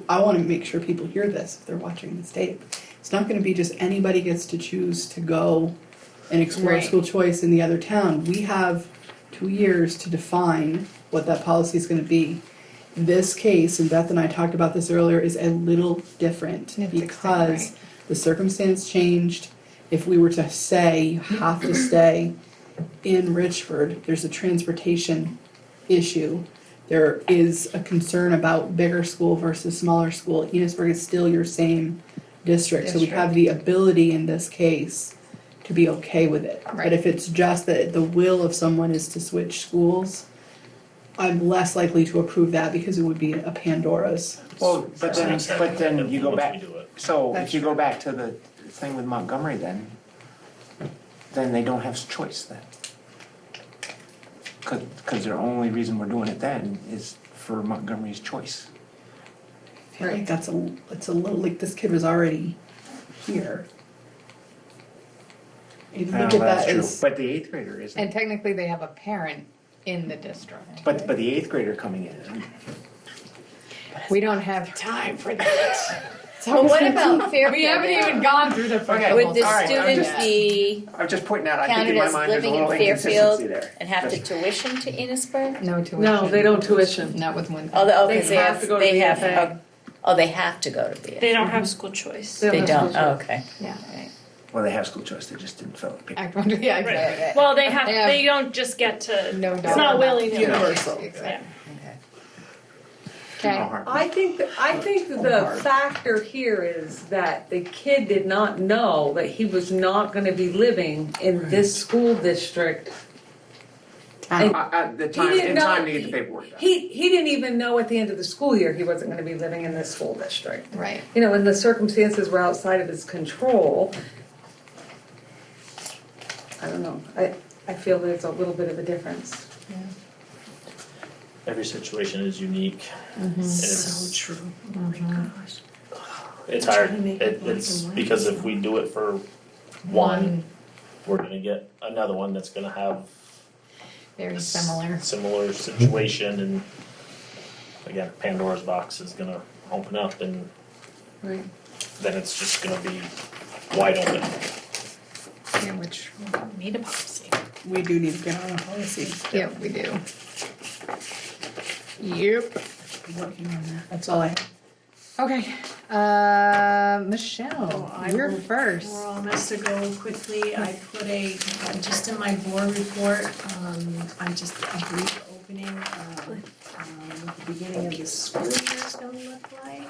I want to make sure people hear this if they're watching this tape. It's not going to be just anybody gets to choose to go and explore Right. school choice in the other town. We have 2 years to define what that policy is going to be. This case, and Beth and I talked about this earlier, is a little different It's because exciting, the circumstance changed. If we were to say you have to stay in Richford, there's a transportation issue. There is a concern about bigger school versus smaller school. Enosburg is still your same district, so we have the ability in this case to be okay with it. Right. But if it's just that the will of someone is to switch schools, I'm less likely to approve that because it would be a Pandora's. Well, but then you go Once back, we do it. so That's if you go back to the thing with Montgomery then they don't have choice then. Cause their only reason we're doing it then is for Montgomery's choice. I feel like it's a little, like this kid was already here. You look at That's that true, as, but the eighth grader isn't. And technically, they have a parent in the district. But the eighth grader coming in, We don't have time for that. Well, what about Fairfield? We haven't even gone through the first Okay. couple Would the All right, I'm students just- be I'm just pointing out, I think counted in my as mind there's a living in little inconsistency Fairfield there. and have to Just- tuition to Enosburg? No tuition. No, they don't tuition. Not with one. They have to go to they have, BFA. they have to go to BFA. They don't have school choice. They They have don't, school oh, choice. okay. Yeah. Well, they have school choice, they just didn't fill out the paper. I wonder, yeah, exactly. Well, they have. They have- They don't just get to. No It's dollar not amount. willy nilly. Universal. Yeah. Okay. No harm. I think that the factor here is that the kid did not know that he was not gonna be living in this school district. And At the he time, didn't in know- time to get the paperwork done. He didn't even know at the end of the school year he wasn't gonna be living in this school district. Right. You know, and the circumstances were outside of his control. I don't know, I feel there's a little bit of a difference. Every situation is unique. And So it's, true. it's hard. It's because if we do it for one, we're gonna get another one that's gonna have Very similar. similar situation, and again, Pandora's box is gonna open up, and Right. then it's just gonna be wide open. Yeah, which, Need a policy. we do need to get on a policy. yeah, we do. Yep. Working on that. That's all I have. Okay. Michelle, you're first. Promise to go quickly. I put just in my board report, I just a brief opening of what the beginning of the school year is gonna look like.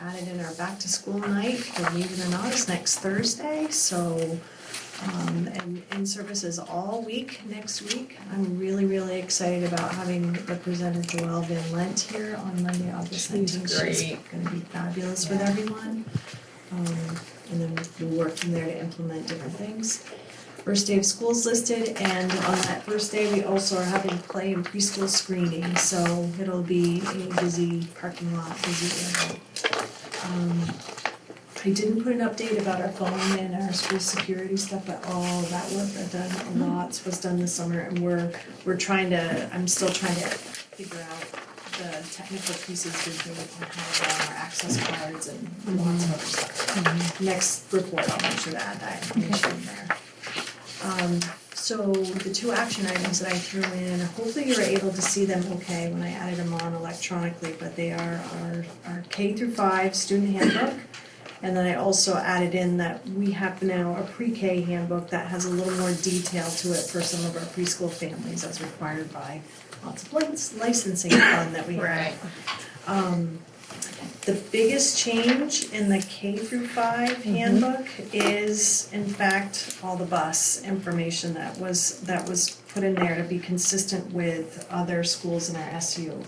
I added in our back to school night, believe it or not, it's next Thursday, so and in services all week next week. I'm really, really excited about having Representative Joelle Van Lent here on Monday, August 19th. She's great. gonna be fabulous with everyone. And then we'll work from there to implement different things. First day of school is listed, and on that first day, we also are having play and preschool screening, so it'll be a busy parking lot, busy area. I didn't put an update about our phone and our school security stuff, but all that work I've done, lots was done this summer, and I'm still trying to figure out the technical pieces we do on how to run our access cards and lots of other stuff. Next report, I'll make sure to add that information in there. So the two action items that I threw in, hopefully you were able to see them okay when I added them on electronically, but they are our K through 5 student handbook. And then I also added in that we have now a pre-K handbook that has a little more detail to it for some of our preschool families as required by lots of licensing fund that we have. The biggest change in the K through 5 handbook is, in fact, all the bus information that was put in there to be consistent with other schools in our SU.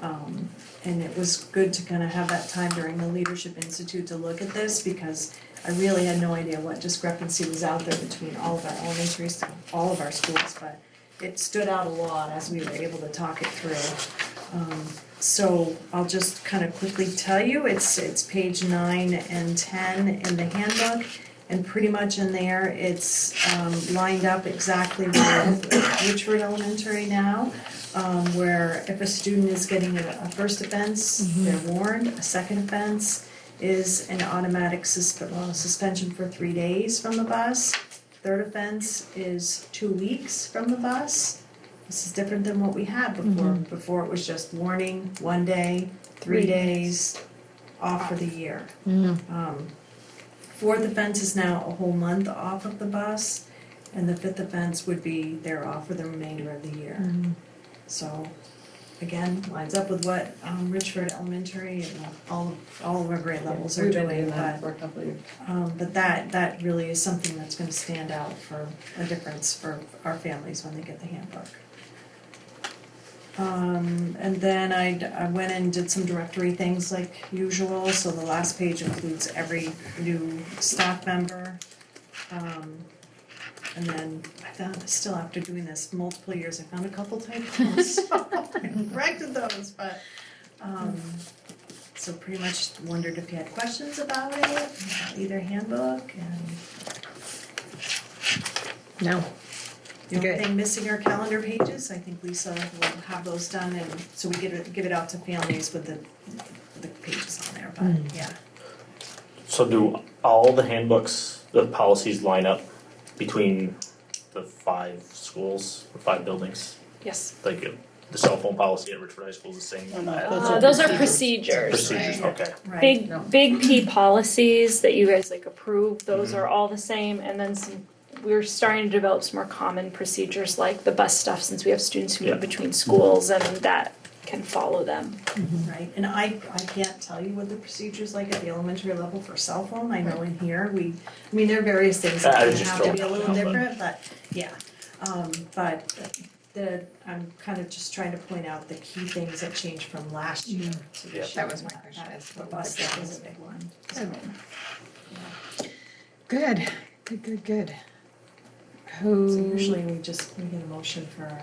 And it was good to kind of have that time during the Leadership Institute to look at this, because I really had no idea what discrepancy was out there between all of our elementary, all of our schools, but it stood out a lot as we were able to talk it through. So I'll just kind of quickly tell you, it's page 9 and 10 in the handbook, and pretty much in there, it's lined up exactly with Richford Elementary now, where if a student is getting a first offense, they're warned. A second offense is an automatic suspension for 3 days from the bus. Third offense is 2 weeks from the bus. This is different than what we had before. Before it was just warning, 1 day, 3 days, off for the year. Fourth offense is now a whole month off of the bus, and the fifth offense would be they're off for the remainder of the year. So, again, lines up with what Richford Elementary and all of our grade levels are doing. For a couple of years. But that really is something that's going to stand out for a difference for our families when they get the handbook. And then I went and did some directory things like usual. So the last page includes every new staff member. And then I found, still after doing this multiple years, I found a couple typos. I corrected those, but so pretty much wondered if you had questions about it, either handbook, and No. the only Good. thing missing are calendar pages. I think Lisa will have those done, and so we give it out to families with the pages on there. But yeah, So do all the handbooks, the policies line up between the 5 schools, or 5 buildings? Yes. Like the cell phone policy at Richford High School is the same? Those are procedures. Procedures, okay. right. Big P policies that you guys like approve, those are all the same, and then we're starting to develop some more common procedures like the bus stuff, since we have students who move between schools, and that can follow them. Right, and I can't tell you what the procedure's like at the elementary level for cell phone. I know in here there are various things that have to be a little different, but yeah. I'm kind of just trying to point out the key things that changed from last year to this year. That was my question. The bus stuff is a big one. So, Good. Good. so usually we get a motion for our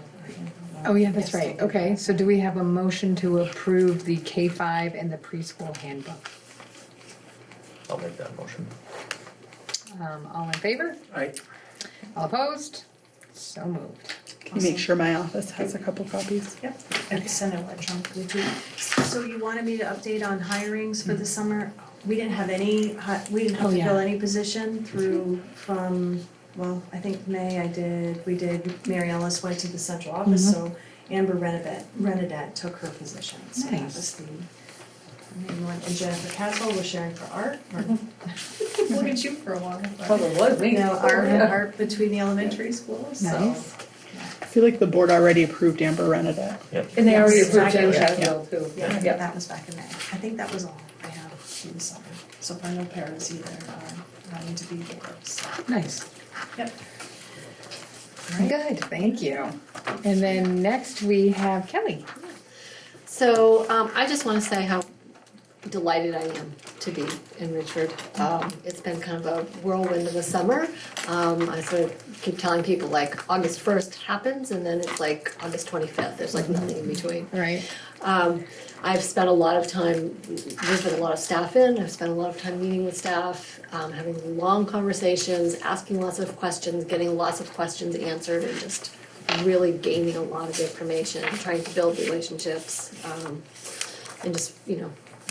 Oh, yeah, that's right. Okay, so do we have a motion to approve the K-5 and the preschool handbook? I'll make that motion. All in favor? Aye. All opposed? So moved. Can you make sure my office has a couple copies? Yep, I can send it electronically too. So you wanted me to update on hirings for the summer? We didn't have any, we didn't have to fill any position from, well, I think May we did, Mary Ellis went to the central office, so Amber Renadette took her position. So that was the main one. And Jennifer Caswell was sharing for art. Look at you for a while. Art between the elementary schools, so. Nice. I feel like the board already approved Amber Renadette. And they already Yes, approved Jen exactly. Shaswell too. Yeah, Yep. that was back in May. I think that was all I have in the summer. So far, no paras either running to be boards. Nice. Yep. Good, thank you. And then next we have Kelly. So I just want to say how delighted I am to be in Richford. It's been kind of a whirlwind of a summer. I sort of keep telling people like August 1st happens and then it's like August 25th. There's like nothing in between. Right. I've spent a lot of time, there's been a lot of staff in, I've spent a lot of time meeting with staff, having long conversations, asking lots of questions, getting lots of questions answered, and just really gaining a lot of information, trying to build relationships, and just,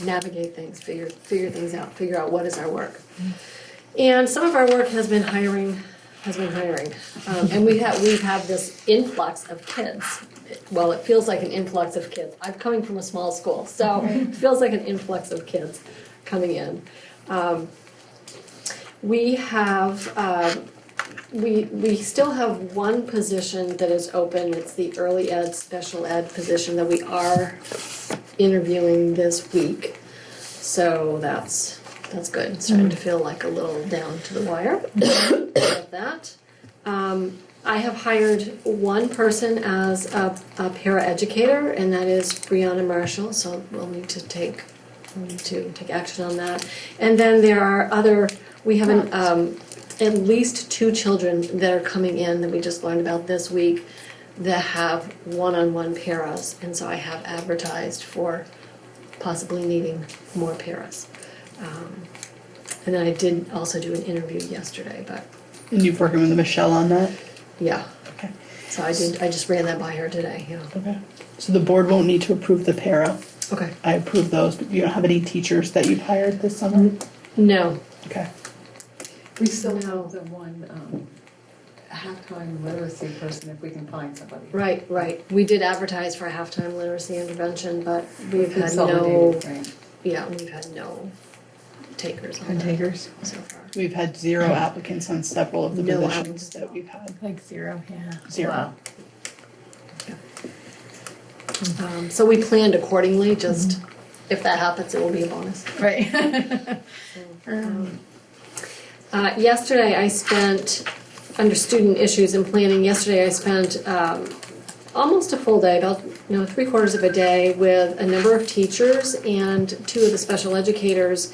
navigate things, figure things out, figure out what is our work. And some of our work has been hiring has been hiring. And we've had this influx of kids. Well, it feels like an influx of kids. I'm coming from a small school, so it feels like an influx of kids coming in. We still have one position that is open. It's the early ed, special ed position that we are interviewing this week. So that's good. It's starting to feel like a little down to the wire about that. I have hired one person as a para-educator, and that is Brianna Marshall, so we'll need to take action on that. And then there are we have at least 2 children that are coming in that we just learned about this week that have one-on-one paras, and so I have advertised for possibly needing more paras. And then I did also do an interview yesterday, but. And you're working with Michelle on that? Yeah. Okay. So I just ran that by her today, yeah. Okay. So the board won't need to approve the para. Okay. I approve those, but you don't have any teachers that you've hired this summer? No. Okay. We still have the one halftime literacy person if we can find somebody. Right. We did advertise for a halftime literacy intervention, but we've had Consolidated, right. we've had no takers on that so far. We've had 0 applicants on several of the No positions that we've had. Like 0, yeah. 0. Wow. So we planned accordingly, just if that happens, it will be a bonus. Right. Yesterday I spent, under student issues and planning, yesterday I spent almost a full day, about 3/4 of a day with a number of teachers and 2 of the special educators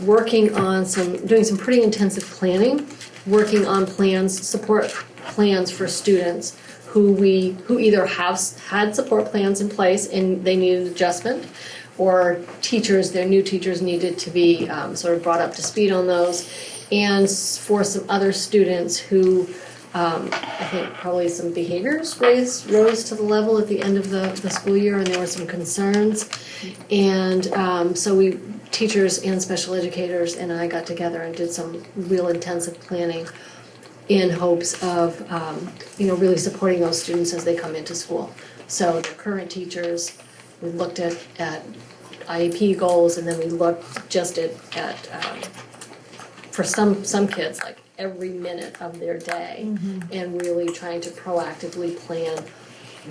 working on doing some pretty intensive planning, working on support plans for students who either have had support plans in place and they needed adjustment, or their new teachers needed to be sort of brought up to speed on those, and for some other students who I think probably some behaviors rose to the level at the end of the school year, and there were some concerns, and so teachers and special educators and I got together and did some real intensive planning in hopes of really supporting those students as they come into school. So the current teachers, we looked at IEP goals, and then we looked just at for some kids, like every minute of their day, and really trying to proactively plan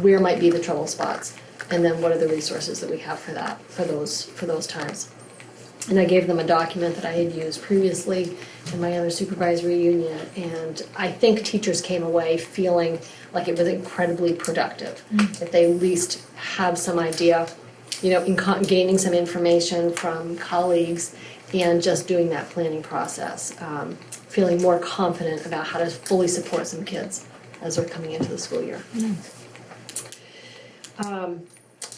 where might be the trouble spots, and then what are the resources that we have for that, for those times. And I gave them a document that I had used previously in my other supervisory union, and I think teachers came away feeling like it was incredibly productive, that they at least have some idea, in gaining some information from colleagues and just doing that planning process, feeling more confident about how to fully support some kids as they're coming into the school year.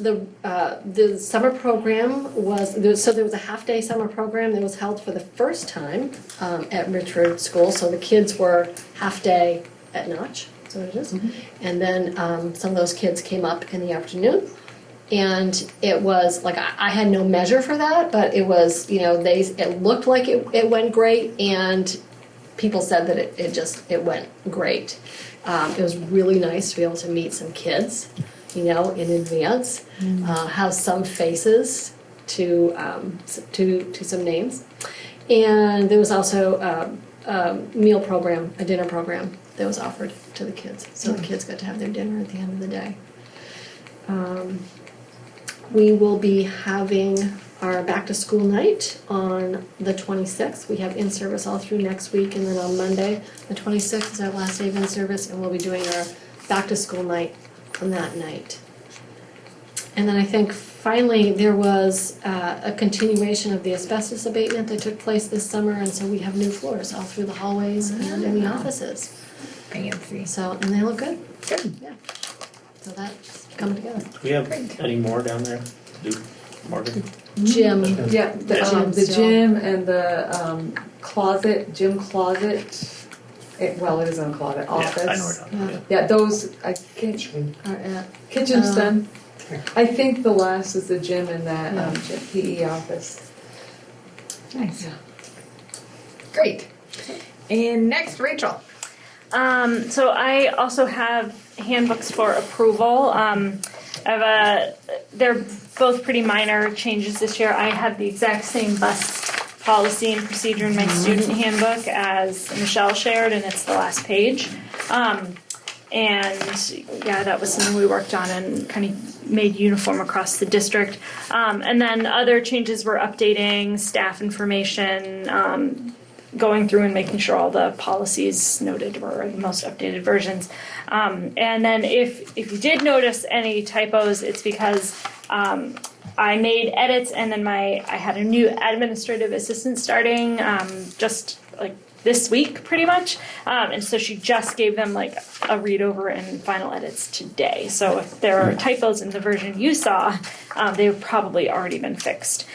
The summer program there was a half-day summer program that was held for the first time at Richford School. So the kids were half-day at Notch, that's what it is. And then some of those kids came up in the afternoon. And it was like, I had no measure for that, but it was, it looked like it went great, and people said that it went great. It was really nice to be able to meet some kids, in advance, have some faces to some names. And there was also a meal program, a dinner program that was offered to the kids. So the kids got to have their dinner at the end of the day. We will be having our back to school night on the 26th. We have in-service all through next week, and then on Monday, the 26th is our last day of in-service, and we'll be doing our back to school night on that night. And then I think finally there was a continuation of the asbestos abatement that took place this summer, and so we have new floors all through the hallways and in the offices. Fancy. So, and they look good. Good. Yeah. So that's coming together. Do we have any more down there? Morgan? Gym. Yeah, the gym and the gym closet. It is in a closet, office. Yeah, I know where it is. Yeah, those, I think, are at, kitchen's done. I think the last is the gym and that PE office. Nice. Great. And next, Rachel. So I also have handbooks for approval. They're both pretty minor changes this year. I have the exact same bus policy and procedure in my student handbook as Michelle shared, and it's the last page. And yeah, that was something we worked on and kind of made uniform across the district. And then other changes were updating staff information, going through and making sure all the policies noted were the most updated versions. And then if you did notice any typos, it's because I made edits, and then I had a new administrative assistant starting just like this week pretty much. And so she just gave them like a read over and final edits today. So if there are typos in the version you saw, they've probably already been fixed.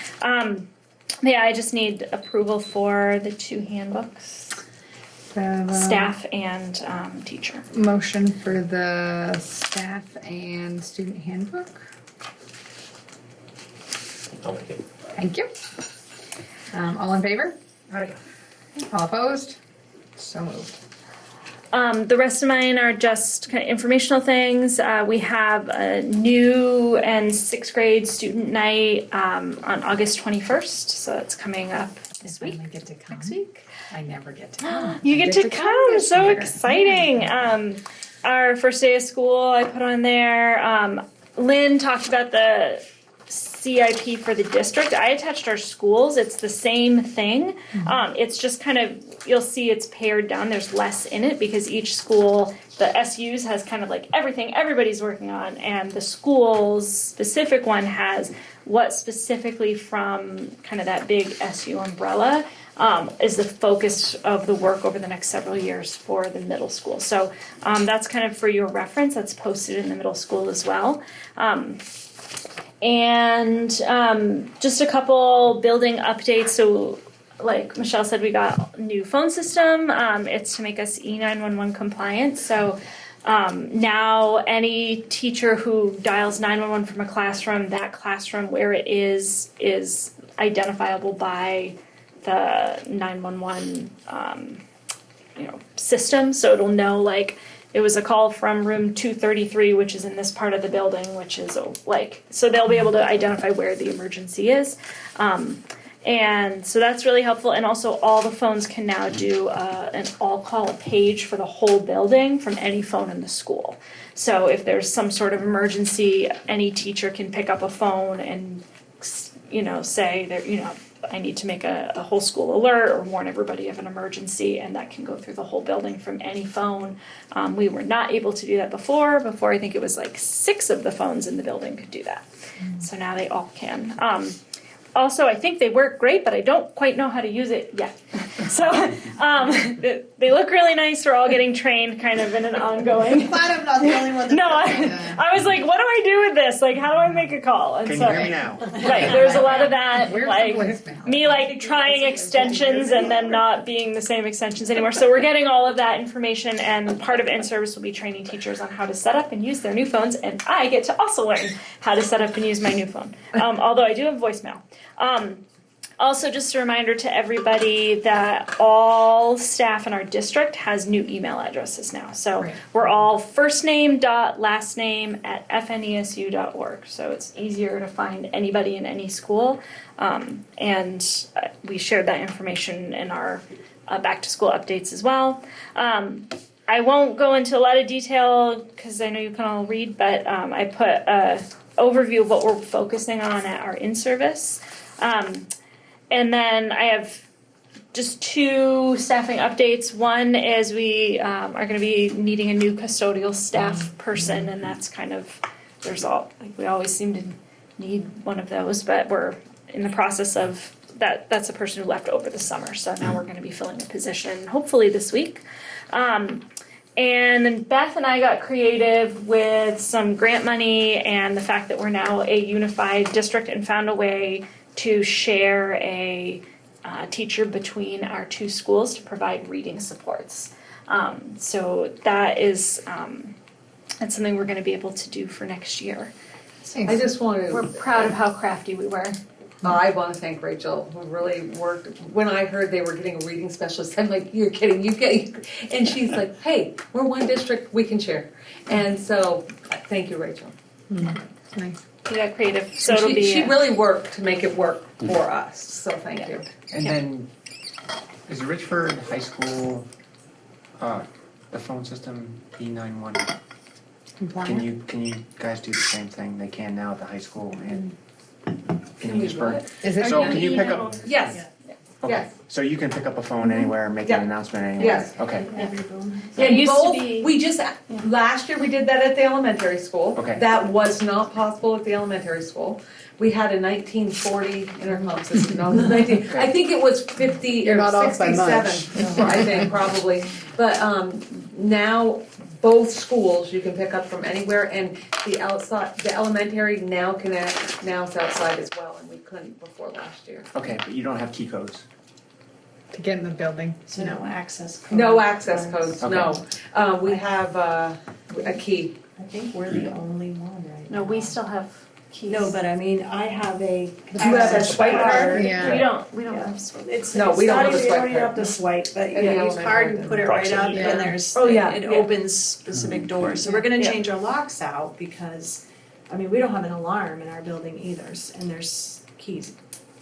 Yeah, I just need approval for the 2 handbooks, staff and teacher. Motion for the staff and student handbook. I'll make it. Thank you. All in favor? Aye. All opposed? So moved. The rest of mine are just kind of informational things. We have a new and 6th grade student night on August 21st, so it's coming up this week. I get to come. Next week. I never get to come. You get to come. this So year. exciting. Our first day of school, I put on there. Lynn talked about the CIP for the district. I attached our schools. It's the same thing. It's just kind of, you'll see it's pared down. There's less in it because each school, the SUs has kind of like everything everybody's working on, and the school's specific one has what specifically from kind of that big SU umbrella is the focus of the work over the next several years for the middle school. So that's kind of for your reference. That's posted in the middle school as well. And just a couple building updates. So like Michelle said, we got a new phone system. It's to make us E911 compliant. So now any teacher who dials 911 from a classroom, that classroom where it is identifiable by the 911 system. So it'll know like it was a call from room 233, which is in this part of the building, which is like, so they'll be able to identify where the emergency is. And so that's really helpful. And also all the phones can now do an all-call page for the whole building from any phone in the school. So if there's some sort of emergency, any teacher can pick up a phone and, say that, I need to make a whole school alert or warn everybody of an emergency, and that can go through the whole building from any phone. We were not able to do that before. Before, I think it was like 6 of the phones in the building could do that. So now they all can. Also, I think they work great, but I don't quite know how to use it yet. So they look really nice. We're all getting trained kind of in an ongoing. Glad I'm not the only one. No, I was like, what do I do with this? Like, how do I make a call? And Can so, you hear me now? Right, there's a lot of that, Where's the like voicemail? me like trying extensions and then not being the same extensions anymore. So we're getting all of that information, and part of in-service will be training teachers on how to set up and use their new phones, and I get to also learn how to set up and use my new phone. Although I do have voicemail. Also, just a reminder to everybody that all staff in our district has new email addresses now. So we're all firstname.lastname@fnesu.org. So it's easier to find anybody in any school. And we shared that information in our back to school updates as well. I won't go into a lot of detail because I know you can all read, but I put an overview of what we're focusing on at our in-service. And then I have just 2 staffing updates. One is we are going to be needing a new custodial staff person, and that's kind of, we always seem to need one of those, but we're in the process of that. That's a person who left over the summer, so now we're going to be filling a position hopefully this week. And then Beth and I got creative with some grant money and the fact that we're now a unified district and found a way to share a teacher between our 2 schools to provide reading supports. So that is that's something we're going to be able to do for next year. So I just want to. We're proud of how crafty we were. I want to thank Rachel, who really worked. When I heard they were getting a reading specialist, I'm like, you're kidding, and she's like, hey, we're one district, we can share. And so, thank you, Rachel. Nice. You got creative, so it'll be. She really worked to make it work for us, so thank you. And then, is Richford High School, the phone system E91? Can you guys do the same thing they can now at the high school in Enosburg? Is it? So can you pick up? Yes. Okay. Yes. So you can pick up a phone anywhere and make Yeah. an announcement anywhere? Yes. Okay. It used to both, be- we just, last year we did that at the elementary school. Okay. That was not possible at the elementary school. We had a 1940 intercom system, no, 19, I think it was 50 You're or not off by 67, I think, probably. But now, both schools, you can pick up from anywhere, and the elementary now connects, now it's outside as well, and we couldn't before last year. Okay, but you don't have key codes? To get in the building. So no access code. No access codes, Okay. no. We have a key. I think we're the only one right No, now. we still have keys. No, but I mean, I have a. You have a swipe card? Yeah. We don't Yeah. have swipe. It's, No, it's we don't not have a even, you swipe don't even card. have to swipe, but Yeah, you yeah, use yeah. card, you put it right up, Proximity. and there's, Oh, yeah, it yeah. opens specific doors. So we're gonna Yeah. change our locks out because, I mean, we don't have an alarm in our building either, and there's keys.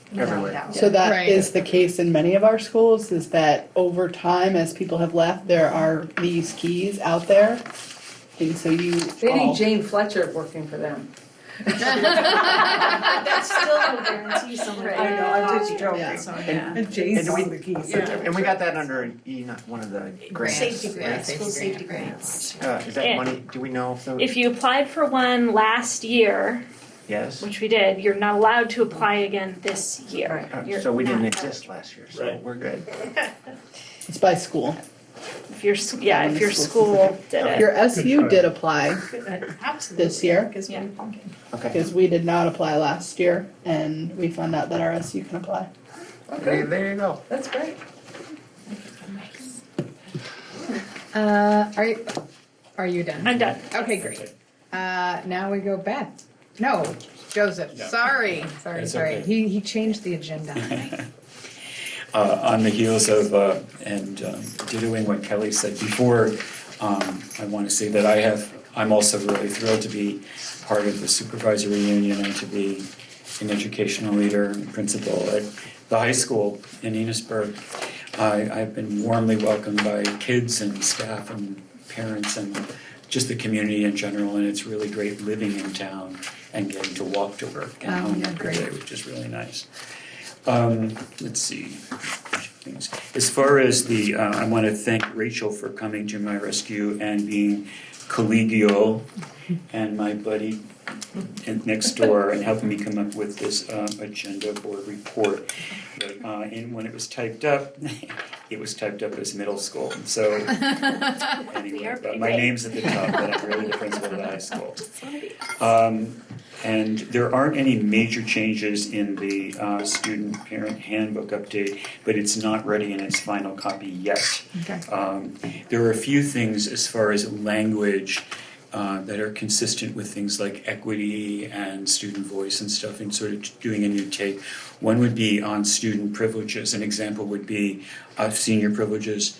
without Everywhere. doubt. So that Right. is the case in many of our schools, is that over time, as people have left, there are these keys out there. And so you They all, need Jane Fletcher working for them. That's still no guarantee someone. I know, I'm just joking. Yeah. So, yeah. And do we, and we got that under one of the grants. Safety right? grants, school safety grants. Is that And- money, do we know if those? If you applied for one last year, Yes? which we did, you're not allowed to apply again this year. You're So we didn't not exist last year, so Right. we're good. it's by school. If your if your school did it. Your SU did apply Absolutely. this year, Because Yeah. Okay. because we did not apply last year, and we found out that our SU can apply. There you go. That's great. Are you done? I'm done. Okay, great. Now we go Beth. No, Joseph. Yeah. Sorry. That's Sorry. okay. He changed the agenda. On the heels of dittoing what Kelly said before, I want to say that I'm also really thrilled to be part of the supervisory union and to be an educational leader and principal at the high school in Enosburg. I've been warmly welcomed by kids and staff and parents and just the community in general, and it's really great living in town and getting to walk to work and home every day, which is really nice. Let's see. Things. As far as I want to thank Rachel for coming to my rescue and being collegial, and my buddy next door and helping me come up with this agenda board report. But when it was typed up, it was typed up as middle school. So anyway, but my name's at the top, but I'm really the principal of the high school. And there aren't any major changes in the student parent handbook update, but it's not ready in its final copy yet. Okay. There are a few things as far as language that are consistent with things like equity and student voice and stuff, and sort of doing a new take. One would be on student privileges. An example would be senior privileges.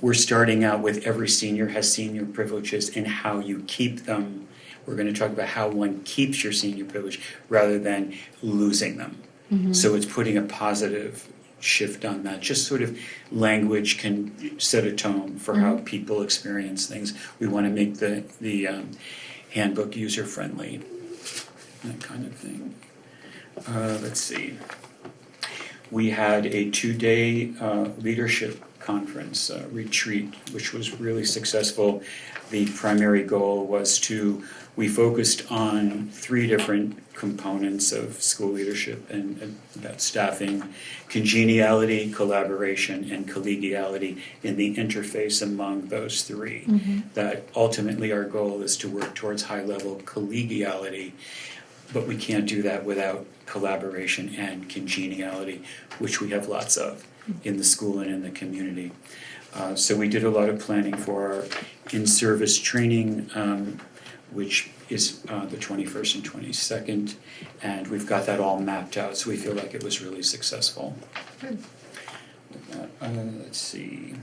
We're starting out with every senior has senior privileges and how you keep them. We're going to talk about how one keeps your senior privilege rather than losing them. Mm-hmm. So it's putting a positive shift on that. Just sort of language can set a tone for how people experience things. We want to make the handbook user friendly, that kind of thing. Let's see. We had a 2-day leadership conference retreat, which was really successful. The primary goal was we focused on 3 different components of school leadership and about staffing: congeniality, collaboration, and collegiality in the interface among those 3. That ultimately our goal is to work towards high-level collegiality, but we can't do that without collaboration and congeniality, which we have lots of in the school and in the community. So we did a lot of planning for our in-service training, which is the 21st and 22nd, and we've got that all mapped out, so we feel like it was really successful. Good. Let's see.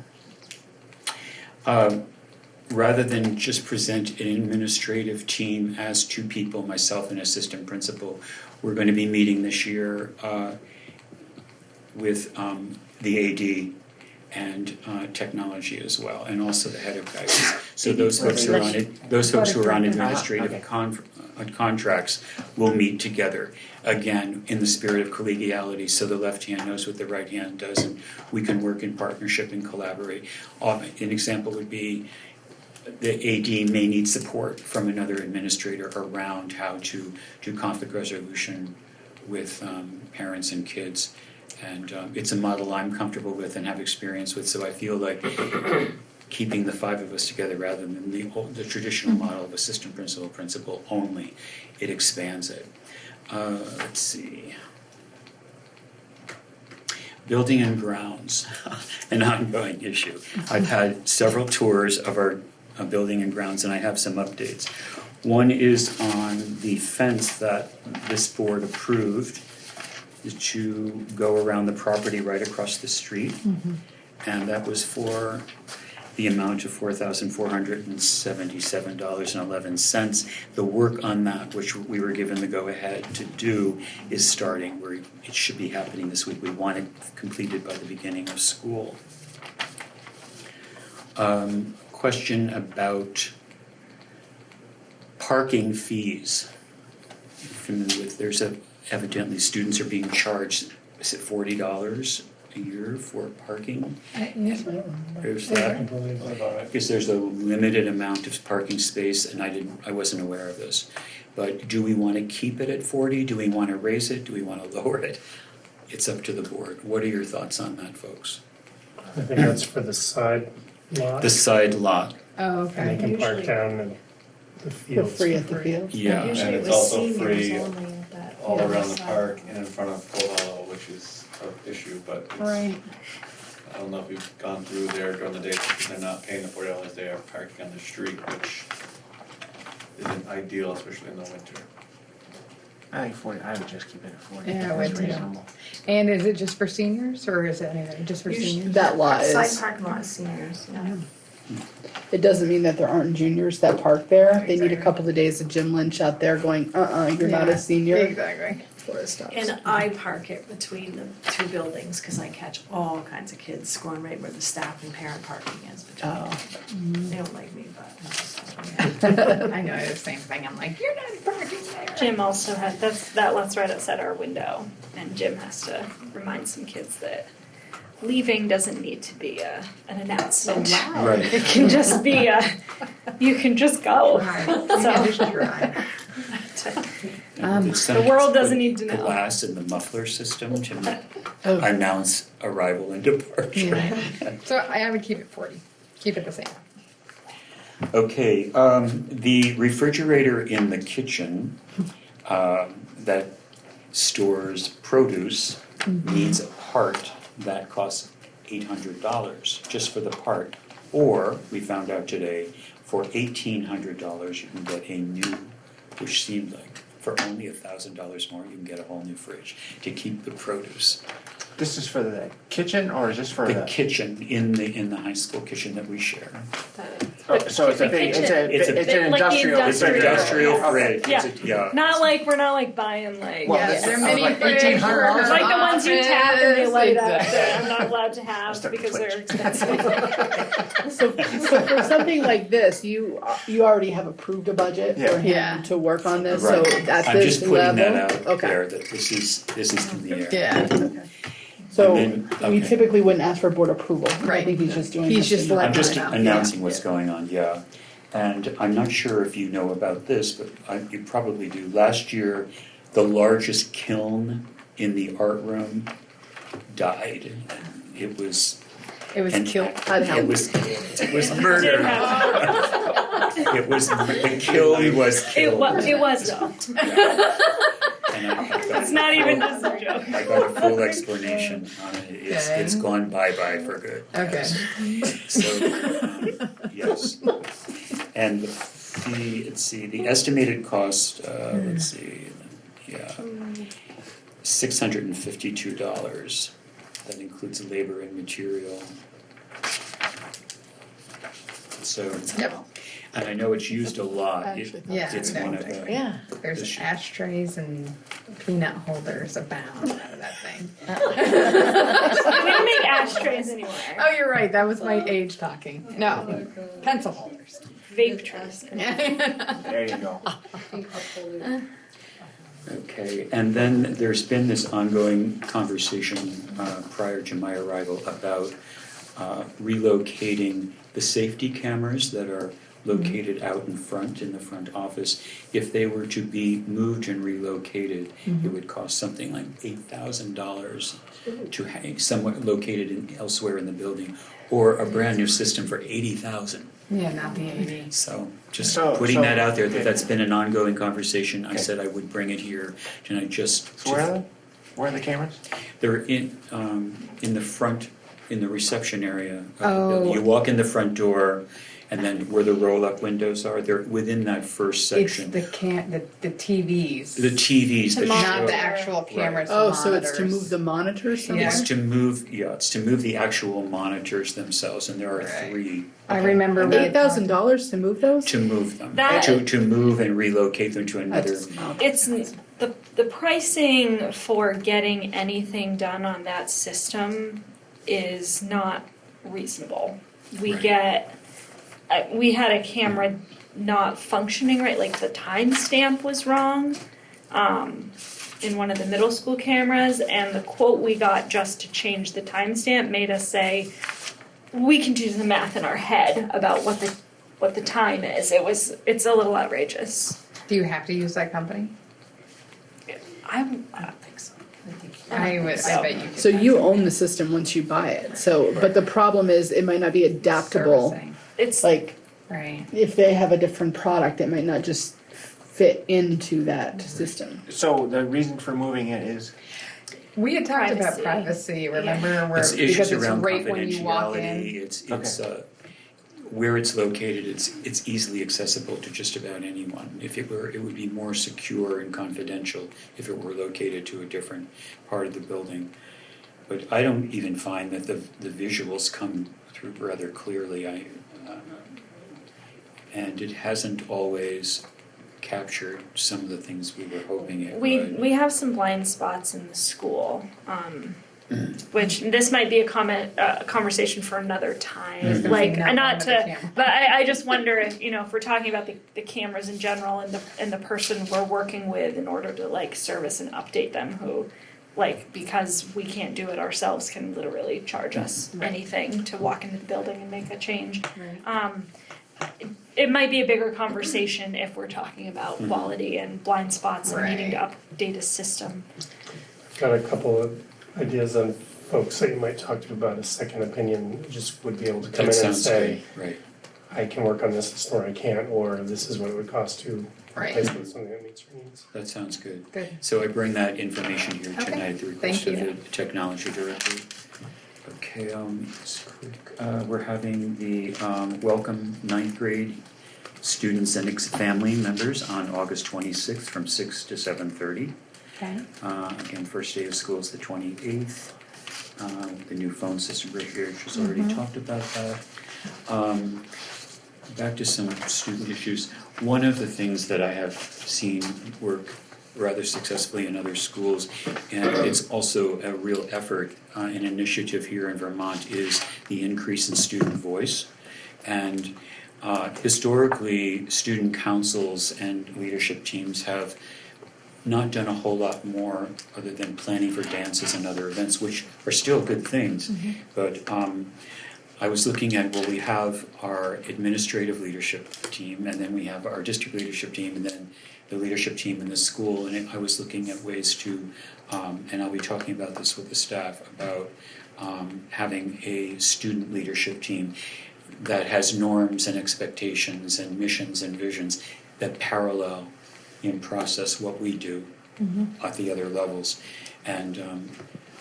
Rather than just present an administrative team as two people, myself and assistant principal, we're going to be meeting this year with the AD and technology as well, and also the head of guidance. So those folks who are on it, those folks who are on administrative contracts will meet together again in the spirit of collegiality. So the left hand knows what the right hand does, and we can work in partnership and collaborate. An example would be the AD may need support from another administrator around how to do conflict resolution with parents and kids. And it's a model I'm comfortable with and have experience with, so I feel like keeping the five of us together rather than the traditional model of assistant principal only, it expands it. Let's see. Building and grounds, an ongoing issue. I've had several tours of our building and grounds, and I have some updates. One is on the fence that this board approved to go around the property right across the street. And that was for the amount of $4,477.11. The work on that, which we were given the go-ahead to do, is starting. It should be happening this week. We want it completed by the beginning of school. Question about parking fees. Familiar with, evidently students are being charged, is it $40 a year for parking? There's that. Because there's a limited amount of parking space, and I wasn't aware of this. But do we want to keep it at 40? Do we want to raise it? Do we want to lower it? It's up to the board. What are your thoughts on that, folks? I think that's for the side lot. The side lot. Oh, And they okay. can park down in the For fields. free at the field. Yeah. Usually And it it's was also seniors free only at that. all around the side. park and in front of Cold Hollow, which is an issue, but it's, Right. I don't know if you've gone through there during the day, they're not paying the $40, they are parking on the street, which isn't ideal, especially in the winter. I think 40, I would just keep it at 40. Yeah, I That's would too. reasonable. And is it just for seniors, or is it anything just for Usually- seniors? That lot Side is, parking lot is seniors, yeah. it doesn't mean that there aren't juniors that park there. They need a couple of days of Jim Lynch out there going, you're not Yeah, a senior. Exactly. Before it stops. And I park it between the two buildings, cause I catch all kinds of kids going right where the staff and parent parking is between. Oh. They don't like me, but I'm just. I know, the same thing. I'm like, you're not parking there. Jim also had, that lot's right outside our window, and Jim has to remind some kids that leaving doesn't need to be an announcement. Right. It can just be you can just go. The world doesn't need to know. Glass in the muffler system to announce arrival and departure. Yeah. So I would keep it 40. Keep it the same. Okay, the refrigerator in the kitchen that stores produce needs a part that costs $800 just for the part. Or, we found out today, for $1,800 you can get a new, which seemed like for only $1,000 more you can get a whole new fridge to keep the produce. This is for the kitchen or is this for The the? kitchen in the high school kitchen that we share. Oh, so it's a big, it's an Like the industrial. It's an industrial Okay. fridge. Yeah. Yeah. Not like we're not like buying like Well, Yes, this they're is mini like fridge $1,800 for like the ones you tap and they light up Exactly. that I'm not allowed to have Mr. because they're Twitch. expensive. So for something like this, you already have approved a budget for Yeah. him to work on this, Right. so at I'm this just putting level. that out Okay. there, that this is in the air. Yeah. So And then- we okay. typically wouldn't ask for board approval. I Right. think he's just doing He's this just in- letting I'm just it out. announcing what's going on, yeah. And I'm not sure if you know about this, but you probably do. Last year, the largest kiln in the art room died. It was killed. It was murder. It was the kiln was killed. It was though. And I got- It's not even just a joke. I got a full explanation on it. It's gone bye-bye for good. Okay. So, yes. And the the estimated cost, $652. That includes labor and material. So, Yep. and I know it's used a lot. Actually, Yeah. It's one of the. Yeah. There's This- ashtrays and peanut holders abound out of that thing. We don't make ashtrays anymore. Oh, you're right. That was my age talking. No, pencil holders. Vape trays. There you go. Okay, and then there's been this ongoing conversation prior to my arrival about relocating the safety cameras that are located out in front, in the front office. If they were to be moved and relocated, it would cost something like $8,000 to hang somewhere located elsewhere in the building, or a brand new system for $80,000. Yeah, not the 80. So just So- putting so- that out there, okay. that's been an ongoing conversation. I Okay. said I would bring it here, and I just. So where are the cameras? They're in the front, in the reception area. of the Oh. building. You walk in the front door, and then where the roll-up windows are, they're within that first It's section. the TVs. The TVs that not show. the actual cameras. Oh, the so it's to monitors. move the monitors somewhere? It's to move, it's to move the actual monitors themselves, and there are Right. 3 I remember we $8,000 to move those? to move them, That- to move and relocate them to another. It's the pricing for getting anything done on that system is not reasonable. We Right. get we had a camera not functioning right, like the timestamp was wrong in one of the middle school cameras, and the quote we got just to change the timestamp made us say we can do the math in our head about what the time is. It's a little outrageous. Do you have to use that company? I don't think so. I bet you could. So you own the system once you buy it, so, but the problem is it might not be adaptable. Servicing. It's Like, Right. if they have a different product, it might not just fit into that system. So the reason for moving it is, We had talked about Privacy. privacy, remember, where, It's because issues it's around right when you walk confidentiality. in. It's where it's located. It's easily accessible to just about anyone. If it were, it would be more secure and confidential if it were located to a different part of the building. But I don't even find that the visuals come through rather clearly. And it hasn't always captured some of the things we were hoping it would. we have some blind spots in the school, which this might be a conversation for another time. Mhm. Like, Not not on the to, camera. but I just wonder if if we're talking about the cameras in general and the person we're working with in order to like service and update them, who because we can't do it ourselves, can literally charge us anything to walk into the building and make a change. It might be a bigger conversation if we're talking about quality and blind spots and needing to update a system. Got a couple of ideas on folks that you might talk to about a second opinion, just would be able to come That in and sounds say, good, right. I can work on this or I can't, or this is what it would cost to replace with something that meets your needs. That sounds good. Good. So I bring that information here Okay. tonight at the request Thank of you. the technology director. Okay, we're having the welcome 9th grade students and family members on August 26th from 6 to 7:30. Okay. Again, first day of school is the 28th. The new phone system right here, just already talked about that. Back to some student issues. One of the things that I have seen work rather successfully in other schools, and it's also a real effort, an initiative here in Vermont, is the increase in student voice. And historically, student councils and leadership teams have not done a whole lot more other than planning for dances and other events, which are still good things. But I was looking at, well, we have our administrative leadership team, and then we have our district leadership team, and then the leadership team in the school. And I was looking at ways to, and I'll be talking about this with the staff, about having a student leadership team that has norms and expectations and missions and visions that parallel in process what we do at the other levels. And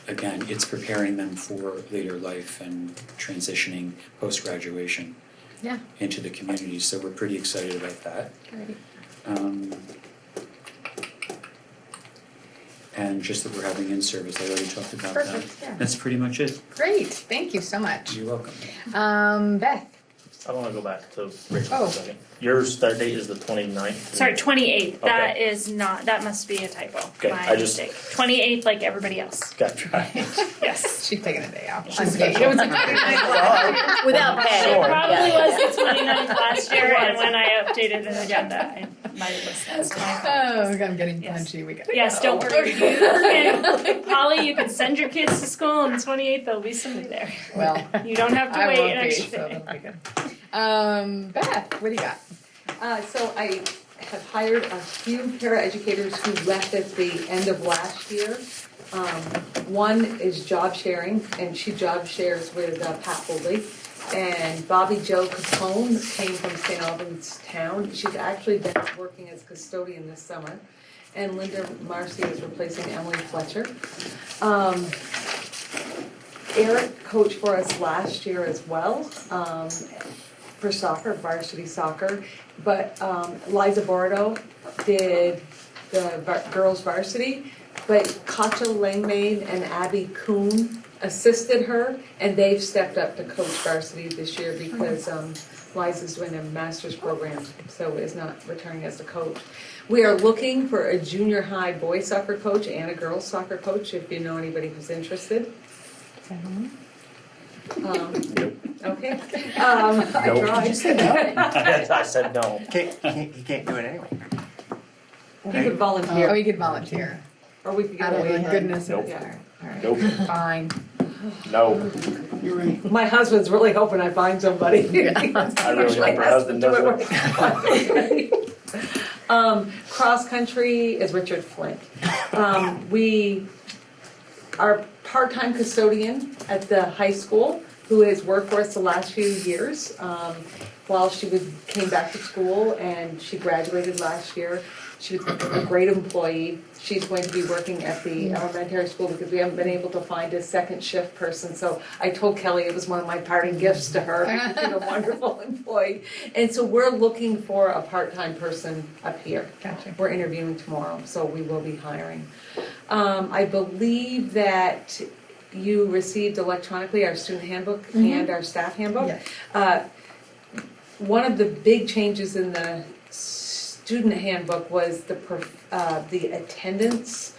again, it's preparing them for later life and transitioning post-graduation. Yeah. into the community, so we're pretty excited about that. Great. And just that we're having in-service, I already talked about that. Perfect, yeah. That's pretty much it. Great, thank you so much. You're welcome. Beth? I want to go back to Rachel for Oh. a second. Your start date is the 29th? Sorry, 28th. Okay. That is not. That must be a typo. Okay, My I just- mistake. 28th, like everybody else. Gotcha. Yes. She's taking a day off. It was a Without pay. It probably Yeah. was the 29th last year, and when I updated an agenda, I might have missed that. So Oh, I'm getting Yes. punchy. We got. yes, don't worry. You can, Holly, you can send your kids to school on the 28th. There'll be somebody there. Well, You don't have to I wait won't an be, extra so day. that'll be good. Beth, what do you got? So I have hired a few paraeducators who left at the end of last year. One is job sharing, and she job shares with Pat Holdley. And Bobby Jo Capone came from St. Albans Town. She's actually been working as custodian this summer. And Linda Marcy is replacing Emily Fletcher. Eric coached for us last year as well, for soccer, varsity soccer. But Liza Bordeaux did the girls varsity, but Katja Langmaid and Abby Kuhn assisted her, and they've stepped up to coach varsity this year because Liza's doing a master's program, so is not returning as a coach. We are looking for a junior high boys soccer coach and a girls soccer coach, if you know anybody who's interested. Okay. I Nope. tried. I said no. He can't do it anyway. You could volunteer, Oh, you could volunteer. or we could get Out of away the with it. goodness of Nope. his heart. All right. Nope. Fine. No. You're right. My husband's really hoping I find somebody. I really hope her husband does it. Cross country is Richard Flint. Our part-time custodian at the high school, who has worked for us the last few years, while she came back to school, and she graduated last year. She was a great employee. She's going to be working at the elementary school because we haven't been able to find a second shift person. So I told Kelly it was one of my parting gifts to her. She's a wonderful employee. And so we're looking for a part-time person up here. Gotcha. We're interviewing tomorrow, so we will be hiring. I believe that you received electronically our student handbook and our staff handbook. Yes. One of the big changes in the student handbook was the attendance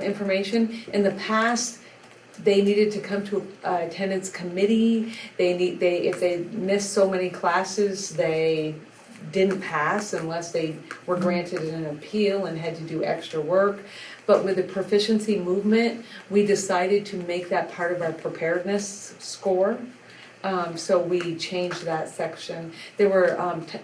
information. In the past, they needed to come to an attendance committee. If they missed so many classes, they didn't pass unless they were granted an appeal and had to do extra work. But with the proficiency movement, we decided to make that part of our preparedness score. So we changed that section. There were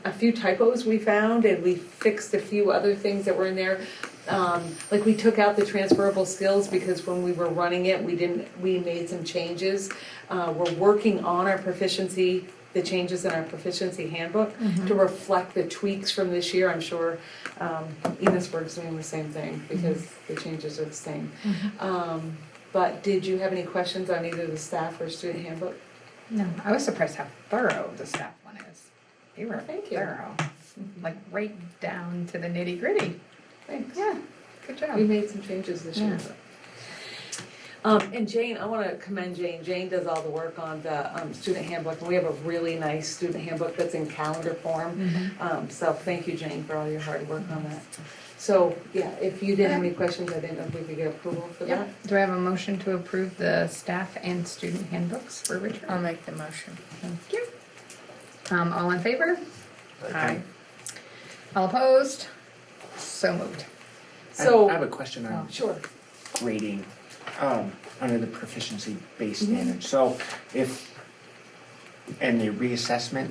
a few typos we found, and we fixed a few other things that were in there. Like we took out the transferable skills because when we were running it, we made some changes. We're working on our proficiency, the changes in our proficiency handbook to reflect the tweaks from this year. I'm sure Enosburg's doing the same thing because the changes are the same. But did you have any questions on either the staff or student handbook? No, I was surprised how thorough the staff one is. They were Thank you. thorough, like right down to the nitty gritty. Thanks. Yeah, good job. We made some changes this year. And Jane, I want to commend Jane. Jane does all the work on the student handbook, and we have a really nice student handbook that's in calendar form. So thank you, Jane, for all your hard work on that. So, yeah, if you didn't have any questions, I didn't know if we could get approval for that. Yep. Do I have a motion to approve the staff and student handbooks for Richard? I'll make the motion. Thank you. All in favor? Aye. All opposed? So moved. So, I have a question on sure. grading under the proficiency-based standards. So and the reassessment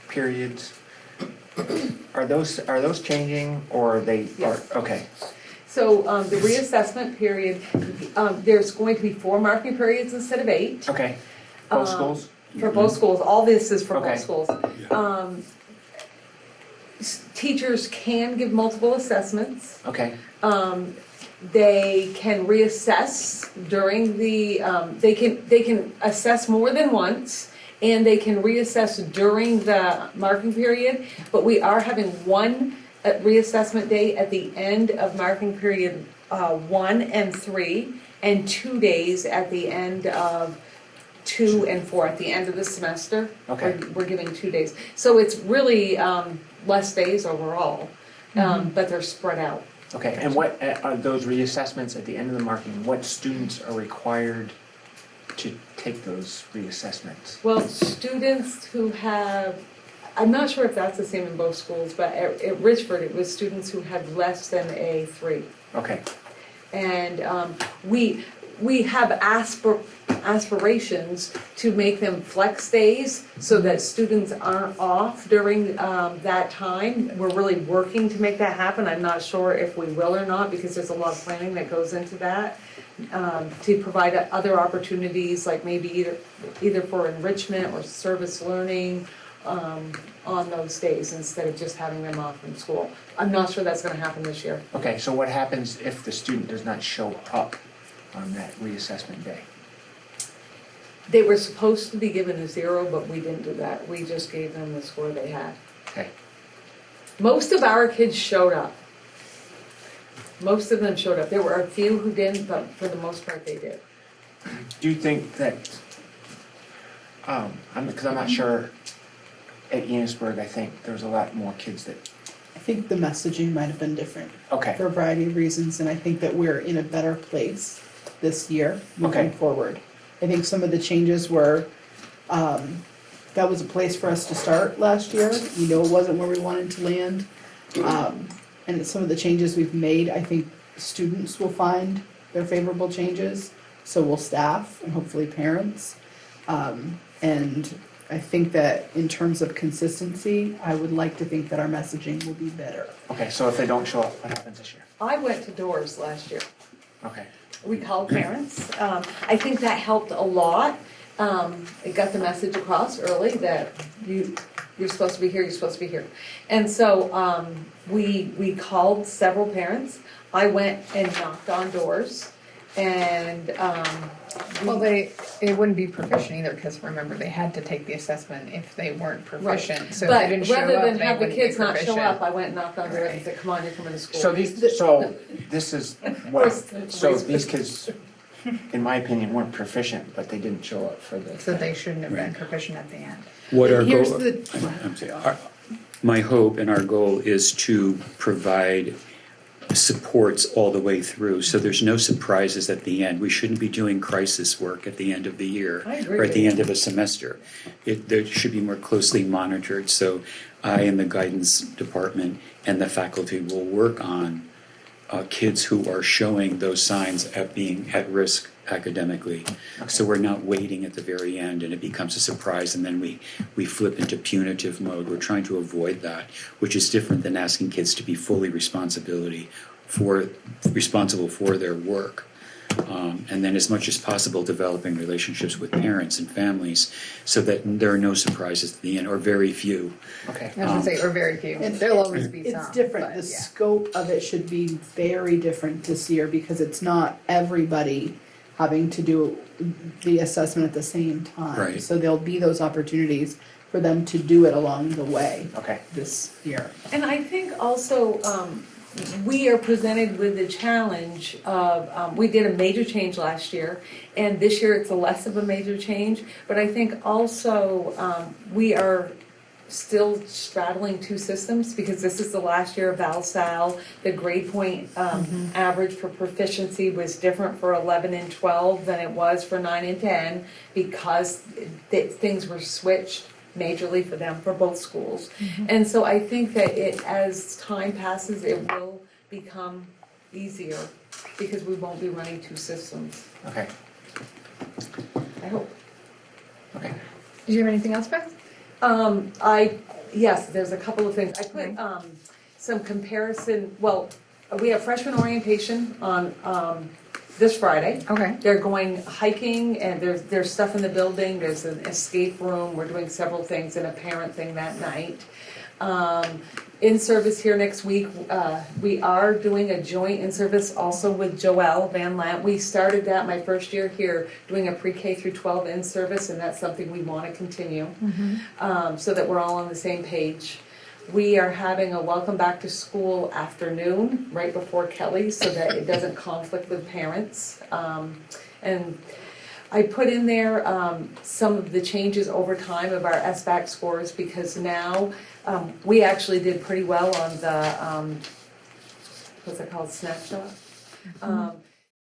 periods, are those changing, or are they? Yes. Okay. So the reassessment period, there's going to be 4 marking periods instead of 8. Okay. Both schools? For both schools. All this is for Okay. both schools. Teachers can give multiple assessments. Okay. They can reassess during the, they can assess more than once, and they can reassess during the marking period, but we are having one reassessment day at the end of marking period 1 and 3, and 2 days at the end of 2 and 4, at the end of the semester. Okay. We're giving 2 days. So it's really less days overall, but they're spread out. Okay, and what are those reassessments at the end of the marking? What students are required to take those reassessments? Well, students who have, I'm not sure if that's the same in both schools, but at Richford, it was students who had less than a 3. Okay. And we have aspirations to make them flex days so that students aren't off during that time. We're really working to make that happen. I'm not sure if we will or not, because there's a lot of planning that goes into that, to provide other opportunities, like maybe either for enrichment or service learning on those days, instead of just having them off from school. I'm not sure that's going to happen this year. Okay, so what happens if the student does not show up on that reassessment day? They were supposed to be given a 0, but we didn't do that. We just gave them the score they had. Okay. Most of our kids showed up. Most of them showed up. There were a few who didn't, but for the most part they did. Do you think that, because I'm not sure, at Enosburg, I think there's a lot more kids that, I think the messaging might have been different okay, for a variety of reasons, and I think that we're in a better place this year moving Okay. forward. I think some of the changes were, that was a place for us to start last year. You know, it wasn't where we wanted to land. And some of the changes we've made, I think students will find they're favorable changes. So will staff and hopefully parents. And I think that in terms of consistency, I would like to think that our messaging will be better. okay, so if they don't show up, what happens this year? I went to doors last year. Okay, We called parents. I think that helped a lot. It got the message across early that you're supposed to be here, you're supposed to be here. And so we called several parents. I went and knocked on doors, and Well, it wouldn't be proficient either, because remember, they had to take the assessment if they weren't proficient. So if they didn't show up, But rather than they have the wouldn't be kids not show proficient. up, I went and knocked on doors and said, come on, you're coming to school. so this is what, so these kids, in my opinion, weren't proficient, but they didn't show up for the. So they shouldn't have been proficient at the end. What our Here's goal, the- I'm sorry, my hope and our goal is to provide supports all the way through, so there's no surprises at the end. We shouldn't be doing crisis work at the end of the year I agree or at with the you. end of a semester. There should be more closely monitored, so I and the guidance department and the faculty will work on kids who are showing those signs of being at risk academically. So we're not waiting at the very end and it becomes a surprise and then we flip into punitive mode. We're trying to avoid that, which is different than asking kids to be fully responsible for their work. And then as much as possible developing relationships with parents and families so that there are no surprises at the end, or very few. Okay. I was gonna say, or very few. There'll always be some. It's different. but The yeah. scope of it should be very different this year because it's not everybody having to do the assessment at the same time. Right. So there'll be those opportunities for them to do it along the way Okay. this year. And I think also, we are presented with the challenge of, we did a major change last year, and this year it's less of a major change, but I think also we are still straddling two systems, because this is the last year of Val-Sal. The grade point average for proficiency was different for 11 and 12 than it was for 9 and 10, because things were switched majorly for them, for both schools. And so I think that as time passes, it will become easier, because we won't be running two systems, Okay. I hope. Okay. Did you have anything else, Beth? Yes, there's a couple of things. I put some comparison, well, we have freshman orientation on this Friday. Okay. They're going hiking, and there's stuff in the building, there's an escape room, we're doing several things, and a parent thing that night. in-service here next week. We are doing a joint in-service also with Joelle Van Lant. We started that my first year here, doing a pre-K through 12 in-service, and that's something we want to continue, so that we're all on the same page. We are having a welcome back to school afternoon right before Kelly's so that it doesn't conflict with parents. And I put in there some of the changes over time of our SBAC scores, because now we actually did pretty well on the, what's it called, snapshot?